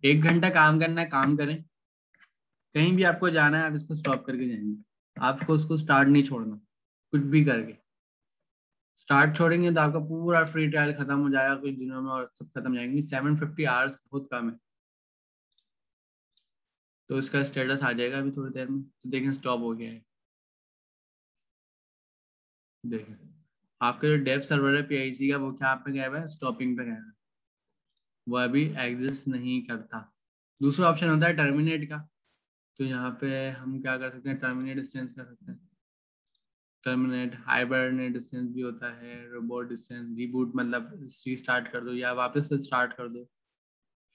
1 घंटा काम करना है, काम करें, कहीं भी आपको जाना है आप इसको स्टॉप करके जाएंगे, आपको उसको स्टार्ट नहीं छोड़ना, कुछ भी करके। स्टार्ट छोड़ेंगे तो आपका पूरा फ्री ट्रायल खत्म हो जाएगा कुछ दिनों में, और सब खत्म जाएंगे। 750 आवर्स बहुत कम है, तो इसका स्टेटस आ जाएगा अभी थोड़ी देर में। तो देखें स्टॉप हो गया है, देखें आपका जो डेव सर्वर है PIC का, वो क्या पे गया हुआ है, स्टॉपिंग पे गया है, वो अभी एग्जिस्ट नहीं करता। दूसरा ऑप्शन होता है टर्मिनेट का, तो यहाँ पे हम क्या कर सकते हैं, टर्मिनेट डिस्टेंस कर सकते हैं। टर्मिनेट हाइबरनेट डिस्टेंस भी होता है, रोबोट डिस्टेंस, रिबूट मतलब रीस्टार्ट कर दो या वापस से स्टार्ट कर दो,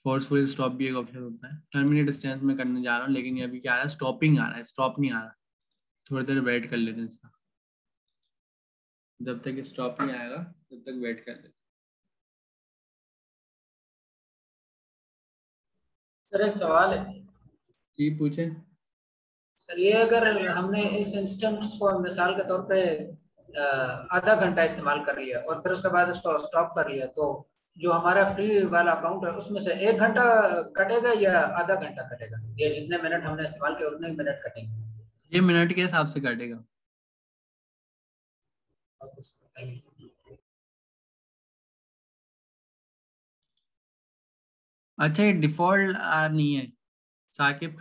फोर्सफुल स्टॉप भी एक ऑप्शन होता है। टर्मिनेट स्टेंस में करने जा रहा हूँ, लेकिन ये अभी क्या आ रहा है, स्टॉपिंग आ रहा है, स्टॉप नहीं आ रहा। थोड़ी देर वेट कर लेते हैं इसका, जब तक स्टॉप नहीं आएगा तब तक वेट कर लेते हैं। सर एक सवाल है। जी पूछे। सर ये अगर हमने इस इंस्टेंस को मिसाल के तौर पे आधा घंटा इस्तेमाल कर लिया और फिर उसके बाद इसको स्टॉप कर लिया, तो जो हमारा फ्री वाला अकाउंट है उसमें से 1 घंटा कटेगा या आधा घंटा कटेगा, या जितने मिनट हमने इस्तेमाल किए उतने ही मिनट कटेंगे? ये मिनट के हिसाब से कटेगा। अच्छा, ये डिफॉल्ट नहीं है। साहिब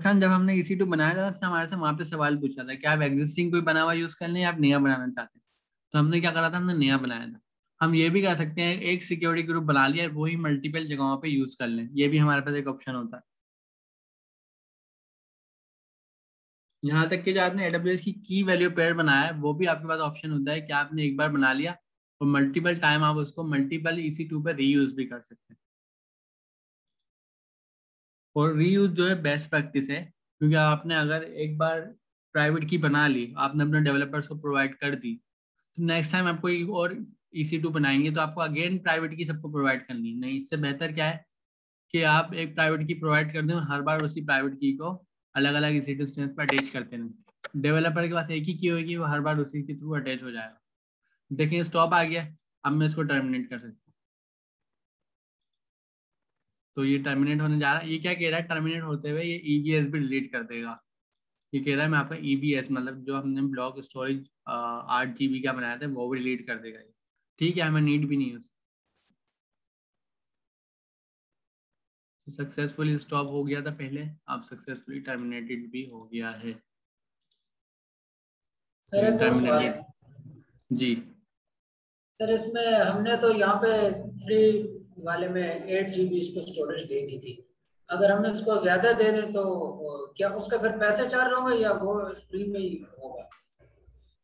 खान जब हमने EC2 बनाया था तो हमारे से वहां पे सवाल पूछा था कि आप एग्जिस्टिंग कोई बना हुआ यूज कर लें या आप नया बनाना चाहते हैं। तो हमने क्या करा था, हमने नया बनाया था। हम ये भी कर सकते हैं, एक सिक्योरिटी ग्रुप बना लिया, वही मल्टीपल जगहों पे यूज कर लें, ये भी हमारे पास एक ऑप्शन होता है। यहाँ तक कि जो आपने AWS की वैल्यू पेयर बनाया है, वो भी आपके पास ऑप्शन होता है कि आपने एक बार बना लिया और मल्टीपल टाइम आप उसको मल्टीपल EC2 पे रीयूज भी कर सकते हैं। और रीयूज जो है बेस्ट प्रैक्टिस है, क्योंकि आपने अगर एक बार प्राइवेट की बना ली, आपने अपने डेवलपर्स को प्रोवाइड कर दी, तो नेक्स्ट टाइम आपको एक और EC2 बनाएंगे तो आपको अगेन प्राइवेट की सबको प्रोवाइड करनी है। नहीं, इससे बेहतर क्या है कि आप एक प्राइवेट की प्रोवाइड कर दें और हर बार उसी प्राइवेट की को अलग अलग EC2 इंस्टेंस पर अटैच करते रहें। डेवलपर के पास एक ही की होगी, वो हर बार उसी के थ्रू अटैच हो जाएगा। देखिए स्टॉप आ गया, अब मैं इसको टर्मिनेट कर सकता हूँ। तो ये टर्मिनेट होने जा रहा है। ये क्या कह रहा है, टर्मिनेट होते हुए ये EBS भी डिलीट कर देगा। ये कह रहा है मैं आपका EBS मतलब जो हमने ब्लॉक स्टोरेज 8 GB का बनाया था वो भी डिलीट कर देगा ये। ठीक है, हमें नीड भी नहीं है उसकी। सक्सेसफुली स्टॉप हो गया था पहले, अब सक्सेसफुली टर्मिनेटेड भी हो गया है। सर एक और सवाल है। जी सर इसमें हमने तो यहाँ पे फ्री वाले में 8 GB इसको स्टोरेज दे दी थी, अगर हमने इसको ज्यादा दे दें तो क्या उसका फिर पैसे चार्ज होंगे या वो फ्री में ही होगा?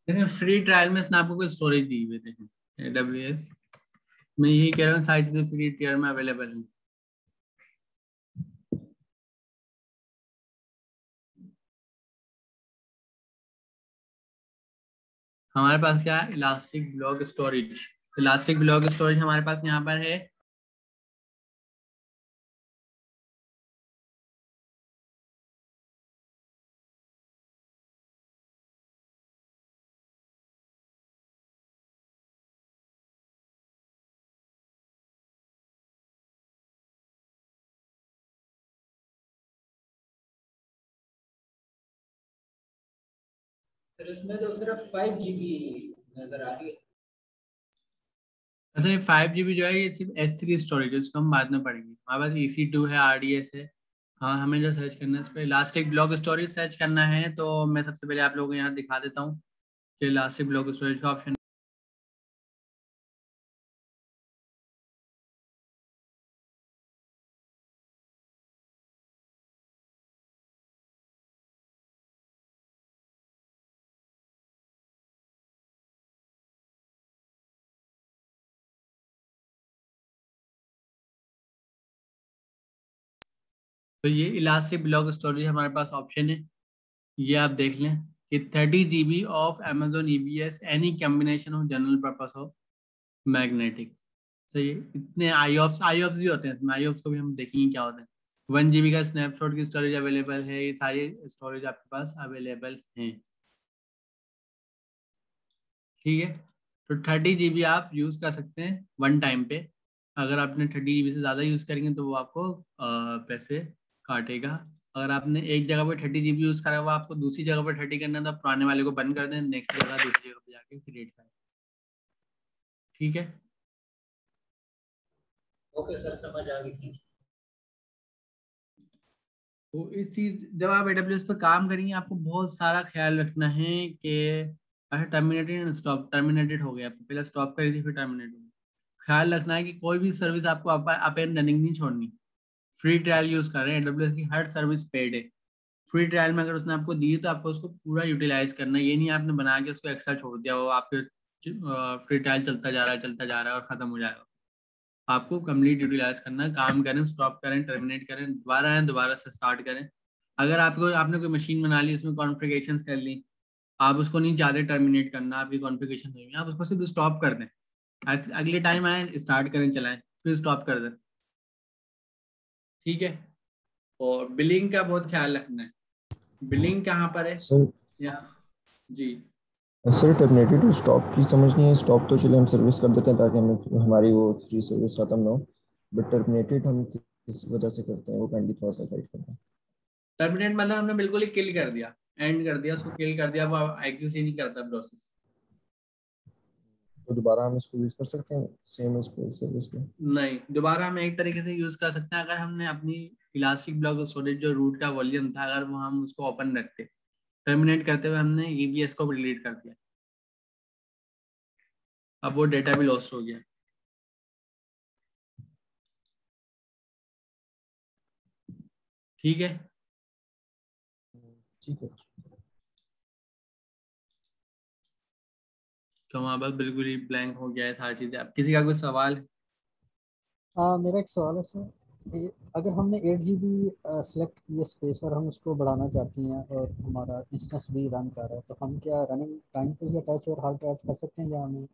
देखिए, फ्री ट्रायल में इसने आपको कोई स्टोरेज दी हुए थे AWS। मैं यही कह रहा हूँ, सारी चीजें फ्री टियर में अवेलेबल हैं। हमारे पास क्या है, elastic block storage. Elastic block storage हमारे पास यहाँ पर है। सर इसमें तो सिर्फ 5 GB नजर आ रही है। अच्छा, ये 5 GB जो है ये सिर्फ S3 स्टोरेज है, उसको हम बाद में पढ़ेंगे। हमारे पास EC2 है, RDS है। हाँ, हमें जो सर्च करना है इस पर इलास्टिक ब्लॉक स्टोरेज सर्च करना है, तो मैं सबसे पहले आप लोगों को यहाँ दिखा देता हूँ कि इलास्टिक ब्लॉक स्टोरेज का ऑप्शन। तो ये इलास्टिक ब्लॉक स्टोरेज हमारे पास ऑप्शन है, ये आप देख लें कि 30 GB of Amazon EBS any combination of general purpose of magnetic. तो ये इतने IOPS भी होते हैं इसमें, IOPS को भी हम देखेंगे क्या होते हैं। 1 GB का स्नैपशॉट की स्टोरेज अवेलेबल है, ये सारी स्टोरेज आपके पास अवेलेबल है। ठीक है, तो 30 GB आप यूज कर सकते हैं वन टाइम पे। अगर आपने 30 GB से ज्यादा यूज करेंगे तो वो आपको पैसे काटेगा। अगर आपने एक जगह पर 30 GB यूज करा हुआ, आपको दूसरी जगह पर 30 करना है, तो आप पुराने वाले को बंद कर दें, नेक्स्ट जगह दूसरी जगह पर जाके क्रिएट करें। ठीक है, ओके सर, समझ आ गई। तो इस चीज जब आप AWS पर काम करेंगे, आपको बहुत सारा ख्याल रखना है कि अच्छा टर्मिनेटेड एंड स्टॉप, टर्मिनेटेड हो गया, पहले स्टॉप करी थी फिर टर्मिनेट हो गया। ख्याल रखना है कि कोई भी सर्विस आपको अप एंड रनिंग नहीं छोड़नी। फ्री ट्रायल यूज कर रहे हैं, AWS की हर सर्विस पेड है। फ्री ट्रायल में अगर उसने आपको दी तो आपको उसको पूरा यूटिलाइज करना है। ये नहीं आपने बना के उसको एक्स्ट्रा छोड़ दिया, वो आपके फ्री ट्रायल चलता जा रहा है और खत्म हो जाएगा। आपको कंप्लीट यूटिलाइज करना है। काम करें, स्टॉप करें, टर्मिनेट करें, दोबारा आए, दोबारा से स्टार्ट करें। अगर आपने कोई मशीन बना ली, उसमें कॉन्फ़िगरेशंस कर ली, आप उसको नहीं चाहते टर्मिनेट करना, आपकी कॉन्फ़िगरेशन हुई है, आप उसको सिर्फ स्टॉप कर दें। अगले टाइम आए, स्टार्ट करें, चलाएं, फिर स्टॉप कर दें। ठीक है। और बिलिंग का बहुत ख्याल रखना है। बिलिंग कहाँ पर है? सर या जी सर टर्मिनेटेड और स्टॉप की समझ नहीं है। स्टॉप तो चले हम सर्विस कर देते हैं ताकि हमें हमारी वो फ्री सर्विस खत्म ना हो, बट टर्मिनेटेड हम किस वजह से करते हैं वो काइंडली थोड़ा सा गाइड करना। टर्मिनेट मतलब हमने बिल्कुल ही किल कर दिया, एंड कर दिया, उसको किल कर दिया, वो एग्जिस्ट ही नहीं करता प्रोसेस। तो दोबारा हम इसको यूज कर सकते हैं सेम इसको सर्विस को? नहीं, दोबारा हम एक तरीके से यूज कर सकते हैं, अगर हमने अपनी इलास्टिक ब्लॉक स्टोरेज जो रूट का वॉल्यूम था, अगर वो हम उसको ओपन रखते, टर्मिनेट करते हुए हमने EBS को डिलीट कर दिया, अब वो डेटा भी लॉस्ट हो गया। ठीक है। ठीक है। तो हमारे पास बिल्कुल ही ब्लैंक हो गया है सारी चीजें। अब किसी का कोई सवाल? मेरा एक सवाल है सर, अगर हमने 8 GB सेलेक्ट किए स्पेस और हम उसको बढ़ाना चाहते हैं और हमारा इंस्टेंस भी रन कर रहा है, तो हम क्या रनिंग टाइम पे ही अटैच और हार्ड अटैच कर सकते हैं, या हमें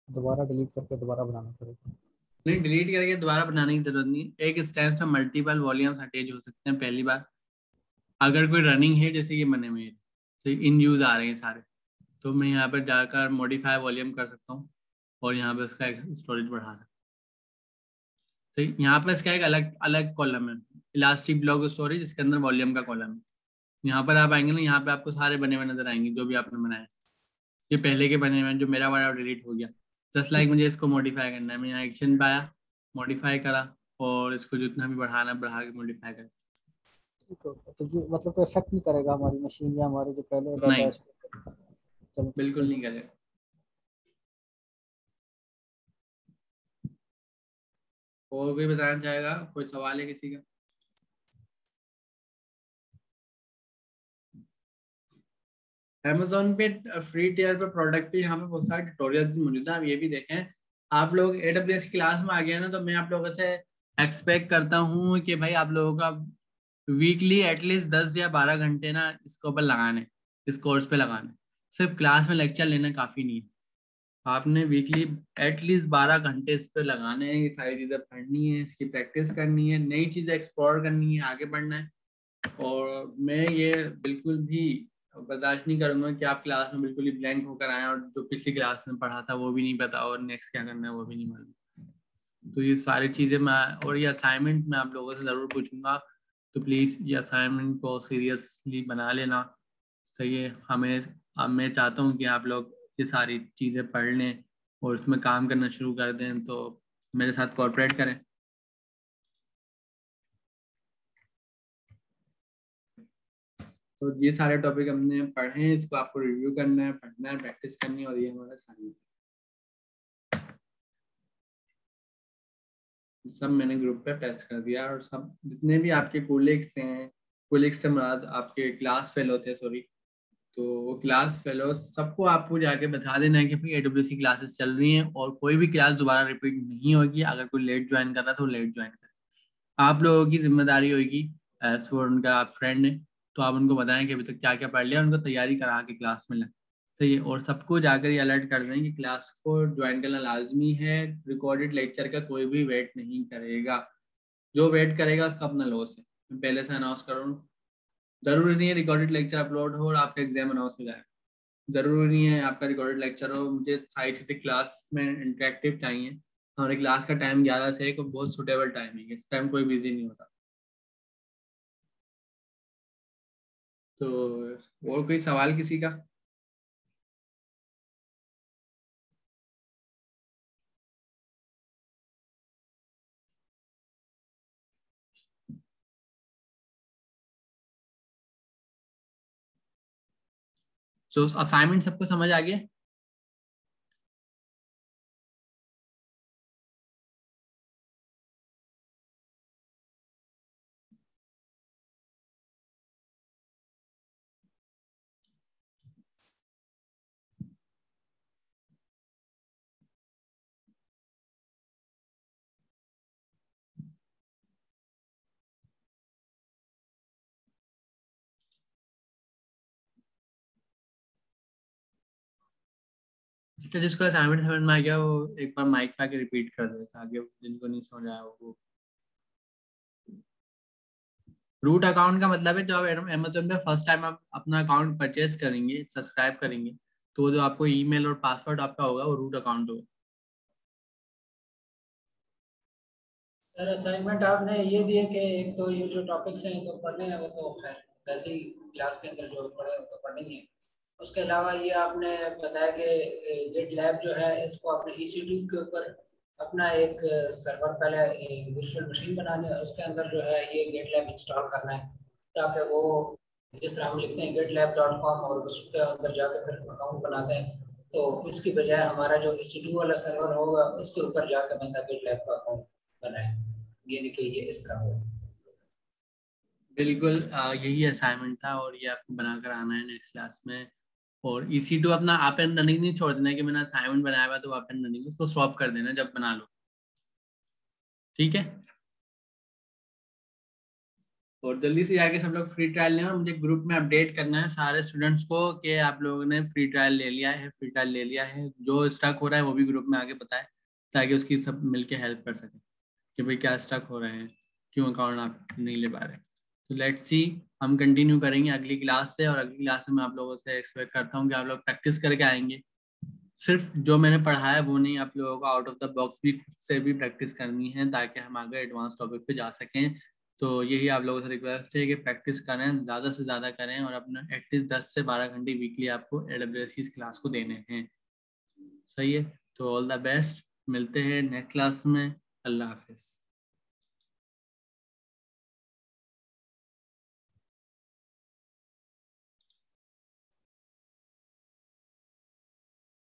दोबारा डिलीट करके दोबारा बनाना पड़ेगा? नहीं, डिलीट करके दोबारा बनाने की जरूरत नहीं। एक स्टेप से मल्टीपल वॉल्यूम्स अटैच हो सकते हैं पहली बार। अगर कोई रनिंग है, जैसे ये बने हुए हैं, तो इन यूज आ रहे हैं सारे, तो मैं यहाँ पर जाकर मॉडिफाई वॉल्यूम कर सकता हूँ और यहाँ पे उसका स्टोरेज बढ़ा सकता हूँ। तो यहाँ पे इसका एक अलग अलग कॉलम है, इलास्टिक ब्लॉक स्टोरेज, इसके अंदर वॉल्यूम का कॉलम है। यहाँ पर आप आएंगे ना, यहाँ पे आपको सारे बने हुए नजर आएंगे जो भी आपने बनाए। ये पहले के बने हुए हैं, जो मेरा वाला डिलीट हो गया। जस्ट लाइक मुझे इसको मॉडिफाई करना है, मैं यहाँ एक्शन पाया, मॉडिफाई करा, और इसको जितना भी बढ़ाना बढ़ा के मॉडिफाई कर। ठीक है, तो ये मतलब कोई इफेक्ट नहीं करेगा हमारी मशीन या हमारे जो पहले डाटा है नहीं, उस पर? चलो ठीक बिल्कुल है। नहीं करेगा। और कोई बताना चाहेगा? कोई सवाल है किसी का? Amazon पे फ्री टियर पे प्रोडक्ट पे यहाँ पे बहुत सारे ट्यूटोरियल मौजूद है, आप ये भी देखें। आप लोग AWS की क्लास में आ गए ना, तो मैं आप लोगों से एक्सपेक्ट करता हूँ कि भाई आप लोगों का वीकली एटलीस्ट 10 या 12 घंटे ना इसके ऊपर लगाने, इस कोर्स पे लगाने। सिर्फ क्लास में लेक्चर लेना काफ़ी नहीं है, आपने वीकली एटलीस्ट 12 घंटे इस पे लगाने हैं। ये सारी चीज़ें पढ़नी है, इसकी प्रैक्टिस करनी है, नई चीज़ें एक्सप्लोर करनी है, आगे बढ़ना है। और मैं ये बिल्कुल भी बर्दाश्त नहीं करूंगा कि आप क्लास में बिल्कुल ही ब्लैंक होकर आए और जो पिछली क्लास में पढ़ा था वो भी नहीं पता और नेक्स्ट क्या करना है वो भी नहीं मालूम। तो ये सारी चीज़ें मैं, और ये असाइनमेंट मैं आप लोगों से ज़रूर पूछूंगा, तो प्लीज़ ये असाइनमेंट को सीरियसली बना लेना। सही है। हमें, अब मैं चाहता हूँ कि आप लोग ये सारी चीज़ें पढ़ लें और इसमें काम करना शुरू कर दें, तो मेरे साथ कोऑपरेट करें। तो ये सारे टॉपिक हमने पढ़े हैं, इसको आपको रिव्यू करना है, पढ़ना है, प्रैक्टिस करनी है, और ये हमारा असाइनमेंट सब मैंने ग्रुप पे टेस्ट कर दिया। और सब जितने भी आपके कोलिग्स हैं, कोलिग्स से मुराद आपके क्लास फेलो थे, सॉरी, तो वो क्लास फेलो सबको आपको जाके बता देना है कि भाई AWS की क्लासेस चल रही हैं और कोई भी क्लास दोबारा रिपीट नहीं होगी। अगर कोई लेट ज्वाइन कर रहा है तो लेट ज्वाइन करे। आप लोगों की जिम्मेदारी होगी, एज फॉर उनका आप फ्रेंड है, तो आप उनको बताएं कि अभी तक क्या क्या पढ़ लिया, उनको तैयारी करा के क्लास में लाएं। सही है। और सबको जाकर ये अलर्ट कर दें कि क्लास को ज्वाइन करना लाजमी है, रिकॉर्डेड लेक्चर का कोई भी वेट नहीं करेगा। जो वेट करेगा उसका अपना लॉस है, मैं पहले से अनाउंस कर रहा हूँ। जरूरी नहीं है रिकॉर्डेड लेक्चर अपलोड हो और आपका एग्जाम अनाउंस हो जाए, जरूरी नहीं है आपका रिकॉर्डेड लेक्चर हो। मुझे सारी चीज़ें क्लास में इंटरेक्टिव चाहिए। हमारी क्लास का टाइम 11 से 1 और बहुत सुटेबल टाइम है, इस टाइम कोई बिजी नहीं होता। तो और कोई सवाल किसी का? तो असाइनमेंट सबको समझ आ गया? इसलिए जिसको असाइनमेंट समझ में आ गया वो एक बार माइक पे आके रिपीट कर देता, आगे जिनको नहीं समझ आया वो। रूट अकाउंट का मतलब है जो आप अमेज़न पे फर्स्ट टाइम आप अपना अकाउंट परचेज करेंगे, सब्सक्राइब करेंगे, तो जो आपको ईमेल और पासवर्ड आपका होगा वो रूट अकाउंट होगा। सर असाइनमेंट आपने ये दिए कि एक तो ये जो टॉपिक्स हैं तो पढ़ने हैं, वो तो खैर वैसे ही क्लास के अंदर जो पढ़े वो तो पढ़ने ही है। उसके अलावा ये आपने बताया कि गिट लैब जो है इसको अपने EC2 के ऊपर अपना एक सर्वर पहले वर्चुअल मशीन बनानी है, उसके अंदर जो है ये गिट लैब इंस्टॉल करना है, ताकि वो जिस तरह हम लिखते हैं gitlab.com और उसके अंदर जाके फिर अकाउंट बनाते हैं, तो इसकी बजाय हमारा जो EC2 वाला सर्वर होगा उसके ऊपर जाकर बंदा गिट लैब का अकाउंट बनाए, यानी कि ये इस तरह हो। बिल्कुल यही असाइनमेंट था और ये आपको बनाकर आना है नेक्स्ट क्लास में। और EC2 अपना आप एंड रनिंग नहीं छोड़ देना कि मैंने असाइनमेंट बनाया हुआ तो आप एंड रनिंग उसको स्टॉप कर देना जब बना लो, ठीक है। और जल्दी से जाके सब लोग फ्री ट्रायल लें और मुझे ग्रुप में अपडेट करना है सारे स्टूडेंट्स को कि आप लोगों ने फ्री ट्रायल ले लिया है, फ्री ट्रायल ले लिया है। जो स्टक हो रहा है वो भी ग्रुप में आके बताए ताकि उसकी सब मिलके हेल्प कर सकें कि भाई क्या स्टक हो रहे हैं, क्यों अकाउंट आप नहीं ले पा रहे। तो लेट्स सी, हम कंटिन्यू करेंगे अगली क्लास से और अगली क्लास में मैं आप लोगों से एक्सपेक्ट करता हूँ कि आप लोग प्रैक्टिस करके आएंगे। सिर्फ जो मैंने पढ़ाया वो नहीं, आप लोगों को आउट ऑफ द बॉक्स भी खुद से भी प्रैक्टिस करनी है ताकि हम आगे एडवांस टॉपिक पे जा सकें। तो यही आप लोगों से रिक्वेस्ट है कि प्रैक्टिस करें, ज़्यादा से ज़्यादा करें और अपना एटलीस्ट 10 से 12 घंटे वीकली आपको AWS की क्लास को देने हैं। सही है, तो ऑल द बेस्ट, मिलते हैं नेक्स्ट क्लास में। अल्लाह हाफिज़।